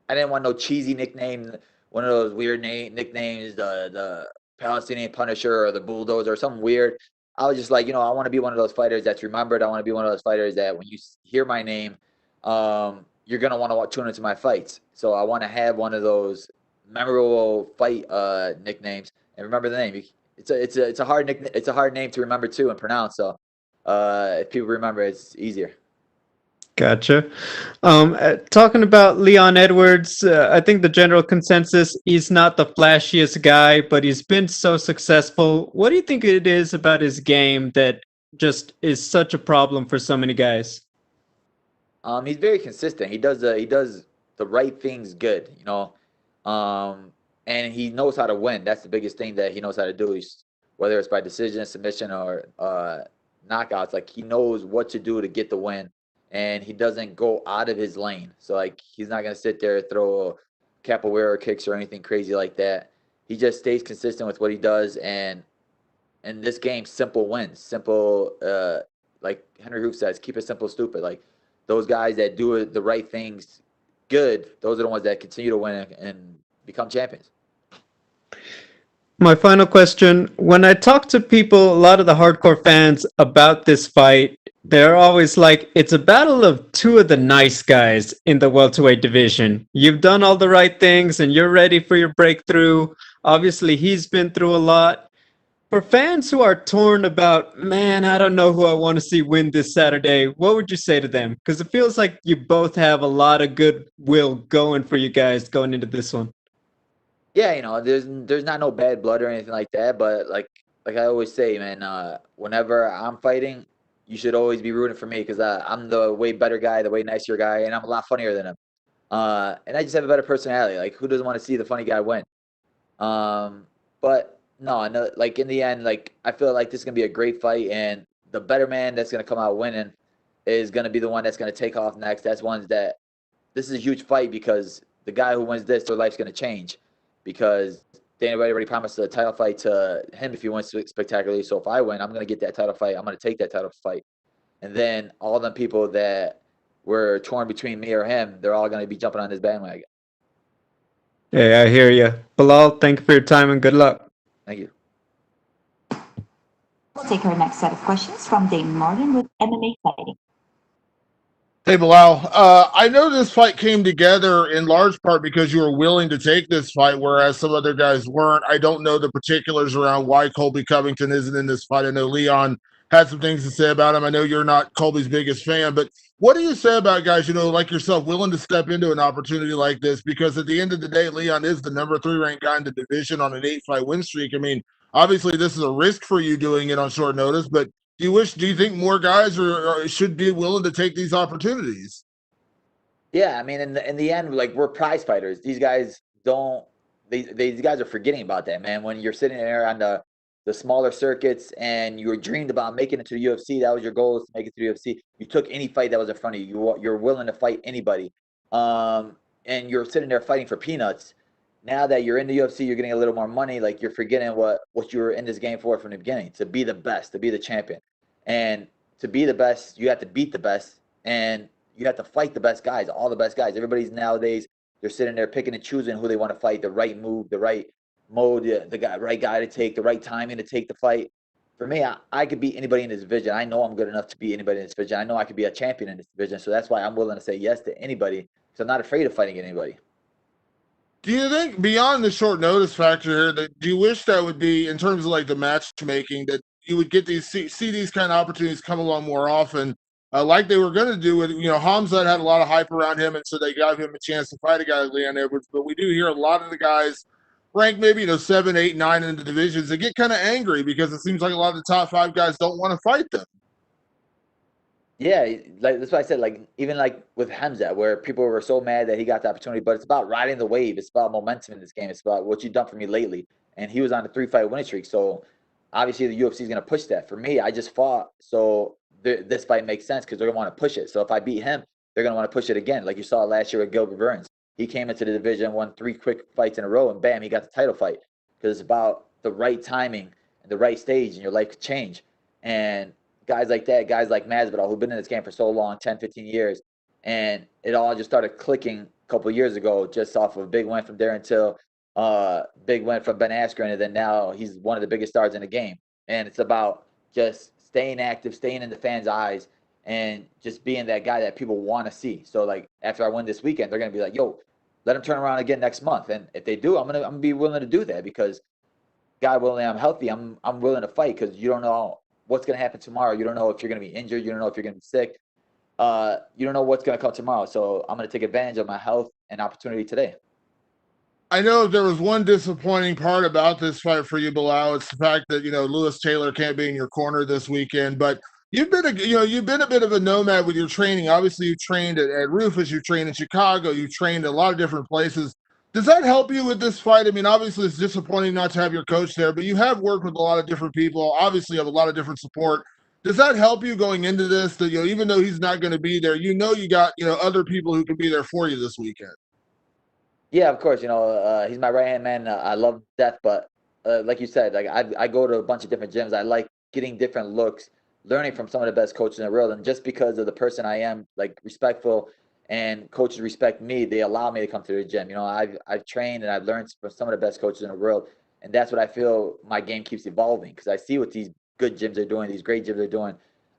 Speaker 19: I didn't want no cheesy nickname, one of those weird nicknames, the Palestinian Punisher or the Bulldozer or something weird. I was just like, I want to be one of those fighters that's remembered. I want to be one of those fighters that when you hear my name, you're gonna want to tune into my fights. So I want to have one of those memorable fight nicknames and remember the name. It's a hard nickname. It's a hard name to remember too and pronounce. So if people remember, it's easier.
Speaker 2: Gotcha. Talking about Leon Edwards, I think the general consensus, he's not the flashiest guy, but he's been so successful. What do you think it is about his game that just is such a problem for so many guys?
Speaker 19: He's very consistent. He does the right things good, and he knows how to win. That's the biggest thing that he knows how to do. Whether it's by decision, submission, or knockouts, like he knows what to do to get the win, and he doesn't go out of his lane. So like he's not gonna sit there and throw capoeira kicks or anything crazy like that. He just stays consistent with what he does, and in this game, simple wins. Simple, like Henry Hoof says, keep it simple, stupid. Like those guys that do the right things good, those are the ones that continue to win and become champions.
Speaker 2: My final question, when I talk to people, a lot of the hardcore fans about this fight, they're always like, it's a battle of two of the nice guys in the welterweight division. You've done all the right things and you're ready for your breakthrough. Obviously, he's been through a lot. For fans who are torn about, man, I don't know who I want to see win this Saturday, what would you say to them? Because it feels like you both have a lot of goodwill going for you guys going into this one.
Speaker 19: Yeah, there's not no bad blood or anything like that, but like I always say, man, whenever I'm fighting, you should always be rooting for me because I'm the way better guy, the way nicer guy, and I'm a lot funnier than him. And I just have a better personality. Like, who doesn't want to see the funny guy win? But no, like in the end, like I feel like this is gonna be a great fight, and the better man that's gonna come out winning is gonna be the one that's gonna take off next. That's ones that this is a huge fight because the guy who wins this, their life's gonna change because Dana White already promised a title fight to him if he wins spectacularly. So if I win, I'm gonna get that title fight. I'm gonna take that title fight, and then all the people that were torn between me or him, they're all gonna be jumping on this bandwagon.
Speaker 2: Yeah, I hear you. Belal, thank you for your time and good luck.
Speaker 19: Thank you.
Speaker 1: We'll take our next set of questions from Damon Morgan with MMA Fighting.
Speaker 8: Hey, Belal. I know this fight came together in large part because you were willing to take this fight, whereas some other guys weren't. I don't know the particulars around why Colby Covington isn't in this fight. I know Leon had some things to say about him. I know you're not Colby's biggest fan, but what do you say about guys, like yourself, willing to step into an opportunity like this? Because at the end of the day, Leon is the number 3 ranked guy in the division on an 8-fight win streak. I mean, obviously this is a risk for you doing it on short notice, but do you think more guys should be willing to take these opportunities?
Speaker 19: Yeah, I mean, in the end, like we're prize fighters. These guys don't. These guys are forgetting about that, man. When you're sitting there on the smaller circuits and you were dreamed about making it to the UFC, that was your goal, is to make it to the UFC. You took any fight that was in front of you. You're willing to fight anybody, and you're sitting there fighting for peanuts. Now that you're in the UFC, you're getting a little more money. Like you're forgetting what you were in this game for from the beginning, to be the best, to be the champion. And to be the best, you have to beat the best, and you have to fight the best guys, all the best guys. Everybody's nowadays, they're sitting there picking and choosing who they want to fight, the right move, the right mode, right guy to take, the right timing to take the fight. For me, I could beat anybody in this division. I know I'm good enough to beat anybody in this division. I know I could be a champion in this division. So that's why I'm willing to say yes to anybody, because I'm not afraid of fighting anybody.
Speaker 8: Do you think, beyond the short notice factor here, that do you wish that would be, in terms of like the matchmaking, that you would get see these kind of opportunities come along more often, like they were going to do with, Hamzat had a lot of hype around him, and so they gave him a chance to fight a guy like Leon Edwards. But we do hear a lot of the guys ranked maybe 7, 8, 9 in the divisions, they get kind of angry because it seems like a lot of the top 5 guys don't want to fight them.
Speaker 19: Yeah, like that's why I said, like even like with Hamzat, where people were so mad that he got the opportunity, but it's about riding the wave. It's about momentum in this game. It's about what you've done for me lately. And he was on a 3-fight winning streak, so obviously the UFC is going to push that. For me, I just fought, so this fight makes sense because they're going to want to push it. So if I beat him, they're going to want to push it again. Like you saw last year with Gilbert Burns. He came into the division, won 3 quick fights in a row, and bam, he got the title fight. Because it's about the right timing and the right stage, and your life could change. And guys like that, guys like Masvidal, who've been in this game for so long, 10, 15 years, and it all just started clicking a couple of years ago just off of a big win from Darren Till, big win from Ben Askren, and then now he's one of the biggest stars in the game. And it's about just staying active, staying in the fans' eyes, and just being that guy that people want to see. So, like, after I win this weekend, they're going to be like, yo, let him turn around again next month. And if they do, I'm gonna be willing to do that because, God willing, I'm healthy. I'm willing to fight because you don't know what's going to happen tomorrow. You don't know if you're going to be injured. You don't know if you're going to be sick. You don't know what's going to come tomorrow. So I'm going to take advantage of my health and opportunity today.
Speaker 8: I know there was one disappointing part about this fight for you, Belal. It's the fact that, Lewis Taylor can't be in your corner this weekend, but you've been a bit of a nomad with your training. Obviously, you trained at Rufus, you trained in Chicago, you trained a lot of different places. Does that help you with this fight? I mean, obviously, it's disappointing not to have your coach there, but you have worked with a lot of different people. Obviously, you have a lot of different support. Does that help you going into this? That even though he's not going to be there, you got other people who can be there for you this weekend.
Speaker 19: Yeah, of course. He's my right hand man. I love death, but like you said, like I go to a bunch of different gyms. I like getting different looks, learning from some of the best coaches in the world, and just because of the person I am, like respectful, and coaches respect me, they allow me to come to the gym. I've trained and I've learned from some of the best coaches in the world, and that's what I feel my game keeps evolving because I see what these good gyms are doing, these great gyms are doing.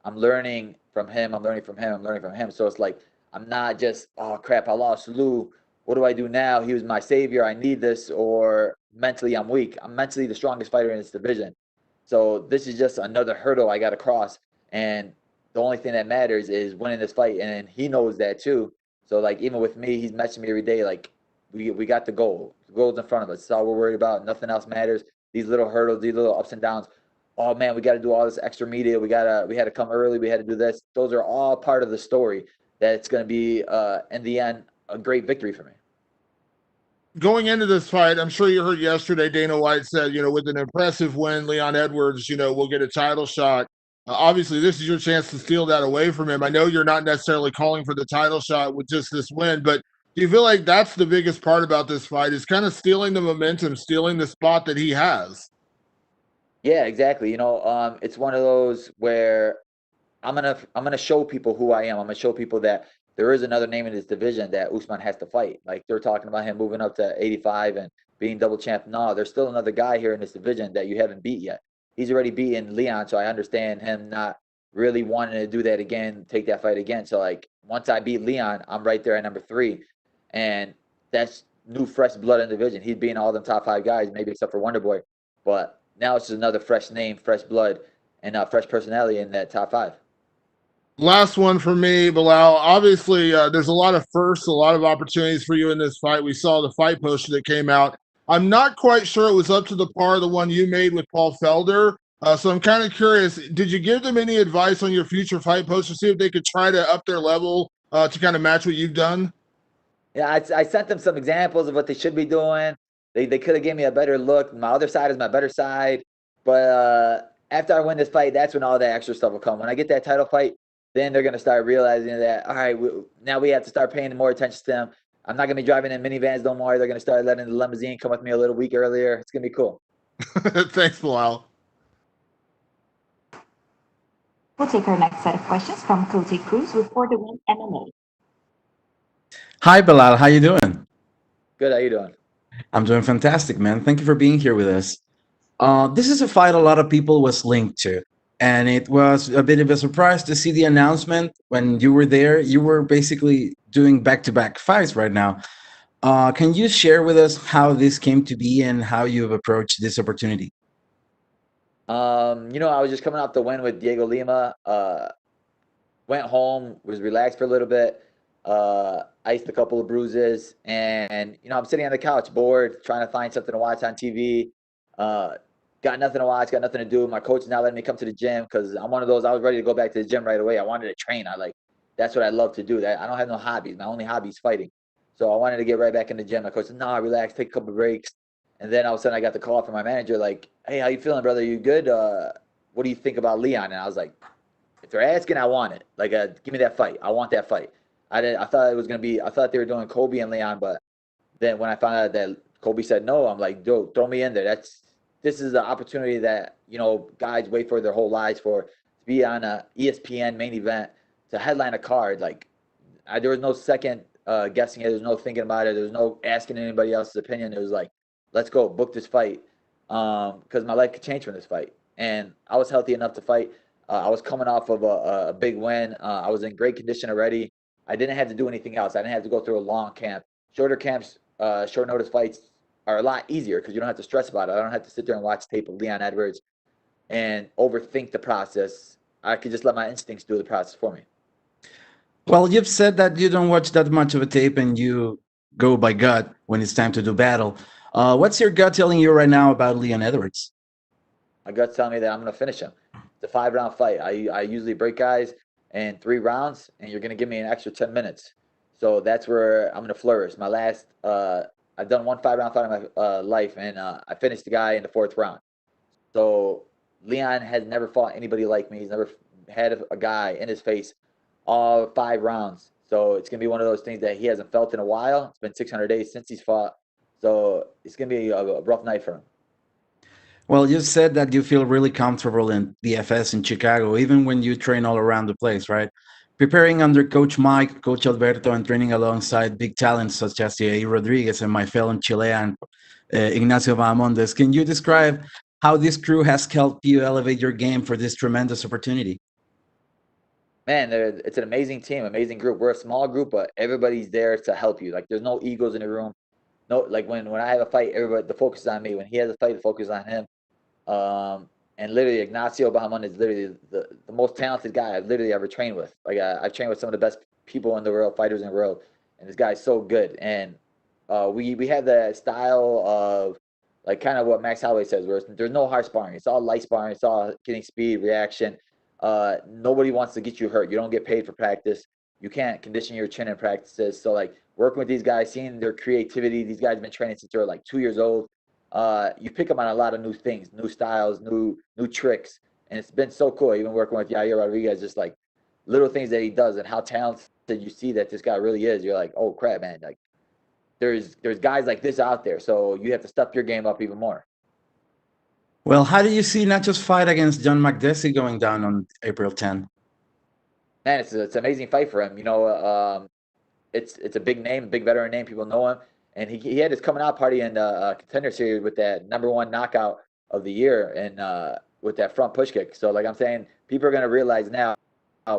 Speaker 19: I'm learning from him. I'm learning from him. I'm learning from him. So it's like I'm not just, oh crap, I lost Lou. What do I do now? He was my savior. I need this, or mentally I'm weak. I'm mentally the strongest fighter in this division. So this is just another hurdle I got to cross, and the only thing that matters is winning this fight, and he knows that too. So, like, even with me, he's messaging me every day, like, we got the goal. The goal's in front of us. That's all we're worried about. Nothing else matters. These little hurdles, these little ups and downs. Oh, man, we got to do all this extra media. We had to come early. We had to do this. Those are all part of the story that it's going to be, in the end, a great victory for me.
Speaker 8: Going into this fight, I'm sure you heard yesterday Dana White said, with an impressive win, Leon Edwards, will get a title shot. Obviously, this is your chance to steal that away from him. I know you're not necessarily calling for the title shot with just this win, but do you feel like that's the biggest part about this fight is kind of stealing the momentum, stealing the spot that he has?
Speaker 19: Yeah, exactly. It's one of those where I'm gonna show people who I am. I'm gonna show people that there is another name in this division that Usman has to fight. Like they're talking about him moving up to 85 and being double champ. No, there's still another guy here in this division that you haven't beat yet. He's already beaten Leon, so I understand him not really wanting to do that again, take that fight again. So like once I beat Leon, I'm right there at number 3, and that's new fresh blood in the division. He's beating all them top 5 guys, maybe except for Wonder Boy, but now it's just another fresh name, fresh blood, and fresh personality in that top 5.
Speaker 8: Last one for me, Belal. Obviously, there's a lot of firsts, a lot of opportunities for you in this fight. We saw the fight poster that came out. I'm not quite sure it was up to the par of the one you made with Paul Felder. So I'm kind of curious, did you give them any advice on your future fight poster, see if they could try to up their level to kind of match what you've done?
Speaker 19: Yeah, I sent them some examples of what they should be doing. They could have given me a better look. My other side is my better side. But after I win this fight, that's when all that extra stuff will come. When I get that title fight, then they're going to start realizing that, all right, now we have to start paying more attention to them. I'm not going to be driving in minivans no more. They're going to start letting the limousine come with me a little week earlier. It's going to be cool.
Speaker 8: Thanks, Belal.
Speaker 1: We'll take our next set of questions from Cote Cruz with For the Win MMA.
Speaker 20: Hi, Belal. How you doing?
Speaker 19: Good. How you doing?
Speaker 20: I'm doing fantastic, man. Thank you for being here with us. This is a fight a lot of people was linked to. And it was a bit of a surprise to see the announcement when you were there. You were basically doing back-to-back fights right now. Can you share with us how this came to be and how you've approached this opportunity?
Speaker 19: I was just coming off the win with Diego Lima. Went home, was relaxed for a little bit, iced a couple of bruises, and I'm sitting on the couch, bored, trying to find something to watch on TV. Got nothing to watch, got nothing to do. My coach is not letting me come to the gym because I'm one of those. I was ready to go back to the gym right away. I wanted to train. That's what I love to do. I don't have no hobbies. My only hobby is fighting. So I wanted to get right back in the gym. My coach said, "No, relax, take a couple of breaks." And then all of a sudden, I got the call from my manager, like, "Hey, how you feeling, brother? You good? What do you think about Leon?" And I was like, "If they're asking, I want it. Like, give me that fight. I want that fight. I thought it was gonna be. I thought they were doing Kobe and Leon, but then when I found out that Kobe said no, I'm like, dude, throw me in there. This is the opportunity that guys wait for their whole lives for, to be on a ESPN main event, to headline a card. Like, there was no second guessing it. There was no thinking about it. There was no asking anybody else's opinion. It was like, let's go, book this fight, because my life could change from this fight. And I was healthy enough to fight. I was coming off of a big win. I was in great condition already. I didn't have to do anything else. I didn't have to go through a long camp. Shorter camps, short notice fights are a lot easier because you don't have to stress about it. I don't have to sit there and watch tape of Leon Edwards and overthink the process. I could just let my instincts do the process for me.
Speaker 20: Well, you've said that you don't watch that much of a tape and you go by gut when it's time to do battle. What's your gut telling you right now about Leon Edwards?
Speaker 19: My gut's telling me that I'm going to finish him. It's a 5-round fight. I usually break guys in 3 rounds, and you're going to give me an extra 10 minutes. So that's where I'm going to flourish. My last, I've done 1 5-round fight in my life, and I finished the guy in the 4th round. So Leon has never fought anybody like me. He's never had a guy in his face all 5 rounds. So it's going to be one of those things that he hasn't felt in a while. It's been 600 days since he's fought. So it's going to be a rough night for him.
Speaker 20: Well, you said that you feel really comfortable in the FS in Chicago, even when you train all around the place, right? Preparing under Coach Mike, Coach Alberto, and training alongside big talents such as Eyrk Rodriguez and my fellow Chilean, Ignacio Bahamondes. Can you describe how this crew has helped you elevate your game for this tremendous opportunity?
Speaker 19: Man, it's an amazing team, amazing group. We're a small group, but everybody's there to help you. Like, there's no egos in the room. No, like when I have a fight, everybody, the focus is on me. When he has a fight, the focus is on him. And literally, Ignacio Bahamondes is literally the most talented guy I've literally ever trained with. Like, I've trained with some of the best people in the world, fighters in the world, and this guy's so good. And we have the style of, like, kind of what Max Holloway says, where there's no hard sparring. It's all light sparring. It's all getting speed, reaction. Nobody wants to get you hurt. You don't get paid for practice. You can't condition your chin in practices. So, like, working with these guys, seeing their creativity, these guys have been training since they're like 2 years old. You pick up on a lot of new things, new styles, new tricks, and it's been so cool. Even working with Yair Rodriguez, just like little things that he does and how talented you see that this guy really is. You're like, oh crap, man! Like, there's guys like this out there, so you have to step your game up even more.
Speaker 20: Well, how do you see not just fight against John McDessie going down on April 10?
Speaker 19: Man, it's an amazing fight for him. It's a big name, big veteran name. People know him. And he had his coming out party in the Contender Series with that #1 knockout of the year and with that front push kick. So, like I'm saying, people are going to realize now,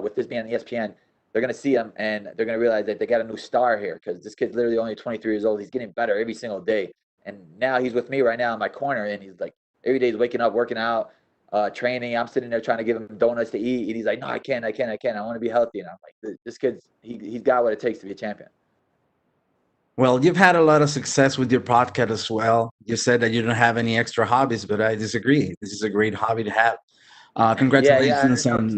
Speaker 19: with this being on ESPN, they're going to see him and they're going to realize that they got a new star here because this kid's literally only 23 years old. He's getting better every single day. And now he's with me right now in my corner, and he's like, every day he's waking up, working out, training. I'm sitting there trying to give him donuts to eat. And he's like, no, I can't. I want to be healthy. And I'm like, this kid's, he's got what it takes to be a champion.
Speaker 20: Well, you've had a lot of success with your podcast as well. You said that you don't have any extra hobbies, but I disagree. This is a great hobby to have. Congratulations on.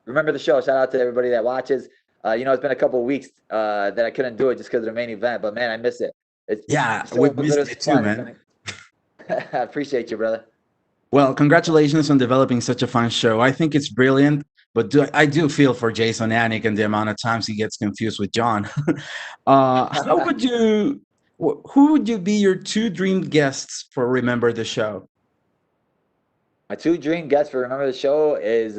Speaker 19: Remember the show. Shout out to everybody that watches. It's been a couple of weeks that I couldn't do it just because of the main event, but man, I miss it.
Speaker 20: We missed it too, man.
Speaker 19: I appreciate you, brother.
Speaker 20: Well, congratulations on developing such a fun show. I think it's brilliant, but I do feel for Jason Anik and the amount of times he gets confused with John. Who would you be your 2 dream guests for Remember the Show?
Speaker 19: My 2 dream guests for Remember the Show is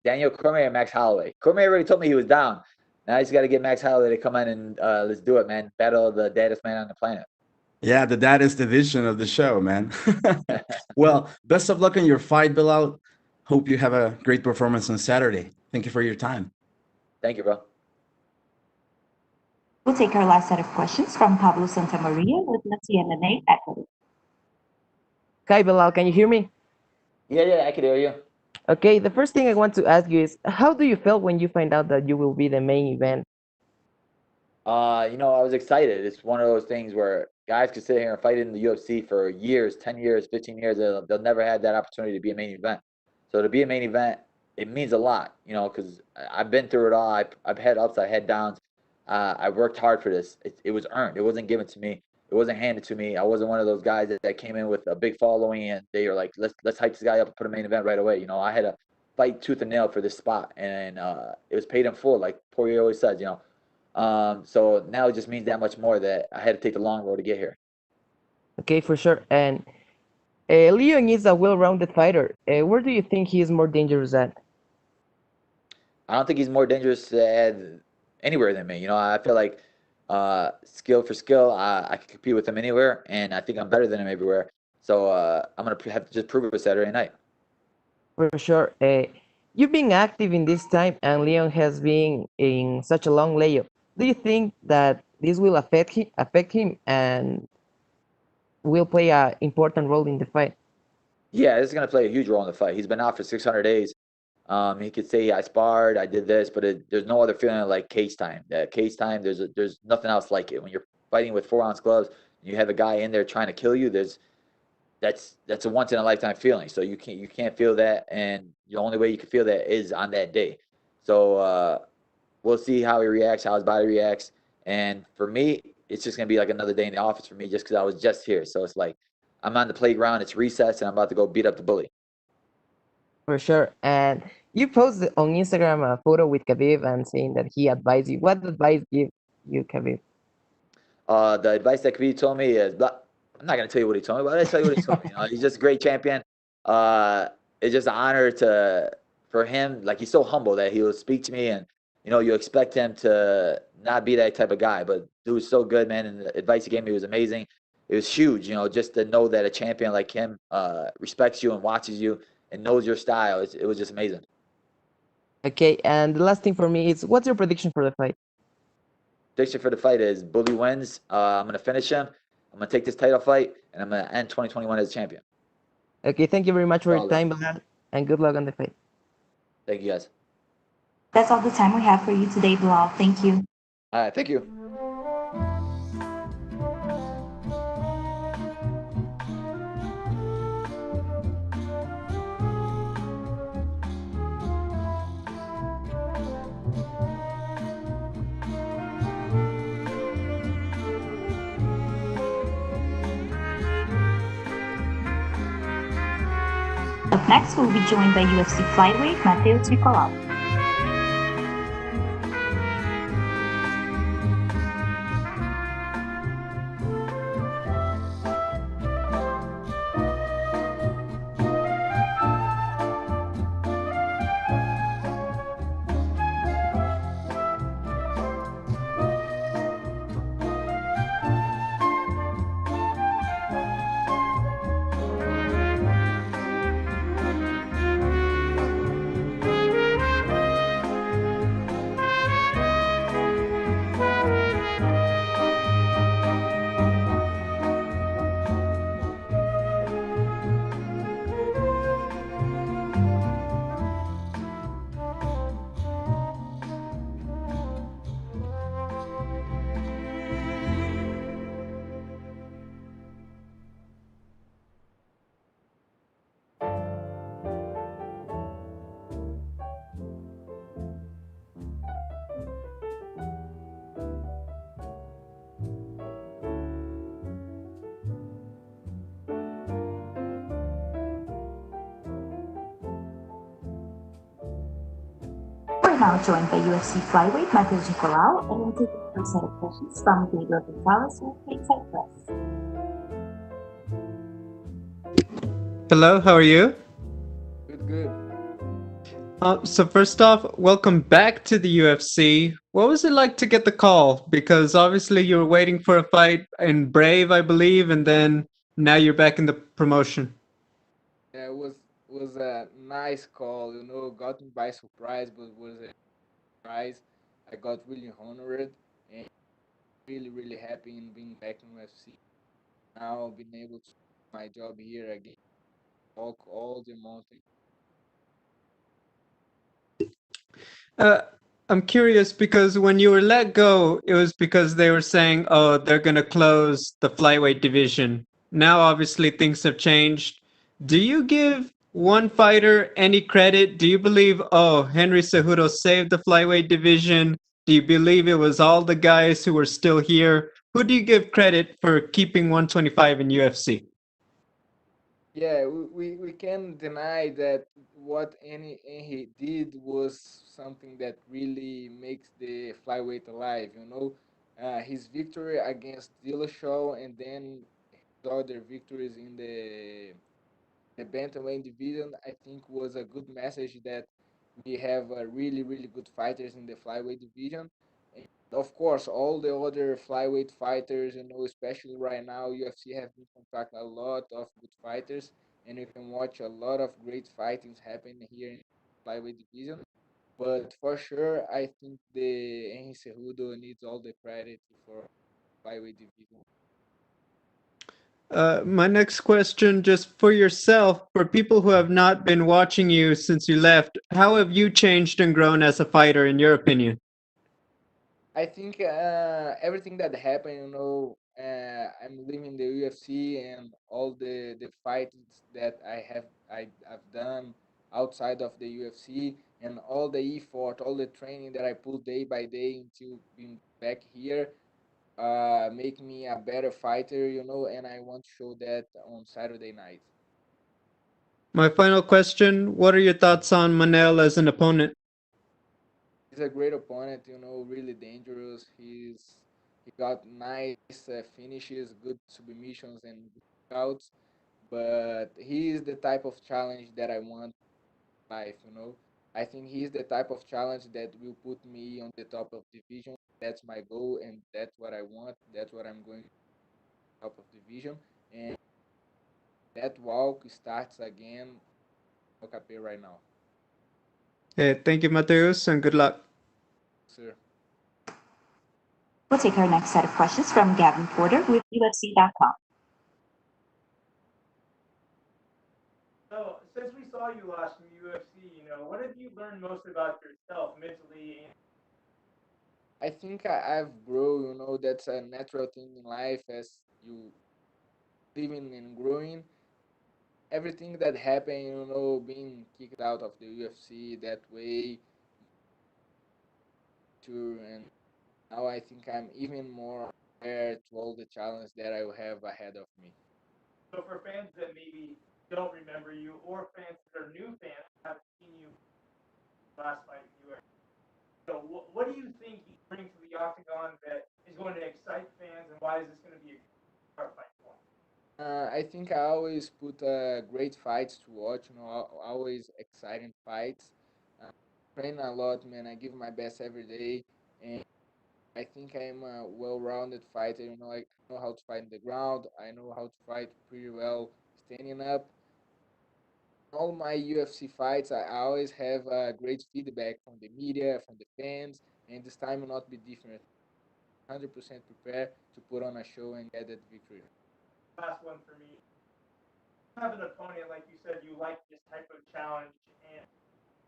Speaker 19: Daniel Cormier and Max Holloway. Cormier already told me he was down. Now I just got to get Max Holloway to come in and let's do it, man. Battle the deadest man on the planet.
Speaker 20: Yeah, that is the vision of the show, man. Well, best of luck on your fight, Belal. Hope you have a great performance on Saturday. Thank you for your time.
Speaker 19: Thank you, bro.
Speaker 1: We'll take our last set of questions from Pablo Santamaria with Let's MMA Ecuador.
Speaker 11: Hi, Belal, can you hear me?
Speaker 19: Yeah, I can hear you.
Speaker 11: Okay, the first thing I want to ask you is, how do you feel when you find out that you will be the main event?
Speaker 19: I was excited. It's one of those things where guys could sit here and fight in the UFC for years, 10 years, 15 years. They'll never have that opportunity to be a main event. So to be a main event, it means a lot, because I've been through it all. I've had ups, I've had downs. I worked hard for this. It was earned. It wasn't given to me. It wasn't handed to me. I wasn't one of those guys that came in with a big following and they were like, let's hype this guy up and put a main event right away. I had to fight tooth and nail for this spot, and it was paid in full. Like Poirier always says, So now it just means that much more that I had to take the long road to get here.
Speaker 11: Okay, for sure. And Leon is a well-rounded fighter. Where do you think he is more dangerous at?
Speaker 19: I don't think he's more dangerous anywhere than me. I feel like skill for skill, I can compete with him anywhere, and I think I'm better than him everywhere. So I'm gonna have to just prove it Saturday night.
Speaker 11: For sure. You've been active in this time, and Leon has been in such a long layoff. Do you think that this will affect him, and will play an important role in the fight?
Speaker 19: Yeah, this is gonna play a huge role in the fight. He's been out for 600 days. He could say I sparred, I did this, but there's no other feeling like cage time. Cage time, there's nothing else like it. When you're fighting with 4-ounce gloves, and you have a guy in there trying to kill you. That's a once in a lifetime feeling. So you can't feel that, and the only way you can feel that is on that day. So we'll see how he reacts, how his body reacts, and for me, it's just gonna be like another day in the office for me, just because I was just here. So it's like I'm on the playground, it's recess, and I'm about to go beat up the bully.
Speaker 11: For sure. And you posted on Instagram a photo with Khabib and saying that he advised you. What advice give you, Khabib?
Speaker 19: The advice that Khabib told me is, I'm not gonna tell you what he told me, but I'll tell you what he told me. He's just a great champion. It's just an honor for him. Like, he's so humble that he will speak to me, and you expect him to not be that type of guy, but dude's so good, man. And the advice he gave me was amazing. It was huge, just to know that a champion like him respects you and watches you and knows your style. It was just amazing.
Speaker 11: Okay, and the last thing for me is, what's your prediction for the fight?
Speaker 19: Prediction for the fight is Bully wins. I'm gonna finish him. I'm gonna take this title fight, and I'm gonna end 2021 as a champion.
Speaker 11: Okay, thank you very much for your time, Belal, and good luck on the fight.
Speaker 19: Thank you, guys.
Speaker 1: That's all the time we have for you today, Belal. Thank you.
Speaker 19: All right, thank you.
Speaker 1: Up next, we'll be joined by UFC flyweight Matheus Micolau. We're now joined by UFC flyweight Matheus Nicolau, and we'll take a first set of questions from Davey Grant with Cape Press.
Speaker 2: Hello, how are you?
Speaker 12: Good.
Speaker 2: So first off, welcome back to the UFC. What was it like to get the call? Because obviously you were waiting for a fight in Brave, I believe, and then now you're back in the promotion.
Speaker 12: Yeah, it was a nice call. Got me by surprise, but was a surprise. I got really honored and really happy in being back in UFC. Now being able to do my job here again, walk all the mountains.
Speaker 2: I'm curious because when you were let go, it was because they were saying, oh, they're going to close the flyweight division. Now, obviously, things have changed. Do you give one fighter any credit? Do you believe, oh, Henry Cejudo saved the flyweight division? Do you believe it was all the guys who were still here? Who do you give credit for keeping 125 in UFC?
Speaker 21: Yeah, we can deny that what Henry did was something that really makes the flyweight alive. His victory against Dillashaw and then his other victories in the bantamweight division, I think was a good message that we have really, really good fighters in the flyweight division. And of course, all the other flyweight fighters, especially right now, UFC have been contact a lot of good fighters, and you can watch a lot of great fightings happen here in the flyweight division. But for sure, I think the Henry Cejudo needs all the credit for flyweight division.
Speaker 2: My next question, just for yourself, for people who have not been watching you since you left, how have you changed and grown as a fighter, in your opinion?
Speaker 21: I think everything that happened, I'm leaving the UFC and all the fights that I've done outside of the UFC and all the effort, all the training that I put day by day until being back here, make me a better fighter, and I want to show that on Saturday night.
Speaker 2: My final question, what are your thoughts on Manel as an opponent?
Speaker 21: He's a great opponent, really dangerous. He got nice finishes, good submissions, and good outs. But he is the type of challenge that I want in life. I think he's the type of challenge that will put me on the top of division. That's my goal, and that's what I want. That's what I'm going to top of division. And that walk starts again. Manel Kape right now,
Speaker 2: Thank you, Matheus, and good luck.
Speaker 21: sir.
Speaker 1: We'll take our next set of questions from Gavin Porter with UFC.com.
Speaker 13: So, since we saw you last from UFC, what have you learned most about yourself mentally?
Speaker 21: I think I've grown. That's a natural thing in life as you living and growing. Everything that happened, being kicked out of the UFC that way, too, and now I think I'm even more prepared to all the challenges that I will have ahead of me.
Speaker 13: So, for fans that maybe don't remember you, or fans that are new fans who haven't seen you last fight in UFC, what do you think you bring to the octagon that is going to excite fans, and why is this going to be a hard fight for them?
Speaker 21: I think I always put great fights to watch. Always exciting fights. Uh, Train a lot, man. I give my best every day, and I think I'm a well-rounded fighter. I know how to fight on the ground. I know how to fight pretty well standing up. All my UFC fights, I always have great feedback from the media, from the fans, and this time will not be different. 100% prepared to put on a show and get that victory.
Speaker 13: Last one for me. You have an opponent, like you said, you like this type of challenge, and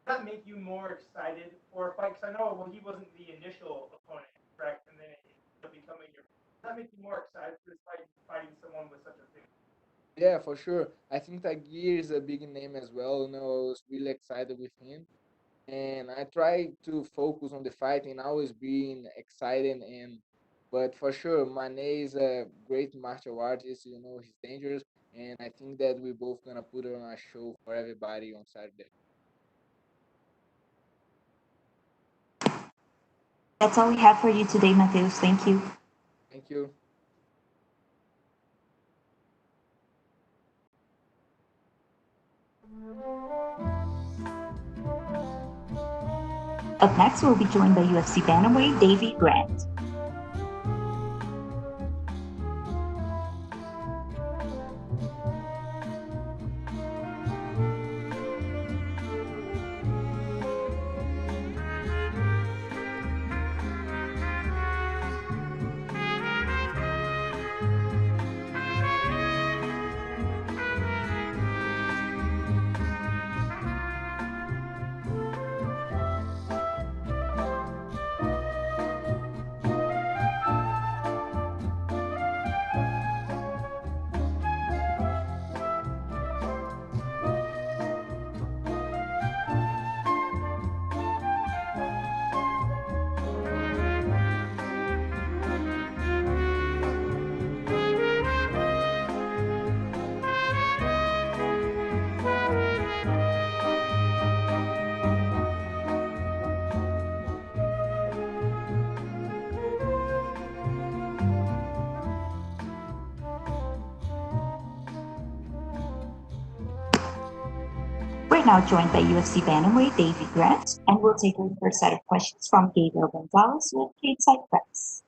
Speaker 13: does that make you more excited for a fight? Because I know, well, he wasn't the initial opponent, correct? And then it ended up becoming your. Does that make you more excited for this fight, fighting someone with such a big?
Speaker 21: Yeah, for sure. I think Tagir is a big name as well. I was really excited with him. And I try to focus on the fight and always being excited but for sure Mane is a great martial artist, he's dangerous, and I think that we both gonna put on a show for everybody on Saturday.
Speaker 1: That's all we have for you today, Matheus. Thank you.
Speaker 21: Thank you.
Speaker 1: Up next, we'll be joined by UFC bantamweight Davey Grant. We're now joined by UFC bantamweight Davey Grant, and we'll take our first set of questions from Gabriel Gonzalez with Stateside Press.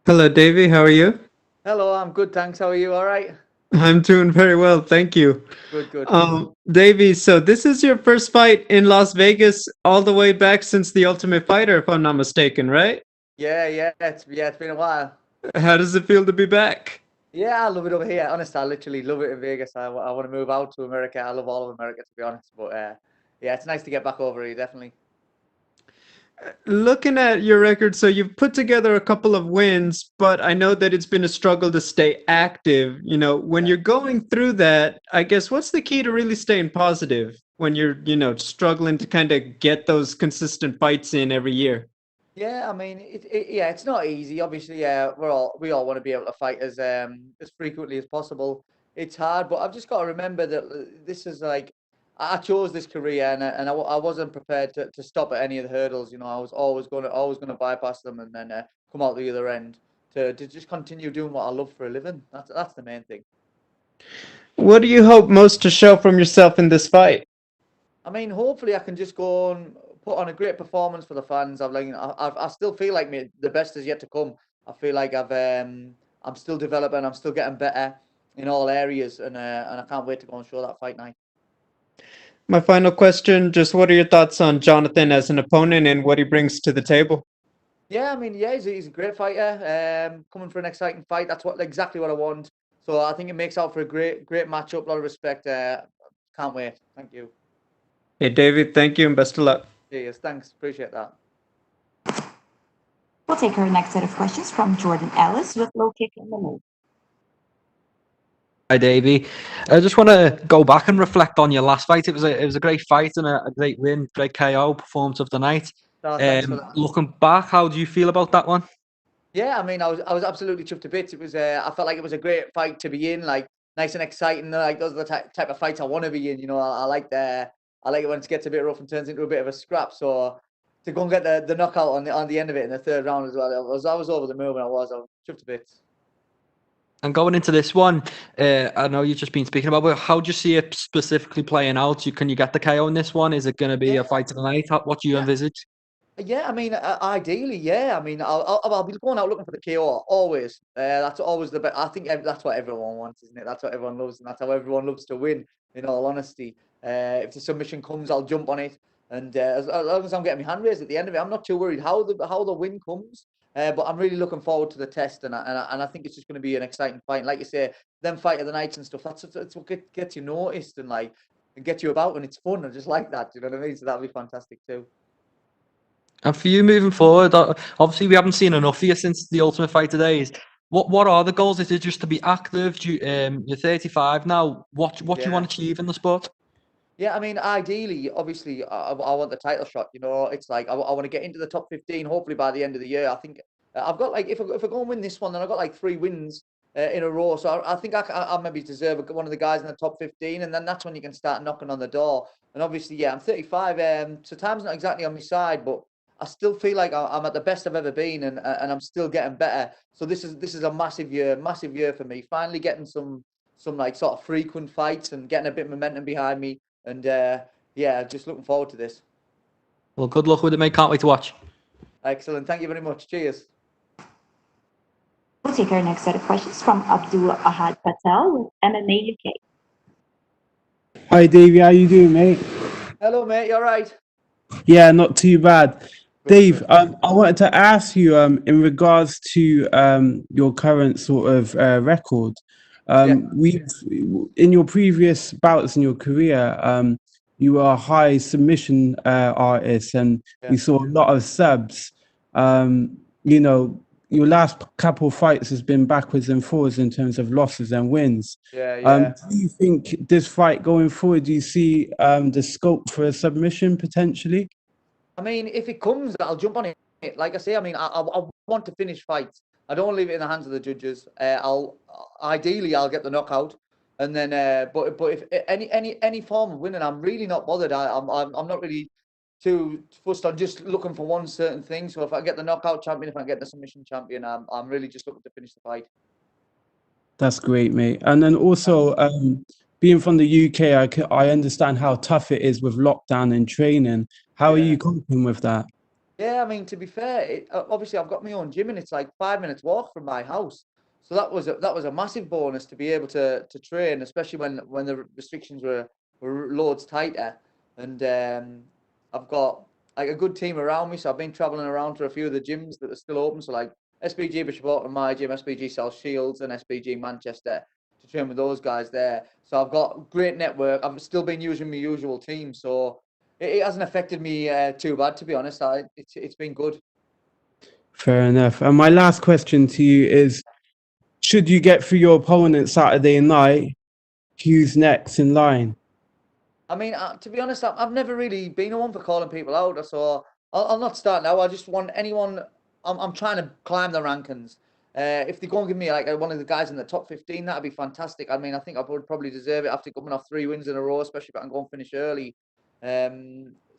Speaker 2: Hello, Davey. How are you?
Speaker 4: Hello, I'm good, thanks. How are you? All right?
Speaker 2: I'm doing very well, thank you.
Speaker 4: Good, good.
Speaker 2: Davey, so this is your first fight in Las Vegas all the way back since The Ultimate Fighter, if I'm not mistaken, right?
Speaker 4: Yeah, it's been a while.
Speaker 2: How does it feel to be back?
Speaker 4: Yeah, I love it over here. Honestly, I literally love it in Vegas. I want to move out to America. I love all of America, to be honest. But yeah, it's nice to get back over here, definitely.
Speaker 2: Looking at your record, so you've put together a couple of wins, but I know that it's been a struggle to stay active. You know, when you're going through that, I guess what's the key to really staying positive when you're, struggling to kind of get those consistent fights in every year?
Speaker 4: Yeah, I mean, it's not easy. Obviously, we all want to be able to fight as frequently as possible. It's hard, but I've just got to remember that this is like I chose this career, and I wasn't prepared to stop at any of the hurdles. You know, I was always gonna bypass them and then come out the other end to just continue doing what I love for a living. That's the main thing.
Speaker 2: What do you hope most to show from yourself in this fight?
Speaker 4: I mean, hopefully I can just go and put on a great performance for the fans. I still feel like the best is yet to come. I feel like I'm still developing. I'm still getting better in all areas, and I can't wait to go and show that fight night.
Speaker 2: My final question, just what are your thoughts on Jonathan as an opponent and what he brings to the table?
Speaker 4: Yeah, I mean, yeah, he's a great fighter. Coming for an exciting fight. That's exactly what I want. So I think it makes out for a great matchup. A lot of respect. Can't wait. Thank you.
Speaker 2: Hey, David, thank you and best of luck.
Speaker 4: Cheers. Thanks. Appreciate that.
Speaker 1: We'll take our next set of questions from Jordan Ellis with Low Kick in the Loop.
Speaker 6: Hi, Davey. I just want to go back and reflect on your last fight. It was a great fight and a great win, great KO performance of the night.
Speaker 4: Thanks for that.
Speaker 6: Looking back, how do you feel about that one?
Speaker 4: Yeah, I mean, I was absolutely chuffed to bits. It was I felt like it was a great fight to be in, like nice and exciting. Like those are the type of fights I want to be in. You know, I like it when it gets a bit rough and turns into a bit of a scrap. So to go and get the knockout on the end of it in the third round as well, I was over the moon. I was chuffed to bits.
Speaker 6: And going into this one, I know you've just been speaking about, but how do you see it specifically playing out? Can you get the KO in this one? Is it going to be a fight of the night? What do you envisage?
Speaker 4: Yeah, I mean, ideally, yeah. I mean, I'll be going out looking for the KO always. That's always the best. I think that's what everyone wants, isn't it? That's what everyone loves, and that's how everyone loves to win. In all honesty, if the submission comes, I'll jump on it, and as long as I'm getting my hand raised at the end of it, I'm not too worried how the win comes. But I'm really looking forward to the test, and I think it's just going to be an exciting fight. And like you say, them fight of the nights and stuff. That's what gets you noticed and gets you about, and it's fun. I just like that. You know what I mean? So that'll be fantastic too.
Speaker 6: And for you moving forward, obviously we haven't seen enough of you since the Ultimate Fighter days. What are the goals? Is it just to be active? You're 35 now. What do you want to achieve in the sport?
Speaker 4: Yeah, I mean, ideally, obviously, I want the title shot. You know, it's like I want to get into the top 15. Hopefully by the end of the year. I think I've got if I go and win this one, then I've got like 3 wins in a row. So I think I maybe deserve one of the guys in the top 15, and then that's when you can start knocking on the door. And obviously, yeah, I'm 35, so time's not exactly on my side, but I still feel like I'm at the best I've ever been, and I'm still getting better. So this is a massive year for me. Finally getting some like sort of frequent fights and getting a bit of momentum behind me, and yeah, just looking forward to this.
Speaker 6: Well, good luck with it, mate. Can't wait to watch.
Speaker 4: Excellent. Thank you very much. Cheers.
Speaker 1: We'll take our next set of questions from Abdul Ahad Patel with MMA UK.
Speaker 22: Hi, Davey. How you doing, mate?
Speaker 4: Hello, mate. You all right?
Speaker 22: Yeah, not too bad. Dave, I wanted to ask you in regards to your current sort of record. We've in your previous bouts in your career, you were a high submission artist, and we saw a lot of subs. You know, your last couple of fights has been backwards and forwards in terms of losses and wins. Do you think this fight going forward, do you see the scope for a submission potentially?
Speaker 4: I mean, if it comes, I'll jump on it. Like I say, I mean, I want to finish fights. I don't want to leave it in the hands of the judges. Ideally I'll get the knockout, and then but if any form of winning, I'm really not bothered. I'm not really too fussed on just looking for one certain thing. So if I get the knockout champion, if I get the submission champion, I'm really just looking to finish the fight.
Speaker 22: That's great, mate. And then also, being from the UK, I understand how tough it is with lockdown and training. How are you coping with that?
Speaker 4: Yeah, I mean, to be fair, obviously I've got my own gym and it's like 5 minutes walk from my house. So that was a massive bonus to be able to train, especially when the restrictions were loads tighter. And I've got like a good team around me, so I've been traveling around to a few of the gyms that are still open. So like SBG Bishop Auckland, my gym, SBG South Shields, and SBG Manchester to train with those guys there. So I've got a great network. I've still been using my usual team, so it hasn't affected me too bad, to be honest. It's been good.
Speaker 22: Fair enough. And my last question to you is, should you get through your opponent Saturday night, who's next in line?
Speaker 4: I mean, to be honest, I've never really been one for calling people out, so I'll not start now. I just want anyone. I'm trying to climb the rankings. If they go and give me like one of the guys in the top 15, that'd be fantastic. I mean, I think I would probably deserve it after coming off 3 wins in a row, especially if I can go and finish early.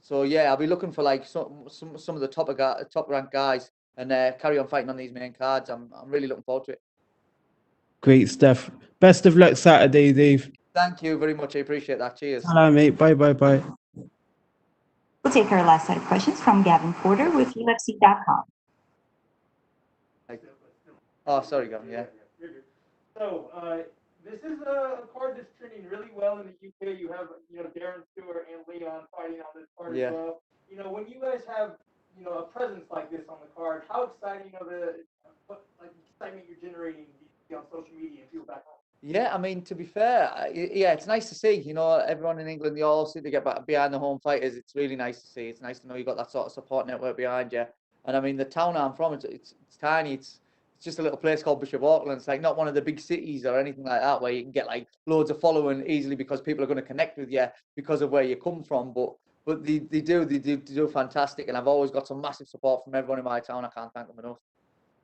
Speaker 4: So yeah, I'll be looking for like some of the top ranked guys and carry on fighting on these main cards. I'm really looking forward to it.
Speaker 22: Great stuff. Best of luck Saturday, Dave.
Speaker 4: Thank you very much. I appreciate that. Cheers.
Speaker 22: Hello, mate. Bye.
Speaker 1: We'll take our last set of questions from Gavin Porter with UFC.com.
Speaker 4: Oh, sorry, Gavin. Yeah.
Speaker 13: So this is a card that's trending really well in the UK. You have Darren Stewart and Leon fighting on this card as well. When you guys have a presence like this on the card, how exciting what excitement you're generating on social media and people back home?
Speaker 4: Yeah, I mean, to be fair, it's nice to see, everyone in England, they all seem to get back behind the home fighters. It's really nice to see. It's nice to know you got that sort of support network behind you. And I mean, the town I'm from, it's tiny. It's just a little place called Bishop Auckland. It's like not one of the big cities or anything like that where you can get like loads of following easily because people are going to connect with you because of where you come from. But they do fantastic. And I've always got some massive support from everyone in my town. I can't thank them enough.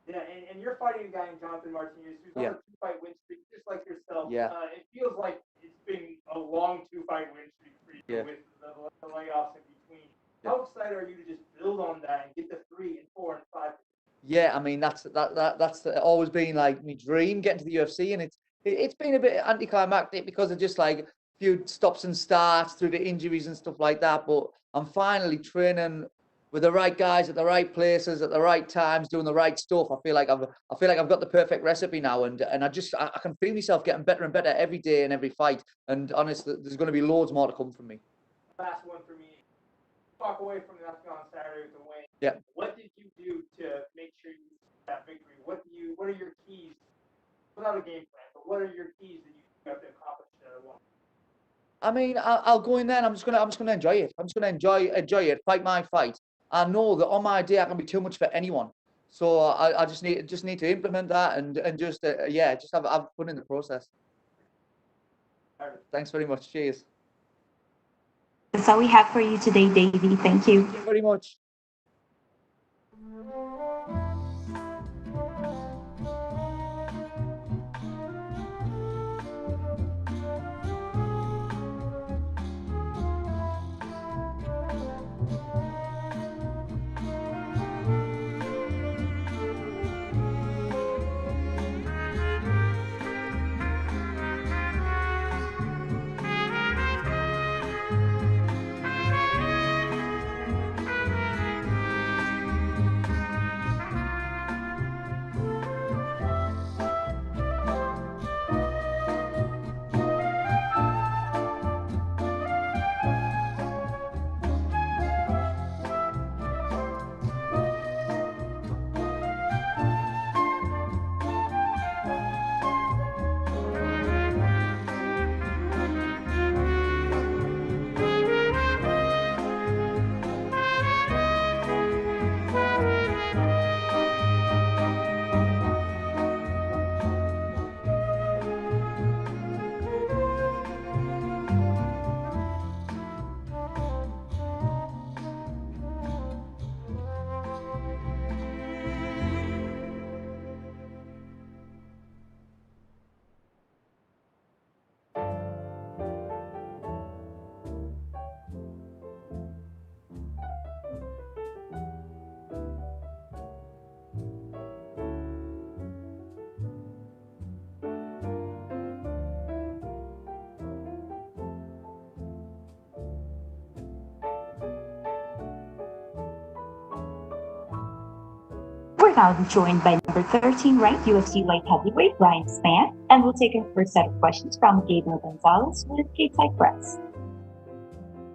Speaker 13: Yeah, and you're fighting a guy in Jonathan Martinez who's on a 2-fight win streak, just like yourself.
Speaker 4: Yeah.
Speaker 13: It feels like it's been a long 2-fight win streak for you with the layoffs in between. How excited are you to just build on that and get the 3 and 4 and 5?
Speaker 4: Yeah, I mean that's always been like my dream, getting to the UFC, and it's been a bit anticlimactic because of just like a few stops and starts through the injuries and stuff like that. But I'm finally training with the right guys at the right places at the right times, doing the right stuff. I feel like I've got the perfect recipe now, and I can feel myself getting better and better every day and every fight. And honestly, there's going to be loads more to come from me.
Speaker 13: Last one for me. Walk away from the on Saturday with the win.
Speaker 4: Yeah.
Speaker 13: What did you do to make sure you get that victory? What are your keys? Without a game plan, but what are your keys that you have to accomplish that one?
Speaker 4: I mean, I'll go in there and I'm just gonna enjoy it. I'm just gonna enjoy it, fight my fight. I know that on my day I can be too much for anyone, so I just need to implement that and just have fun in the process. Thanks very much. Cheers.
Speaker 1: That's all we have for you today, Davey. Thank you.
Speaker 4: Thank you very much.
Speaker 1: We're now joined by number 13 ranked UFC light heavyweight Ryan Spann, and we'll take our first set of questions from Gabriel Gonzalez with Stateside Press.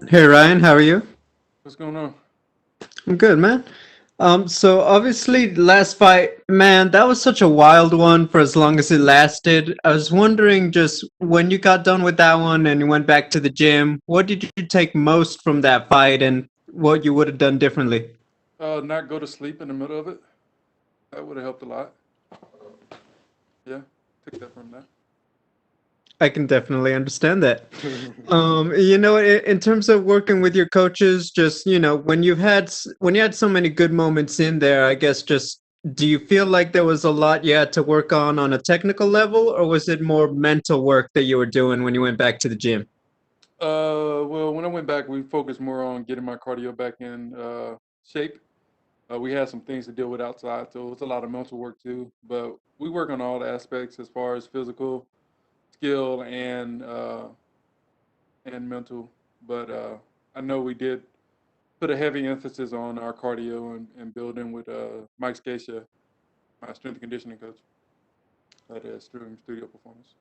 Speaker 2: Hey Ryan, how are you?
Speaker 12: What's going on?
Speaker 2: I'm good, man. So obviously last fight, man, that was such a wild one for as long as it lasted. I was wondering just when you got done with that one and you went back to the gym, what did you take most from that fight and what you would have done differently?
Speaker 12: Not go to sleep in the middle of it. That would have helped a lot. Yeah, took that from that.
Speaker 2: I can definitely understand that. In terms of working with your coaches, just when you had so many good moments in there, I guess just do you feel like there was a lot you had to work on a technical level, or was it more mental work that you were doing when you went back to the gym?
Speaker 12: Well, when I went back, we focused more on getting my cardio back in shape. We had some things to deal with outside, so it's a lot of mental work too. But we work on all the aspects as far as physical, skill, and mental. But I know we did put a heavy emphasis on our cardio and building with Mike Scacia, my strength and conditioning coach at Studio Performance.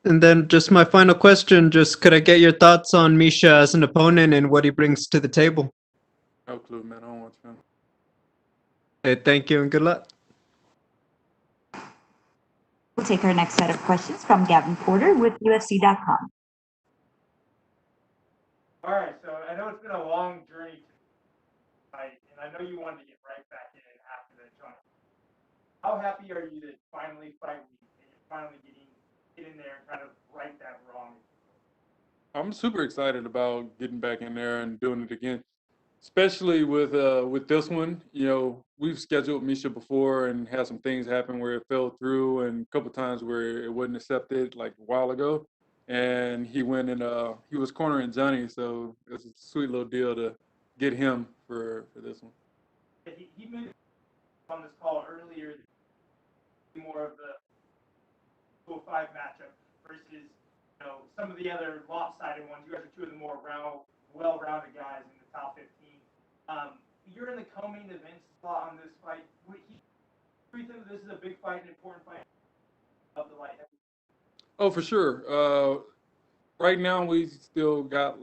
Speaker 2: And then just my final question, just could I get your thoughts on Misha as an opponent and what he brings to the table?
Speaker 12: No clue, man. I don't watch him.
Speaker 2: Hey, thank you and good luck.
Speaker 1: We'll take our next set of questions from Gavin Porter with UFC.com.
Speaker 13: All right, so I know it's been a long journey to fight, and I know you wanted to get right back in after that, John. How happy are you to finally fight week and you're finally get in there and kind of right that wrong?
Speaker 12: I'm super excited about getting back in there and doing it again, especially with this one. We've scheduled Misha before and had some things happen where it fell through, and a couple times where it wasn't accepted, like a while ago. And he went and he was cornering Johnny, so it's a sweet little deal to get him for this one.
Speaker 13: He mentioned on this call earlier more of the 205 matchup versus some of the other lopsided ones. You guys are two of the more well-rounded guys in the top 15. You're in the co-main event slot on this fight. Do you think this is a big fight, an important fight of the light heavyweight?
Speaker 12: Oh, for sure. Right now, we still got,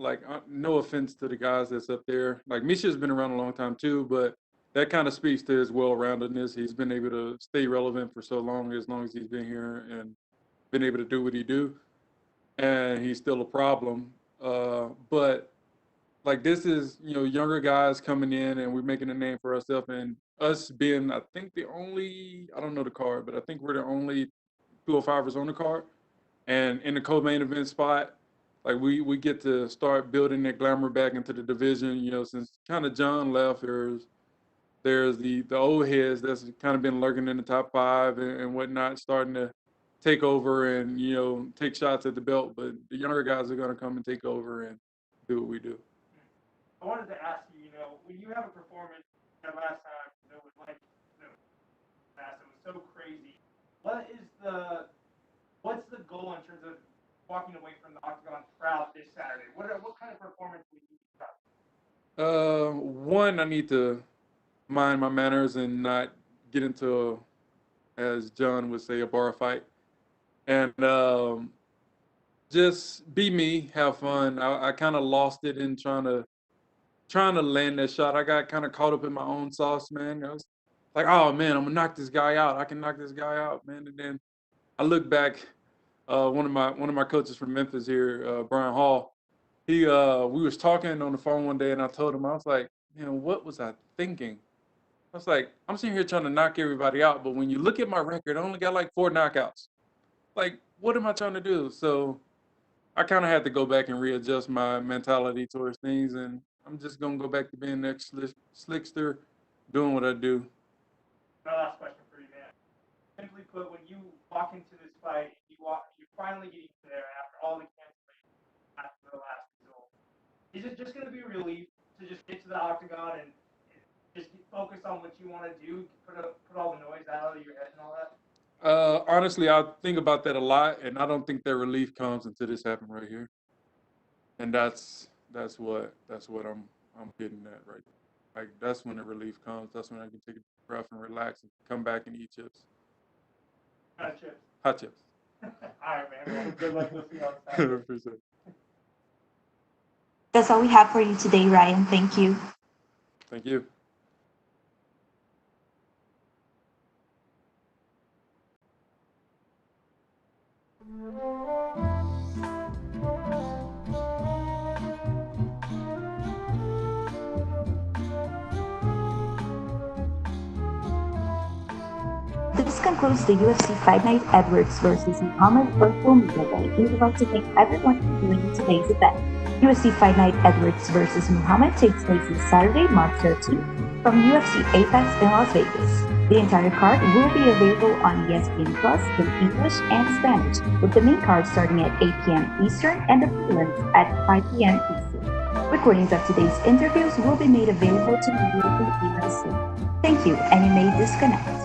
Speaker 12: no offense to the guys that's up there. Like, Misha's been around a long time, too, but that kind of speaks to his well-roundedness. He's been able to stay relevant for so long as he's been here and been able to do what he do. And he's still a problem. But, this is, younger guys coming in, and we're making a name for ourselves. And us being, I think, I don't know the card, but I think we're the only 205ers on the card. And in the co-main event spot, we get to start building that glamour back into the division. Since kind of John left, there's the old heads that's kind of been lurking in the top 5 and whatnot, starting to take over and take shots at the belt. But the younger guys are going to come and take over and do what we do.
Speaker 13: I wanted to ask you, when you have a performance that last time, it was it was so crazy. What's the goal in terms of walking away from the octagon proud this Saturday? What kind of performance would you be proud of?
Speaker 12: One, I need to mind my manners and not get into, as John would say, a bar fight. And just be me, have fun. I kind of lost it in trying to land that shot. I got kind of caught up in my own sauce, man. I was like, oh man, I'm gonna knock this guy out. I can knock this guy out, man. And then I look back, one of my coaches from Memphis here, Brian Hall, we was talking on the phone one day, and I told him, I was like, man, what was I thinking? I was like, I'm sitting here trying to knock everybody out, but when you look at my record, I only got 4 knockouts. What am I trying to do? So I kind of had to go back and readjust my mentality towards things, and I'm just gonna go back to being next slickster, doing what I do.
Speaker 13: My last question for you, man. Simply put, when you walk into this fight, you're finally getting there after all the cancellations after the last result. Is it just going to be a relief to just get to the octagon and just focus on what you want to do, put all the noise out of your head and all that?
Speaker 12: Honestly, I think about that a lot, and I don't think that relief comes until this happened right here. And that's what I'm getting at right now. That's when the relief comes. That's when I can rough and relax and come back and eat chips.
Speaker 13: Hot chips.
Speaker 12: Hot chips.
Speaker 13: All right, man. Well, good luck. We'll see you on
Speaker 12: I
Speaker 13: Saturday.
Speaker 12: appreciate it.
Speaker 1: That's all we have for you today, Ryan. Thank you.
Speaker 12: Thank you.
Speaker 1: This concludes the UFC Fight Night Edwards versus Muhammad virtual media day. We would like to thank everyone for joining today's event. UFC Fight Night Edwards versus Muhammad takes place this Saturday, March 13th, from UFC Apex in Las Vegas. The entire card will be available on ESPN Plus in English and Spanish, with the main card starting at 8 p.m. Eastern and the prelims at 5 p.m. Eastern. Recordings of today's interviews will be made available to media through email soon. Thank you, and you may disconnect.